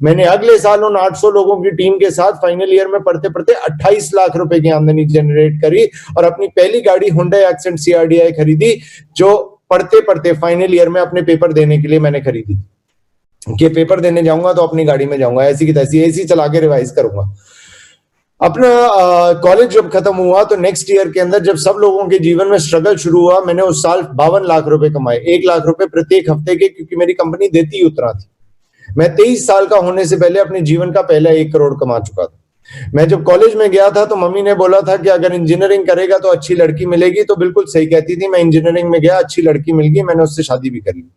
मैंने अगले साल उन 800 लोगों की टीम के साथ फाइनल ईयर में पढ़ते पढ़ते 28 लाख रुपए की आमदनी जनरेट करी, और अपनी पहली गाड़ी Hyundai Accent CRDI खरीदी, जो पढ़ते पढ़ते फाइनल ईयर में अपने पेपर देने के लिए मैंने खरीदी कि पेपर देने जाऊंगा तो अपनी गाड़ी में जाऊंगा, ऐसी की तैसी एसी चला के रिवाइज करूंगा। अपना कॉलेज जब खत्म हुआ तो नेक्स्ट ईयर के अंदर जब सब लोगों के जीवन में स्ट्रगल शुरू हुआ, मैंने उस साल 52 लाख रुपए कमाए, 1 लाख रुपए प्रत्येक हफ्ते के, क्योंकि मेरी कंपनी देती ही उतना थी। मैं 23 साल का होने से पहले अपने जीवन का पहला 1 करोड़ कमा चुका था। मैं जब कॉलेज में गया था तो मम्मी ने बोला था कि अगर इंजीनियरिंग करेगा तो अच्छी लड़की मिलेगी, तो बिल्कुल सही कहती थी। मैं इंजीनियरिंग में गया, अच्छी लड़की मिल गई, मैंने उससे शादी भी कर ली।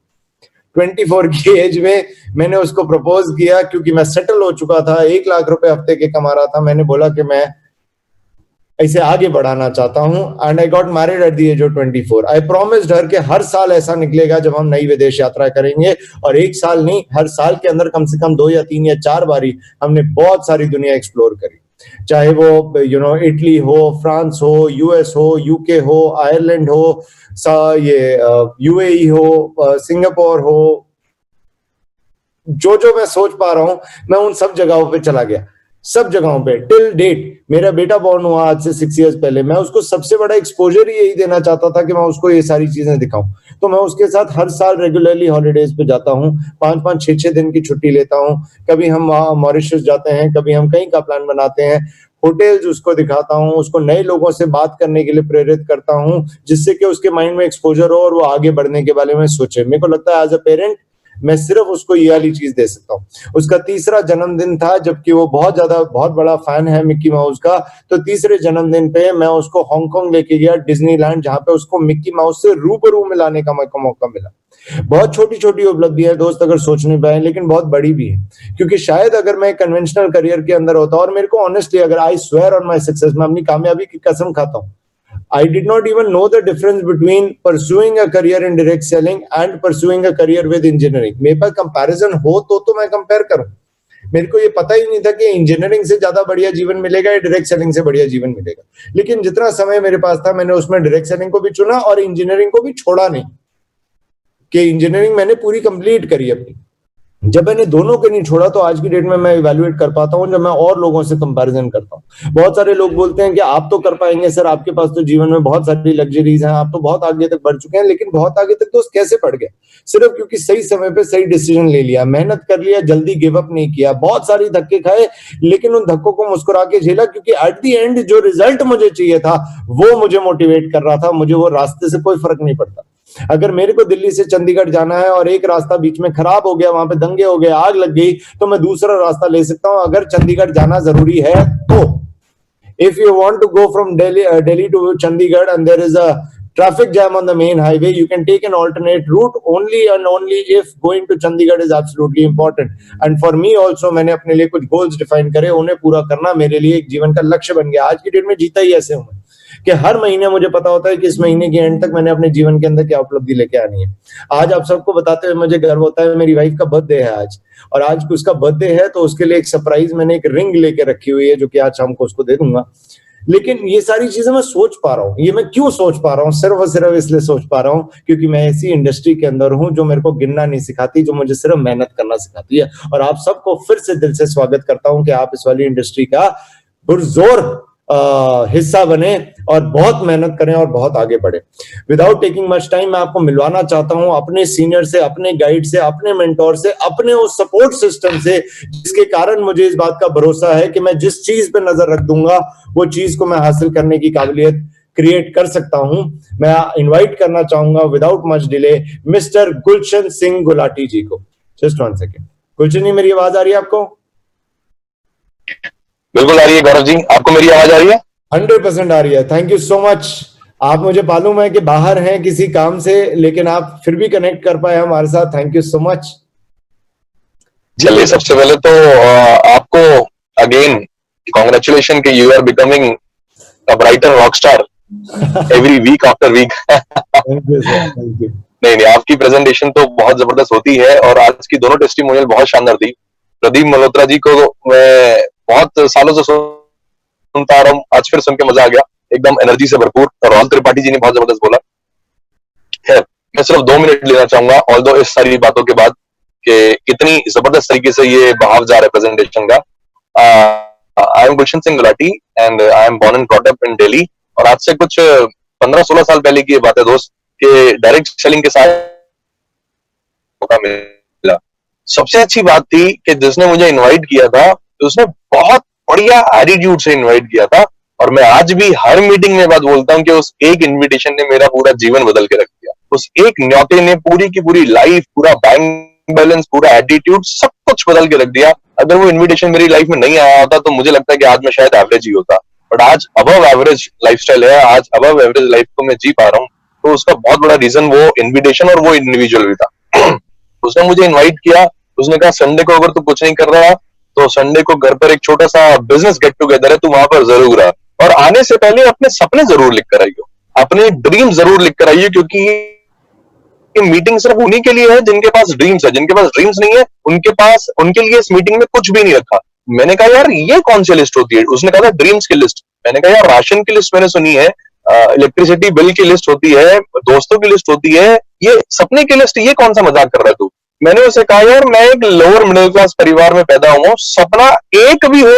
24 की एज में मैंने उसको प्रपोज किया, क्योंकि मैं सेटल हो चुका था, 1 लाख रुपए हफ्ते के कमा रहा था। मैंने बोला कि मैं इसे आगे बढ़ाना चाहता हूं, and I got married at the age of 24। I promised her कि हर साल ऐसा निकलेगा जब हम नई विदेश यात्रा करेंगे, और 1 साल नहीं, हर साल के अंदर कम से कम 2 या 3 या 4 बारी हमने बहुत सारी दुनिया एक्सप्लोर करी, चाहे वो इटली हो, फ्रांस हो, यूएस हो, यूके हो, आयरलैंड हो, ये यूएई हो, सिंगापुर हो, जो मैं सोच पा रहा हूं मैं उन सब जगहों पे चला गया। सब जगहों पे टिल डेट। मेरा बेटा बॉर्न हुआ आज से 6 इयर्स पहले, मैं उसको सबसे बड़ा एक्सपोजर ही यही देना चाहता था कि मैं उसको ये सारी चीजें दिखाऊं। तो मैं उसके साथ हर साल रेगुलरली हॉलीडेज पे जाता हूँ, 5-5, 6-6 दिन की छुट्टी लेता हूँ। कभी हम मॉरिशस जाते हैं, कभी हम कहीं का प्लान बनाते हैं, होटल्स उसको दिखाता हूँ, उसको नए लोगों से बात करने के लिए प्रेरित करता हूँ, जिससे कि उसके माइंड में एक्सपोजर हो और वो आगे बढ़ने के बारे में सोचे। मेरे को लगता है एज अ पेरेंट मैं सिर्फ उसको ये वाली चीज दे सकता हूँ। उसका 3रा जन्मदिन था, जबकि वो बहुत बड़ा फैन है मिक्की माउस का। तो 3रे जन्मदिन पे मैं उसको हांगकांग लेके गया, डिज्नीलैंड, जहां पे उसको मिक्की माउस से रूबरू मिलाने का मौका मिला। बहुत छोटी छोटी उपलब्धियां है दोस्त, अगर सोच नहीं पाए, लेकिन बहुत बड़ी भी है। क्योंकि शायद अगर मैं कन्वेंशनल करियर के अंदर होता, और मेरे को ऑनेस्टली, अगर I swear on my success, मैं अपनी कामयाबी की कसम खाता हूँ, I did not even know the difference between pursuing a career in direct selling and pursuing a career with engineering. मेरे पास कंपैरिजन हो तो मैं कंपेयर करूं। मेरे को ये पता ही नहीं था कि इंजीनियरिंग से ज्यादा बढ़िया जीवन मिलेगा या डायरेक्ट सेलिंग से बढ़िया जीवन मिलेगा। लेकिन जितना समय मेरे पास था, मैंने उसमें डायरेक्ट सेलिंग को भी चुना और इंजीनियरिंग को भी छोड़ा नहीं, कि इंजीनियरिंग मैंने पूरी कंप्लीट करी अपनी। जब मैंने दोनों को नहीं छोड़ा, तो आज की डेट में मैं इवैल्यूएट कर पाता हूं, जब मैं और लोगों से कंपैरिजन करता हूं। बहुत सारे लोग बोलते हैं कि आप तो कर पाएंगे सर, आपके पास तो जीवन में बहुत सारी लग्जरीज हैं, आप तो बहुत आगे तक बढ़ चुके हैं। लेकिन बहुत आगे तक दोस्त कैसे बढ़ गए? सिर्फ क्योंकि सही समय पे सही डिसीजन ले लिया, मेहनत कर लिया, जल्दी गिव अप नहीं किया, बहुत सारी धक्के खाए, लेकिन उन धक्कों को मुस्कुरा के झेला, क्योंकि एट द एंड जो रिजल्ट मुझे चाहिए था वो मुझे मोटिवेट कर रहा था। मुझे वो रास्ते से कोई फर्क नहीं पड़ता। अगर मेरे को दिल्ली से चंडीगढ़ जाना है और एक रास्ता बीच में खराब हो गया, वहां पे दंगे हो गए, आग लग गई, तो मैं दूसरा रास्ता ले सकता हूं, अगर चंडीगढ़ जाना जरूरी है तो। If you want to go from Delhi to Chandigarh and there is a traffic jam on the main highway, you can take an alternate route only and only if going to Chandigarh is absolutely important. And for me also, मैंने अपने लिए कुछ goals define करे, उन्हें पूरा करना मेरे लिए एक जीवन का लक्ष्य बन गया। आज की डेट में जीता ही ऐसे हूं कि हर महीने मुझे पता होता है कि इस महीने के एंड तक मैंने अपने जीवन के अंदर क्या उपलब्धि लेके आनी है। आज आप सबको बताते हुए मुझे गर्व होता है, मेरी वाइफ का बर्थडे है आज, और आज उसका बर्थडे है, तो उसके लिए एक सरप्राइज मैंने एक रिंग लेके रखी हुई है, जो कि आज शाम को उसको दे दूंगा। लेकिन ये सारी चीजें मैं सोच पा रहा हूँ। ये मैं क्यों सोच पा रहा हूँ? सिर्फ और सिर्फ इसलिए सोच पा रहा हूँ क्योंकि मैं ऐसी इंडस्ट्री के अंदर हूँ जो मेरे को गिनना नहीं सिखाती, जो मुझे सिर्फ मेहनत करना सिखाती है। और आप सबको फिर से दिल से स्वागत करता हूँ कि आप इस वाली इंडस्ट्री का पुरजोर हिस्सा बने और बहुत मेहनत करें और बहुत आगे बढ़े। विदाउट टेकिंग मच टाइम, मैं आपको मिलवाना चाहता हूं अपने सीनियर से, अपने गाइड से, अपने मेंटोर से, अपने उस सपोर्ट सिस्टम से, जिसके कारण मुझे इस बात का भरोसा है कि मैं जिस चीज पे नजर रख दूंगा वो चीज को मैं हासिल करने की काबिलियत क्रिएट कर सकता हूं। मैं इनवाइट करना चाहूंगा विदाउट मच डिले मिस्टर गुलशन सिंह गुलाटी जी को। Just 1 second. गुलशन जी, मेरी आवाज आ रही है आपको? बिल्कुल आ रही है गौरव जी, आपको मेरी आवाज आ रही है? 100% आ रही है। Thank you so much. आप, मुझे मालूम है कि बाहर हैं किसी काम से, लेकिन आप फिर भी कनेक्ट कर पाए हमारे साथ। Thank you so much. चलिए, सबसे पहले तो आपको अगेन कॉन्ग्रेचुलेशन कि you are becoming a brighter rockstar every week after week. Thank you sir, thank you. नहीं, आपकी प्रेजेंटेशन तो बहुत जबरदस्त होती है और आज की दोनों टेस्टिमोनियल बहुत शानदार थी। प्रदीप मल्होत्रा जी को मैं बहुत सालों से सुनता आ रहा हूँ, आज फिर सुन के मजा आ गया, एकदम एनर्जी से भरपूर। और राहुल त्रिपाठी जी ने बहुत जबरदस्त बोला। खैर, मैं सिर्फ 2 मिनट लेना चाहूंगा, ऑल्दो इस सारी बातों के बाद कि इतनी जबरदस्त तरीके से ये बहाव जा रहा है प्रेजेंटेशन का। I am Gulshan Singh Gulati and I am born and brought up in Delhi. और आज से कुछ 15-16 साल पहले की ये बात है दोस्त, कि डायरेक्ट सेलिंग के साथ मौका मिला। सबसे अच्छी बात थी कि जिसने मुझे इनवाइट किया था, उसने बहुत बढ़िया एटीट्यूड से इनवाइट किया था। और मैं आज भी हर मीटिंग में बात बोलता हूं कि उस एक इनविटेशन ने मेरा पूरा जीवन बदल के रख दिया। उस एक न्योते ने पूरी की पूरी लाइफ, पूरा बैंक बैलेंस, पूरा एटीट्यूड, सब कुछ बदल के रख दिया। अगर वो इनविटेशन मेरी लाइफ में नहीं आया होता तो मुझे लगता है कि आज मैं शायद एवरेज ही होता। बट आज अबव एवरेज लाइफस्टाइल है, आज अबव एवरेज लाइफ को मैं जी पा रहा हूँ। तो उसका बहुत बड़ा रीजन वो इन्विटेशन और वो इंडिविजुअल भी था। उसने मुझे इन्वाइट किया, उसने कहा संडे को अगर तू कुछ नहीं कर रहा तो संडे को घर पर एक छोटा सा बिजनेस गेट टुगेदर है, तू वहां पर जरूर आ, और आने से पहले अपने सपने जरूर लिख कर आइयो, अपने ड्रीम जरूर लिख कर आइए, क्योंकि मीटिंग सिर्फ उन्हीं के लिए है जिनके पास ड्रीम्स है। जिनके पास ड्रीम्स नहीं है उनके लिए इस मीटिंग में कुछ भी नहीं रखा। मैंने कहा यार ये कौन सी लिस्ट होती है? उसने कहा था ड्रीम्स की लिस्ट। मैंने कहा यार राशन की लिस्ट मैंने सुनी है, इलेक्ट्रिसिटी बिल की लिस्ट होती है, दोस्तों की लिस्ट होती है, ये सपने की लिस्ट, ये कौन सा मजाक कर रहा है तू? मैंने उसे कहा यार मैं एक लोअर मिडिल क्लास परिवार में पैदा हुआ हूं, सपना एक भी हो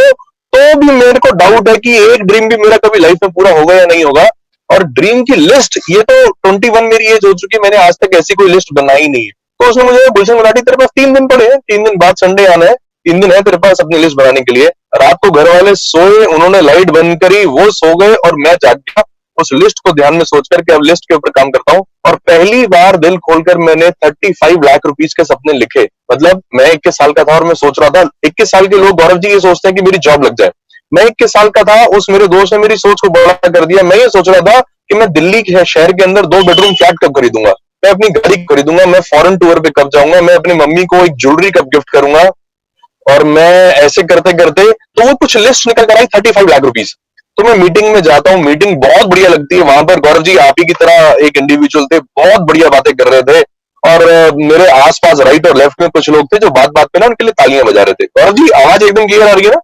तो भी मेरे को डाउट है कि एक ड्रीम भी मेरा कभी लाइफ में पूरा होगा या नहीं होगा। और ड्रीम की लिस्ट, ये तो 21 मेरी एज हो चुकी है, मैंने आज तक ऐसी कोई लिस्ट बनाई नहीं है। तो उसमें मुझे गुलशन गुलाटी तेरे पास 3 दिन पड़े हैं, 3 दिन बाद संडे आना है, 3 दिन है तेरे पास अपनी लिस्ट बनाने के लिए। रात को घर वाले सोए, उन्होंने लाइट बंद करी, वो सो गए और मैं जाग गया उस लिस्ट को ध्यान में सोच करके। अब लिस्ट के ऊपर काम करता हूँ और पहली बार दिल खोलकर मैंने 35 लाख रुपीज के सपने लिखे। मतलब मैं 21 साल का था और मैं सोच रहा था, 21 साल के लोग गौरव जी ये सोचते हैं कि मेरी जॉब लग जाए। मैं 21 साल का था, उस मेरे दोस्त ने मेरी सोच को बड़ा कर दिया। मैं ये सोच रहा था कि मैं दिल्ली के शहर के अंदर 2 बेडरूम फ्लैट कब खरीदूंगा, मैं अपनी गाड़ी खरीदूंगा, मैं फॉरेन टूर पे कब जाऊंगा, मैं अपनी मम्मी को एक ज्वेलरी कब गिफ्ट करूंगा। और मैं ऐसे करते करते तो वो कुछ लिस्ट निकल कर आई 35 लाख रुपीज। तो मैं मीटिंग में जाता हूँ, मीटिंग बहुत बढ़िया लगती है। वहां पर गौरव जी आप ही की तरह एक इंडिविजुअल थे, बहुत बढ़िया बातें कर रहे थे। और मेरे आसपास राइट और लेफ्ट में कुछ लोग थे जो बात बात पे ना उनके लिए तालियां बजा रहे थे। गौरव जी आवाज एकदम क्लियर आ रही है ना?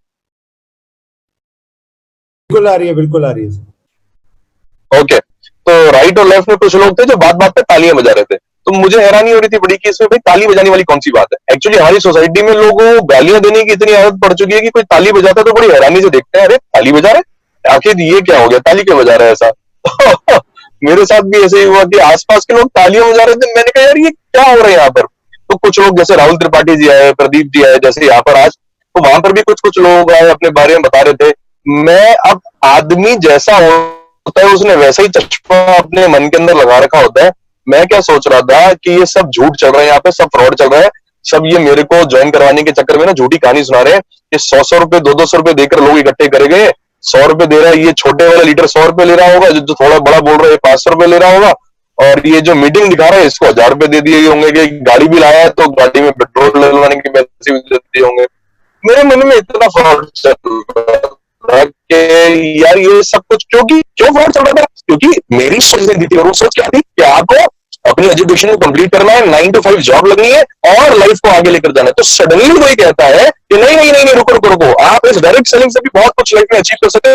बिल्कुल आ रही है, बिल्कुल आ रही है। ओके, तो राइट और लेफ्ट में कुछ लोग थे जो बात बात पे तालियां बजा रहे थे। तो मुझे हैरानी हो रही थी बड़ी कि इसमें भाई ताली बजाने वाली कौन सी बात है। एक्चुअली हमारी सोसाइटी में लोगों को गालियां देने की इतनी आदत पड़ चुकी है कि कोई ताली बजाता है तो बड़ी हैरानी से देखते हैं, अरे ताली बजा रहे, आखिर ये क्या हो गया, ताली क्यों बजा रहा है ऐसा। मेरे साथ भी ऐसे ही हुआ कि आसपास के लोग तालियां बजा रहे थे। मैंने कहा यार ये क्या हो रहा है यहाँ पर। तो कुछ लोग जैसे राहुल त्रिपाठी जी आए, प्रदीप जी आए, जैसे यहाँ पर आज, तो वहां पर भी कुछ कुछ लोग आए, अपने बारे में बता रहे थे। मैं अब आदमी जैसा होता है उसने वैसा ही चश्मा अपने मन के अंदर लगा रखा होता है। मैं क्या सोच रहा था कि ये सब झूठ चल रहा है, यहाँ पे सब फ्रॉड चल रहा है, सब ये मेरे को ज्वाइन करवाने के चक्कर में ना झूठी कहानी सुना रहे हैं। ये 100 रुपए 200 रुपए देकर लोग इकट्ठे करे गए। 100 रुपए दे रहा है, ये छोटे वाला लीडर 100 रुपए ले रहा होगा, जो थोड़ा बड़ा बोल रहा है 500 रुपए ले रहा होगा। और ये जो मीटिंग दिखा रहा है इसको 1000 रुपए दे दिए होंगे कि गाड़ी भी लाया है तो गाड़ी में पेट्रोल डलवाने के पैसे भी दे दिए होंगे। मेरे मन में इतना फ्रॉड चल रहा है कि यार ये सब कुछ क्यों फ्रॉड चल रहा था, क्योंकि मेरी सोच नहीं दी थी। और वो सोच क्या थी कि आपको अपनी एजुकेशन को कंप्लीट करना है, 9 to 5 जॉब लगनी है और लाइफ को आगे लेकर जाना है। तो सडनली कोई कहता है कि नहीं नहीं नहीं, नहीं रुको, आप इस डायरेक्ट सेलिंग से भी बहुत कुछ लाइफ में अचीव कर सकते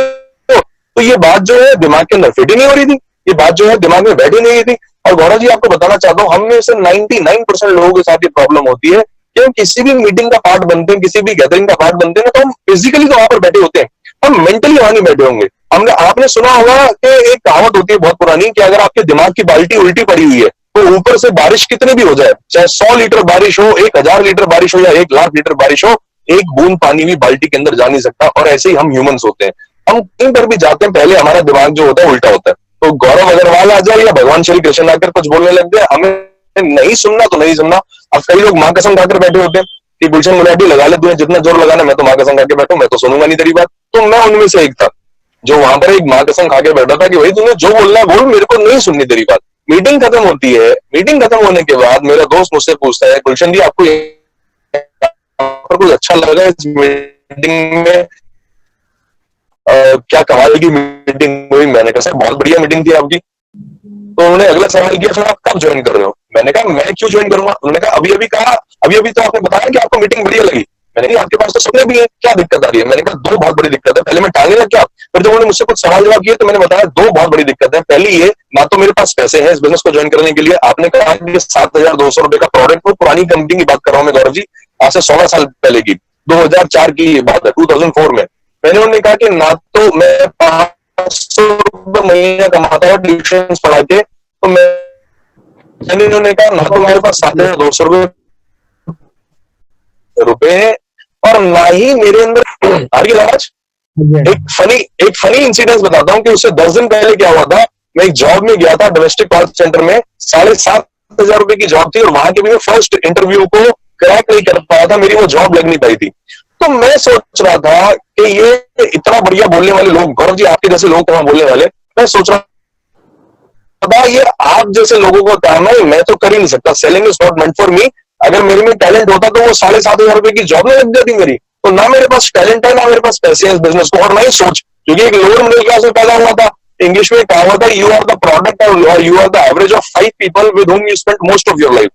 हो। तो ये बात जो है दिमाग के अंदर फिट ही नहीं हो रही थी, ये बात जो है दिमाग में बैठ ही नहीं थी। और गौरव जी आपको बताना चाहता हूँ, हम में से 99% लोगों के साथ ये प्रॉब्लम होती है कि हम किसी भी मीटिंग का पार्ट बनते हैं, किसी भी गैदरिंग का पार्ट बनते हैं ना, तो हम फिजिकली तो वहां पर बैठे होते हैं, हम मेंटली वहां नहीं बैठे होंगे। आपने सुना होगा कि एक कहावत होती है बहुत पुरानी कि अगर आपके दिमाग की बाल्टी उल्टी पड़ी हुई है तो ऊपर से बारिश कितनी भी हो जाए, चाहे 100 लीटर बारिश हो, 1000 लीटर बारिश हो या 1 लाख लीटर बारिश हो, एक बूंद पानी भी बाल्टी के अंदर जा नहीं सकता। और ऐसे ही हम ह्यूमंस होते हैं, हम कहीं पर भी जाते हैं पहले हमारा दिमाग जो होता है उल्टा होता है। तो गौरव अग्रवाल आ जाए या भगवान श्री कृष्ण आकर कुछ बोलने लग जाए, हमें नहीं सुनना तो नहीं सुनना। अब कई लोग मां कसम खाकर बैठे होते हैं कि गुलशन गुलाटी लगा ले तूने जितना जोर लगाना, मैं तो मां कसम खाके बैठूं, मैं तो सुनूंगा नहीं तेरी बात। तो मैं उनमें से एक था जो वहां पर एक मां कसम खाके बैठा था कि भाई तूने जो बोलना है बोल, मेरे को नहीं सुननी तेरी बात। मीटिंग खत्म होती है, मीटिंग खत्म होने के बाद मेरा दोस्त मुझसे पूछता है, गुलशन जी आपको कुछ अच्छा लगा इस मीटिंग में, क्या कमाल की मीटिंग हुई? मैंने कहा सर बहुत बढ़िया मीटिंग थी आपकी। तो उन्होंने अगला सवाल किया, सर आप कब ज्वाइन कर रहे हो? मैंने कहा मैं क्यों ज्वाइन करूंगा? उन्होंने कहा अभी अभी तो आपने बताया कि आपको मीटिंग बढ़िया लगी। मैंने कहा आपके पास तो सपने भी है, क्या दिक्कत आ रही है? मैंने कहा 2 बहुत बड़ी दिक्कत है। पहले मैं टांगे लग गया, फिर जब उन्होंने मुझसे कुछ सवाल जवाब किए तो मैंने बताया 2 बहुत बड़ी दिक्कत है। पहली ये, ना तो मेरे पास पैसे हैं इस बिजनेस को ज्वाइन करने के लिए। आपने कहा कि 7200 रुपए का प्रोडक्ट, वो पुरानी कंपनी की बात कर रहा हूं मैं गौरव जी, आज से 16 साल पहले की, 2004 की बात है, 2004 में। मैंने उन्होंने कहा कि ना तो मैं 500 रुपए महीने कमाता हूँ ट्यूशन पढ़ा के, तो मैंने उन्होंने कहा ना तो मेरे पास 7200 रुपए है और ना ही मेरे अंदर आ रही आवाज। एक फनी इंसिडेंस बताता हूँ कि उससे 10 दिन पहले क्या हुआ था। मैं एक जॉब में गया था डोमेस्टिक कॉल सेंटर में, 7,500 रुपए की जॉब थी और वहां के भी मैं फर्स्ट इंटरव्यू को क्रैक नहीं कर पाया था, मेरी वो जॉब लग नहीं पाई थी। तो मैं सोच रहा था कि ये इतना बढ़िया बोलने वाले लोग, गौरव जी आपके जैसे लोग कहां बोलने वाले, मैं सोच रहा था ये आप जैसे लोगों को काम है, मैं तो कर ही नहीं सकता, selling is not meant for me. अगर मेरे में टैलेंट होता तो वो 7,500 रुपए की जॉब नहीं लग जाती मेरी। तो ना मेरे पास टैलेंट है, ना मेरे पास पैसे हैं इस बिजनेस को, और ना ही सोच, क्योंकि एक लोअर मिडिल क्लास में पैदा हुआ था। इंग्लिश में कहावत है, यू आर द प्रोडक्ट और you are the average of 5 people with whom you spend most of your life.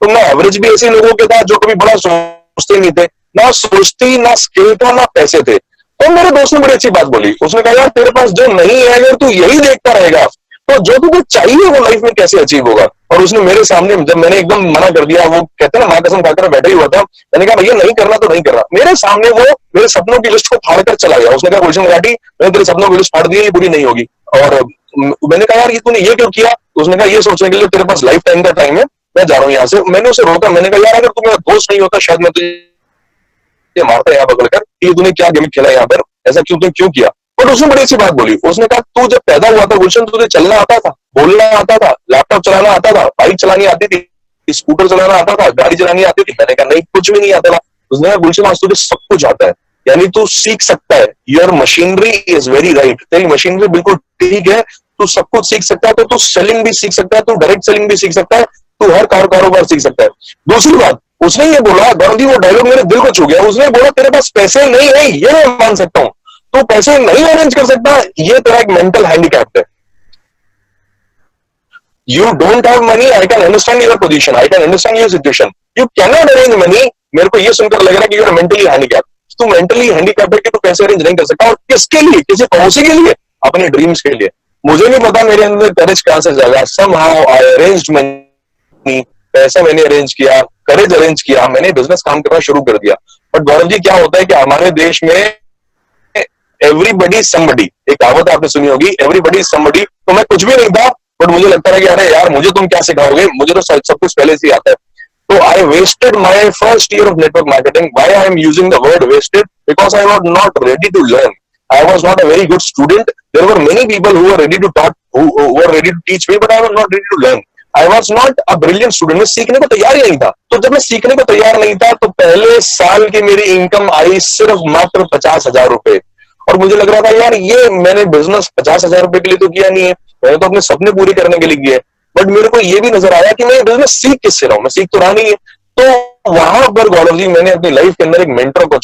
तो मैं एवरेज भी ऐसे लोगों के था जो कभी बड़ा सोचते नहीं थे, ना सोचती, ना स्किल था, ना पैसे थे। तो मेरे दोस्त ने बड़ी अच्छी बात बोली, उसने कहा यार तेरे पास जो नहीं है अगर तू यही देखता रहेगा तो जो तुझे चाहिए वो लाइफ में कैसे अचीव होगा। और उसने मेरे सामने, जब मैंने एकदम मना कर दिया, वो कहते हैं ना माँ कसम खाकर बैठा ही हुआ था, मैंने कहा भैया नहीं करना तो नहीं करना, मेरे सामने वो मेरे सपनों की लिस्ट को फाड़ कर चला गया। उसने कहा गुलशन मराठी, मैंने तेरे सपनों की लिस्ट फाड़ दी है, ये पूरी नहीं होगी। और मैंने कहा यार ये तूने ये क्यों किया? उसने कहा ये सोचने के लिए तेरे पास लाइफ टाइम का टाइम है, मैं जा रहा हूँ यहाँ से। मैंने उसे रोका, मैंने कहा यार अगर तू मेरा दोस्त नहीं होता शायद मैं तुझे मारता यहाँ पकड़कर, ये तूने क्या गेम खेला यहाँ पर, ऐसा क्यों किया? बट उसने बड़ी अच्छी बात बोली, उसने कहा तू जब पैदा हुआ था गुलशन, तुझे चलना आता था, बोलना आता था, लैपटॉप चलाना आता था, बाइक चलानी आती थी, स्कूटर चलाना आता था, गाड़ी चलानी आती थी? मैंने कहा नहीं, कुछ भी नहीं आता था। उसने कहा गुलशन आज तुझे सब कुछ आता है, यानी तू सीख सकता है, your machinery is very right, तेरी मशीनरी बिल्कुल ठीक है, तू सब कुछ सीख सकता है, तो तू सेलिंग भी सीख सकता है, तू डायरेक्ट सेलिंग भी सीख सकता है, तू हर कारोबार सीख सकता है। दूसरी बात उसने ये बोला, गांधी वो डायलॉग मेरे दिल को छू गया, उसने बोला तेरे पास पैसे नहीं है ये मैं मान सकता हूं, तो पैसे नहीं अरेंज कर सकता, ये तेरा एक मेंटल हैंडीकैप है। You don't have money, I can understand your position, I can understand your situation. You cannot arrange money. मेरे को ये सुनकर लग रहा है कि you are mentally handicapped. तू मेंटली हैंडीकैप है कि तू पैसे अरेंज नहीं कर सकता, और किसके लिए? किसी पड़ोसी के लिए? अपने ड्रीम्स के लिए। मुझे नहीं पता मेरे अंदर करेज कहां से जाएगा, somehow I arranged money, पैसा मैंने अरेंज किया, करेज अरेंज किया, मैंने बिजनेस काम करना शुरू कर दिया। बट गौरव जी क्या होता है कि हमारे देश में एवरीबडी इज समबडी, एक कहावत आपने सुनी होगी, एवरीबडी इज समबडी। तो मैं कुछ भी नहीं था, बट मुझे लगता है कि अरे यार मुझे तुम क्या सिखाओगे, मुझे तो सब कुछ पहले से ही आता है। तो I wasted my first year of network marketing. Why I am using the word wasted? Because I was not ready to learn, I was not a very good student. There were many people who were ready to taught, who were ready to teach me, but I was not ready to learn. I was not a brilliant student, मैं सीखने को तैयार ही नहीं था। तो जब मैं सीखने को तैयार नहीं था, तो पहले साल की मेरी इनकम आई सिर्फ मात्र 50,000 रुपए। और मुझे लग रहा था यार ये मैंने बिजनेस 50,000 रुपए के लिए तो किया नहीं है, मैंने तो अपने सपने पूरे करने के लिए किए। बट मेरे को ये भी नजर आया कि मैं ये बिजनेस सीख किससे रहा हूं, मैं सीख तो रहा नहीं है। तो वहां पर गौरव जी मैंने अपनी लाइफ के अंदर एक मेंटर को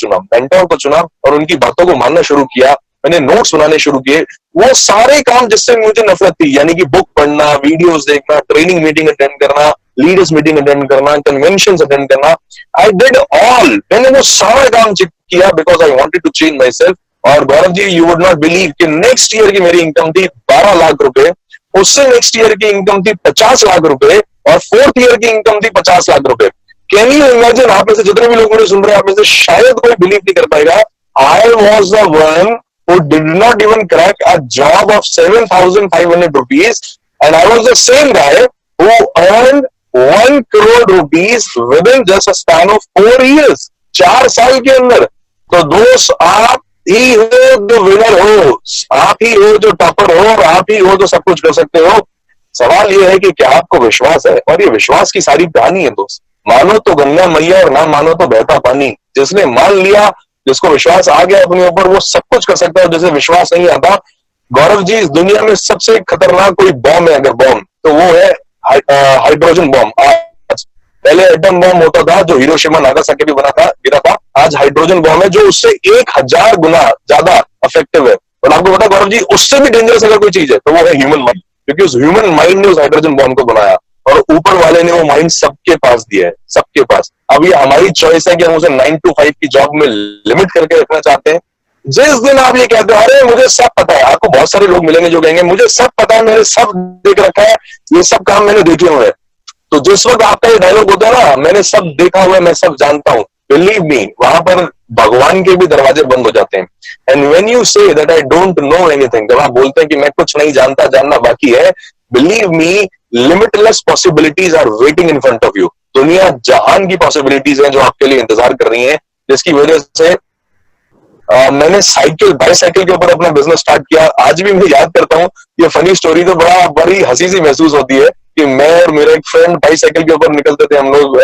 चुना और उनकी बातों को मानना शुरू किया। मैंने नोट्स बनाने शुरू किए, वो सारे काम जिससे मुझे नफरत थी, यानी कि बुक पढ़ना, वीडियोस देखना, ट्रेनिंग मीटिंग अटेंड करना, लीडर्स मीटिंग अटेंड करना, कन्वेंशन अटेंड करना, आई डिड ऑल। मैंने वो सारा काम किया because I wanted to change myself. और Gaurav ji you would not believe कि नेक्स्ट ईयर की मेरी इनकम थी 12 लाख रुपए, उससे नेक्स्ट ईयर की इनकम थी 50 लाख रुपए, और फोर्थ ईयर की इनकम थी 50 लाख रुपए। Can you imagine? आप में से जितने भी लोग मुझे सुन रहे हैं, आप में से शायद कोई बिलीव नहीं कर पाएगा, I was the one who did not even crack a job of 7,500 rupees, and I was the same guy who earned 1 crore rupees within just a span of 4 years, 4 साल के अंदर। तो दोस्त आप ही हो जो विनर हो, आप ही हो जो टॉपर हो, और आप ही हो जो सब कुछ कर सकते हो। सवाल ये है कि क्या आपको विश्वास है? और ये विश्वास की सारी कहानी है दोस्त। मानो तो गंगा मैया और ना मानो तो बहता पानी। जिसने मान लिया, जिसको विश्वास आ गया अपने ऊपर, वो सब कुछ कर सकता है। जिसे विश्वास नहीं आता, गौरव जी इस दुनिया में सबसे खतरनाक कोई बॉम्ब है अगर बॉम्ब, तो वो है हाइड्रोजन बॉम्ब। पहले एटम बॉम्ब होता था जो हिरोशिमा नागासाकी भी गिरा था, आज हाइड्रोजन बॉम्ब है जो उससे 1000 गुना ज्यादा इफेक्टिव है। और आपको पता गौरव जी उससे भी डेंजरस अगर कोई चीज है तो वो है ह्यूमन माइंड, क्योंकि उस ह्यूमन माइंड ने उस हाइड्रोजन बॉम्ब को बनाया, और ऊपर वाले ने वो माइंड सबके पास दिया है, सबके पास। अब ये हमारी चॉइस है कि हम उसे 9 to 5 की जॉब में लिमिट करके रखना चाहते हैं। जिस दिन आप ये कहते हो अरे मुझे सब पता है, आपको बहुत सारे लोग मिलेंगे जो कहेंगे मुझे सब पता है, मैंने सब देख रखा है, ये सब काम मैंने देखे हुए हैं। तो जिस वक्त आपका ये डायलॉग होता है ना, मैंने सब देखा हुआ है, मैं सब जानता हूं, बिलीव मी, वहां पर भगवान के भी दरवाजे बंद हो जाते हैं। And when you say that I don't know anything, जब आप बोलते हैं कि मैं कुछ नहीं जानता, जानना बाकी है, believe me, limitless possibilities are waiting in front of you. दुनिया जहान की पॉसिबिलिटीज हैं जो आपके लिए इंतजार कर रही हैं, जिसकी वजह से मैंने बाईसाइकिल के ऊपर अपना बिजनेस स्टार्ट किया। आज भी मैं याद करता हूँ ये फनी स्टोरी, तो बड़ी हंसी सी महसूस होती है कि मैं और मेरा एक फ्रेंड बाईसाइकिल के ऊपर निकलते थे हम लोग।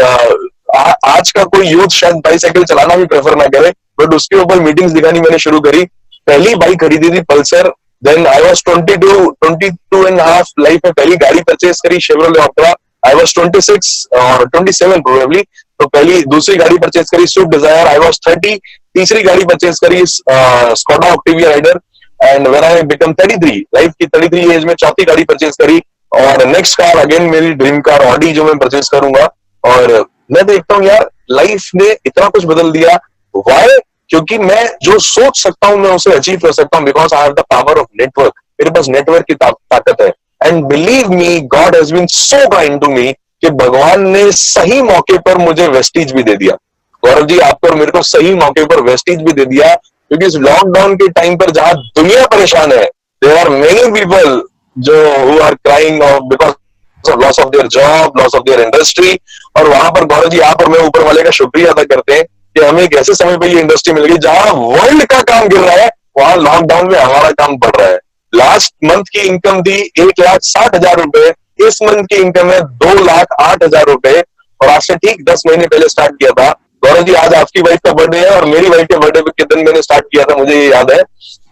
आज का कोई यूथ शायद बाईसाइकिल चलाना भी प्रेफर ना करे, बट उसके ऊपर मीटिंग्स दिखानी मैंने शुरू करी। पहली बाइक खरीदी थी Pulsar, then I was 22 and half, life में पहली गाड़ी परचेज करी शेवरले ऑप्ट्रा। आई वॉज 26 और 27 प्रोबेबली, तो दूसरी गाड़ी परचेज करी स्विफ्ट डिजायर। आई वॉज 30, तीसरी गाड़ी परचेज करी Skoda Octavia Rider. And when I become 33, life की 33 एज में चौथी गाड़ी परचेज करी, और नेक्स्ट कार अगेन मेरी ड्रीम कार ऑडी जो मैं परचेज करूंगा। और मैं देखता हूँ यार लाइफ ने इतना कुछ बदल दिया। वाई? क्योंकि मैं जो सोच सकता हूं मैं उसे अचीव कर सकता हूं, because I have the power of network. मेरे पास नेटवर्क की ताकत है। And believe me, God has been so kind to me कि भगवान ने सही मौके पर मुझे वेस्टीज भी दे दिया। गौरव जी, आपको और मेरे को सही मौके पर वेस्टीज भी दे दिया, क्योंकि इस लॉकडाउन के टाइम पर जहां दुनिया परेशान है, देयर आर मेनी पीपल जो who are crying because loss of their job, loss of their industry, और वहां पर गौरव जी आप और मैं ऊपर वाले का शुक्रिया अदा करते हैं कि हमें एक ऐसे समय पे ये इंडस्ट्री मिल गई जहां वर्ल्ड का काम गिर रहा है, वहां लॉकडाउन में हमारा काम बढ़ रहा है। लास्ट मंथ की इनकम थी 1,60,000 रुपए, इस मंथ की इनकम है 2,08,000 रुपए, और आज से ठीक 10 महीने पहले स्टार्ट किया था। गौरव जी, आज आपकी वाइफ का बर्थडे है और मेरी वाइफ के बर्थडे पे किस दिन मैंने स्टार्ट किया था मुझे ये याद है।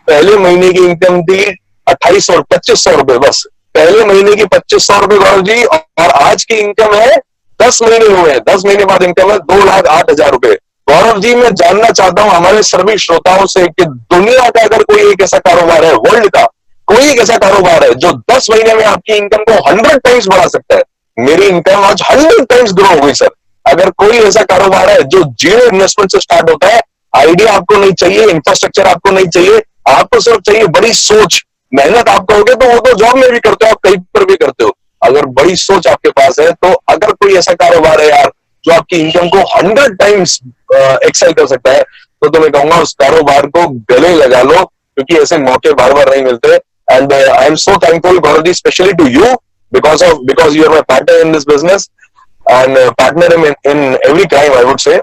पहले महीने की इनकम थी 2,800 और 2,500 रुपए, बस पहले महीने की 2,500 रुपए गौरव जी, और आज की इनकम है 10 महीने हुए हैं, 10 महीने बाद इनकम है 2,08,000 रुपए। गौरव जी, मैं जानना चाहता हूं हमारे सभी श्रोताओं से कि दुनिया का अगर कोई एक ऐसा कारोबार है, वर्ल्ड का कोई एक ऐसा कारोबार है जो 10 महीने में आपकी इनकम को 100 टाइम्स बढ़ा सकता है। मेरी इनकम आज 100 टाइम्स ग्रो हो गई सर। अगर कोई ऐसा कारोबार है जो जीरो इन्वेस्टमेंट से स्टार्ट होता है, आइडिया आपको नहीं चाहिए, इंफ्रास्ट्रक्चर आपको नहीं चाहिए, आपको सिर्फ चाहिए बड़ी सोच, मेहनत आप करोगे तो वो तो जॉब में भी करते हो, आप कहीं पर भी करते हो। अगर बड़ी सोच आपके पास है तो अगर कोई ऐसा कारोबार है यार जो आपकी इनकम को 100 टाइम्स एक्सेल कर सकता है, तो मैं कहूंगा उस कारोबार को गले लगा लो, क्योंकि ऐसे मौके बार बार नहीं मिलते। And I am so thankful Gaurav ji, specially to you, because you are my partner in this business and partner in every crime, I would say.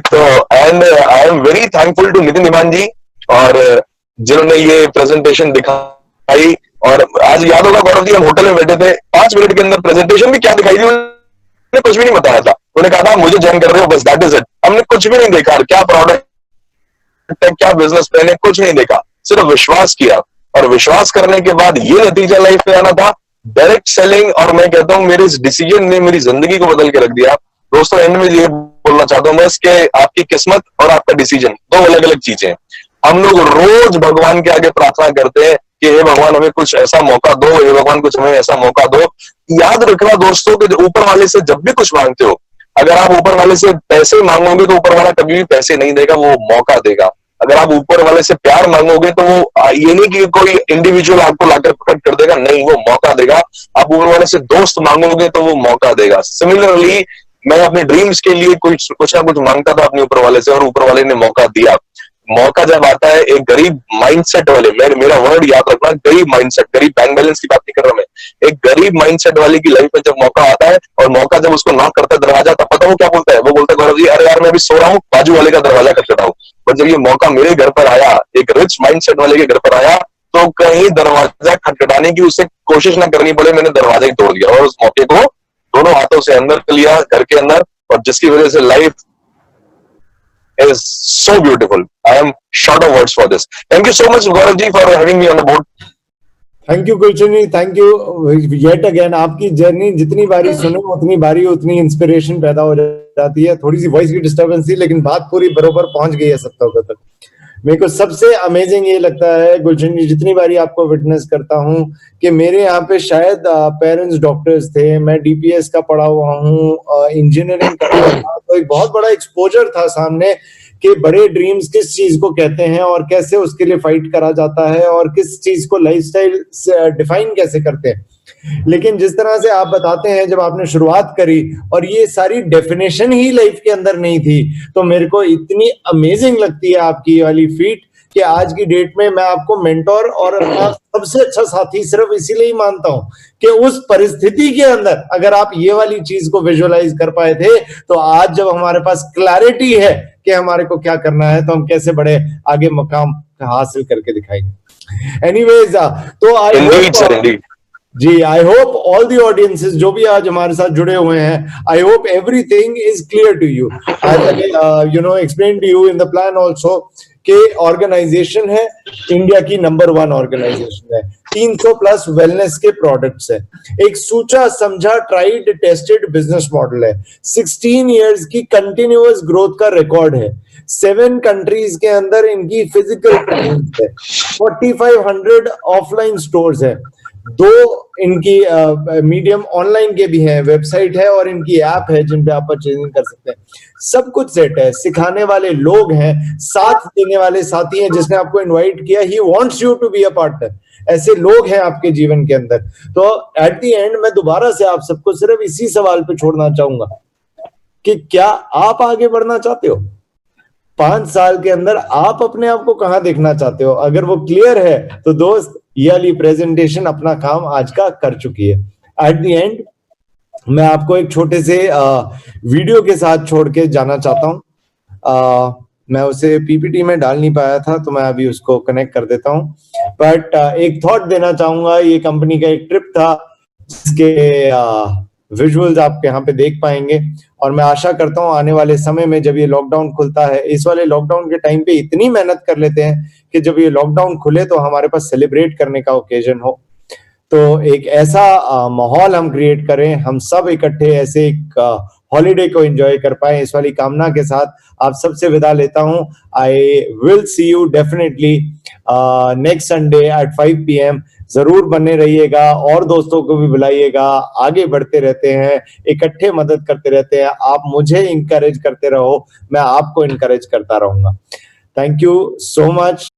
तो and I am very thankful to Nitin Iman ji, और जिन्होंने ये प्रेजेंटेशन दिखाई। और आज याद होगा गौरव जी, हम होटल में बैठे थे, 5 मिनट के अंदर प्रेजेंटेशन भी क्या दिखाई थी, उन्होंने कुछ भी नहीं बताया था। उन्होंने कहा था मुझे ज्वाइन कर रहे हो, बस दैट इज इट। हमने कुछ भी नहीं देखा, क्या प्रोडक्ट है, क्या बिजनेस प्लान है, कुछ नहीं देखा, सिर्फ विश्वास किया, और विश्वास करने के बाद ये नतीजा लाइफ में आना था, डायरेक्ट सेलिंग। और मैं कहता हूं मेरे इस डिसीजन ने मेरी जिंदगी को बदल के रख दिया। दोस्तों, एंड में ये बोलना चाहता हूं बस कि आपकी किस्मत और आपका डिसीजन 2 अलग अलग चीजें। हम लोग रोज भगवान के आगे प्रार्थना करते हैं कि हे भगवान हमें कुछ ऐसा मौका दो, हे भगवान कुछ हमें ऐसा मौका दो। याद रखना दोस्तों कि ऊपर वाले से जब भी कुछ मांगते हो, अगर आप ऊपर वाले से पैसे मांगोगे तो ऊपर वाला कभी भी पैसे नहीं देगा, वो मौका देगा। अगर आप ऊपर वाले से प्यार मांगोगे तो वो ये नहीं कि कोई इंडिविजुअल आपको लाकर प्रकट कर देगा, नहीं, वो मौका देगा। आप ऊपर वाले से दोस्त मांगोगे तो वो मौका देगा। सिमिलरली मैं अपने ड्रीम्स के लिए कुछ ना कुछ मांगता था अपने ऊपर वाले से, और ऊपर वाले ने मौका दिया। मौका जब आता है एक गरीब माइंडसेट वाले, मेरा वर्ड याद रखना, गरीब माइंडसेट, गरीब बैंक बैलेंस की बात नहीं कर रहा मैं, एक गरीब माइंडसेट वाले की लाइफ में जब मौका आता है, और मौका जब उसको नॉक करता है दरवाजा, तब पता वो क्या बोलता है, वो बोलता है गौरव जी अरे यार मैं अभी सो रहा हूँ, बाजू वाले का दरवाजा खटखटाओ। पर जब ये मौका मेरे घर पर आया, एक रिच माइंडसेट वाले के घर पर आया, तो कहीं दरवाजा खटखटाने की उसे कोशिश ना करनी पड़े, मैंने दरवाजा ही तोड़ दिया और उस मौके को दोनों हाथों से अंदर कर लिया, घर के अंदर, और जिसकी वजह से life is so beautiful. I am short of words for this. Thank you so much, Gaurav ji, for having me on the board. Thank you Gulshan ji, thank you yet again. आपकी जर्नी जितनी बारी सुनो उतनी बारी उतनी इंस्पिरेशन पैदा हो जाती है। थोड़ी सी वॉइस की डिस्टर्बेंस थी, लेकिन बात पूरी बरोबर पहुंच गई है सब तक। मेरे को सबसे अमेजिंग ये लगता है गुलशन जी, जितनी बारी आपको विटनेस करता हूँ, कि मेरे यहाँ पे शायद पेरेंट्स डॉक्टर्स थे, मैं डीपीएस का पढ़ा हुआ हूँ, इंजीनियरिंग कर रहा था, तो एक बहुत बड़ा एक्सपोजर था सामने कि बड़े ड्रीम्स किस चीज को कहते हैं और कैसे उसके लिए फाइट करा जाता है, और किस चीज को लाइफस्टाइल डिफाइन कैसे करते हैं। लेकिन जिस तरह से आप बताते हैं, जब आपने शुरुआत करी और ये सारी डेफिनेशन ही लाइफ के अंदर नहीं थी, तो मेरे को इतनी अमेजिंग लगती है आपकी वाली फीट कि आज की डेट में मैं आपको मेंटोर और अपना सबसे अच्छा साथी सिर्फ इसीलिए ही मानता हूं कि उस परिस्थिति के अंदर अगर आप ये वाली चीज को विजुअलाइज कर पाए थे, तो आज जब हमारे पास क्लैरिटी है कि हमारे को क्या करना है, तो हम कैसे बड़े आगे मकाम हासिल करके दिखाएंगे। एनीवेज, तो जी, I hope all the audiences जो भी आज हमारे साथ जुड़े हुए हैं, I hope everything is clear to you. You know explain to you in the plan also कि ऑर्गेनाइजेशन है, इंडिया की नंबर 1 ऑर्गेनाइजेशन है, 300 प्लस वेलनेस के प्रोडक्ट्स है, एक सोचा समझा ट्राइड टेस्टेड बिजनेस मॉडल है, 16 इयर्स की कंटिन्यूअस ग्रोथ का रिकॉर्ड है, 7 कंट्रीज के अंदर इनकी फिजिकल प्रेजेंस है, 4500 ऑफलाइन स्टोर्स है, दो इनकी मीडियम ऑनलाइन के भी हैं, वेबसाइट है और इनकी ऐप है जिन पे आप परचेजिंग कर सकते हैं। सब कुछ सेट है, सिखाने वाले लोग हैं, साथ देने वाले साथी हैं, जिसने आपको इनवाइट किया, he wants you to be a partner. ऐसे लोग हैं आपके जीवन के अंदर। तो एट द एंड मैं दोबारा से आप सबको सिर्फ इसी सवाल पे छोड़ना चाहूंगा कि क्या आप आगे बढ़ना चाहते हो? 5 साल के अंदर आप अपने आप को कहां देखना चाहते हो? अगर वो क्लियर है तो दोस्त, ये वाली प्रेजेंटेशन अपना काम आज का कर चुकी है। एट द एंड मैं आपको एक छोटे से वीडियो के साथ छोड़ के जाना चाहता हूं। मैं उसे पीपीटी में डाल नहीं पाया था, तो मैं अभी उसको कनेक्ट कर देता हूं। बट एक थॉट देना चाहूंगा। ये कंपनी का एक ट्रिप था जिसके विजुअल्स आप यहाँ पे देख पाएंगे, और मैं आशा करता हूँ आने वाले समय में जब ये लॉकडाउन खुलता है, इस वाले लॉकडाउन के टाइम पे इतनी मेहनत कर लेते हैं कि जब ये लॉकडाउन खुले तो हमारे पास सेलिब्रेट करने का ओकेजन हो। तो एक ऐसा माहौल हम क्रिएट करें, हम सब इकट्ठे ऐसे एक हॉलीडे को एंजॉय कर पाए, इस वाली कामना के साथ आप सबसे विदा लेता हूं। I will see you definitely next Sunday at 5 PM। जरूर बने रहिएगा और दोस्तों को भी बुलाइएगा। आगे बढ़ते रहते हैं, इकट्ठे मदद करते रहते हैं। आप मुझे इंकरेज करते रहो, मैं आपको इंकरेज करता रहूंगा। Thank you so much.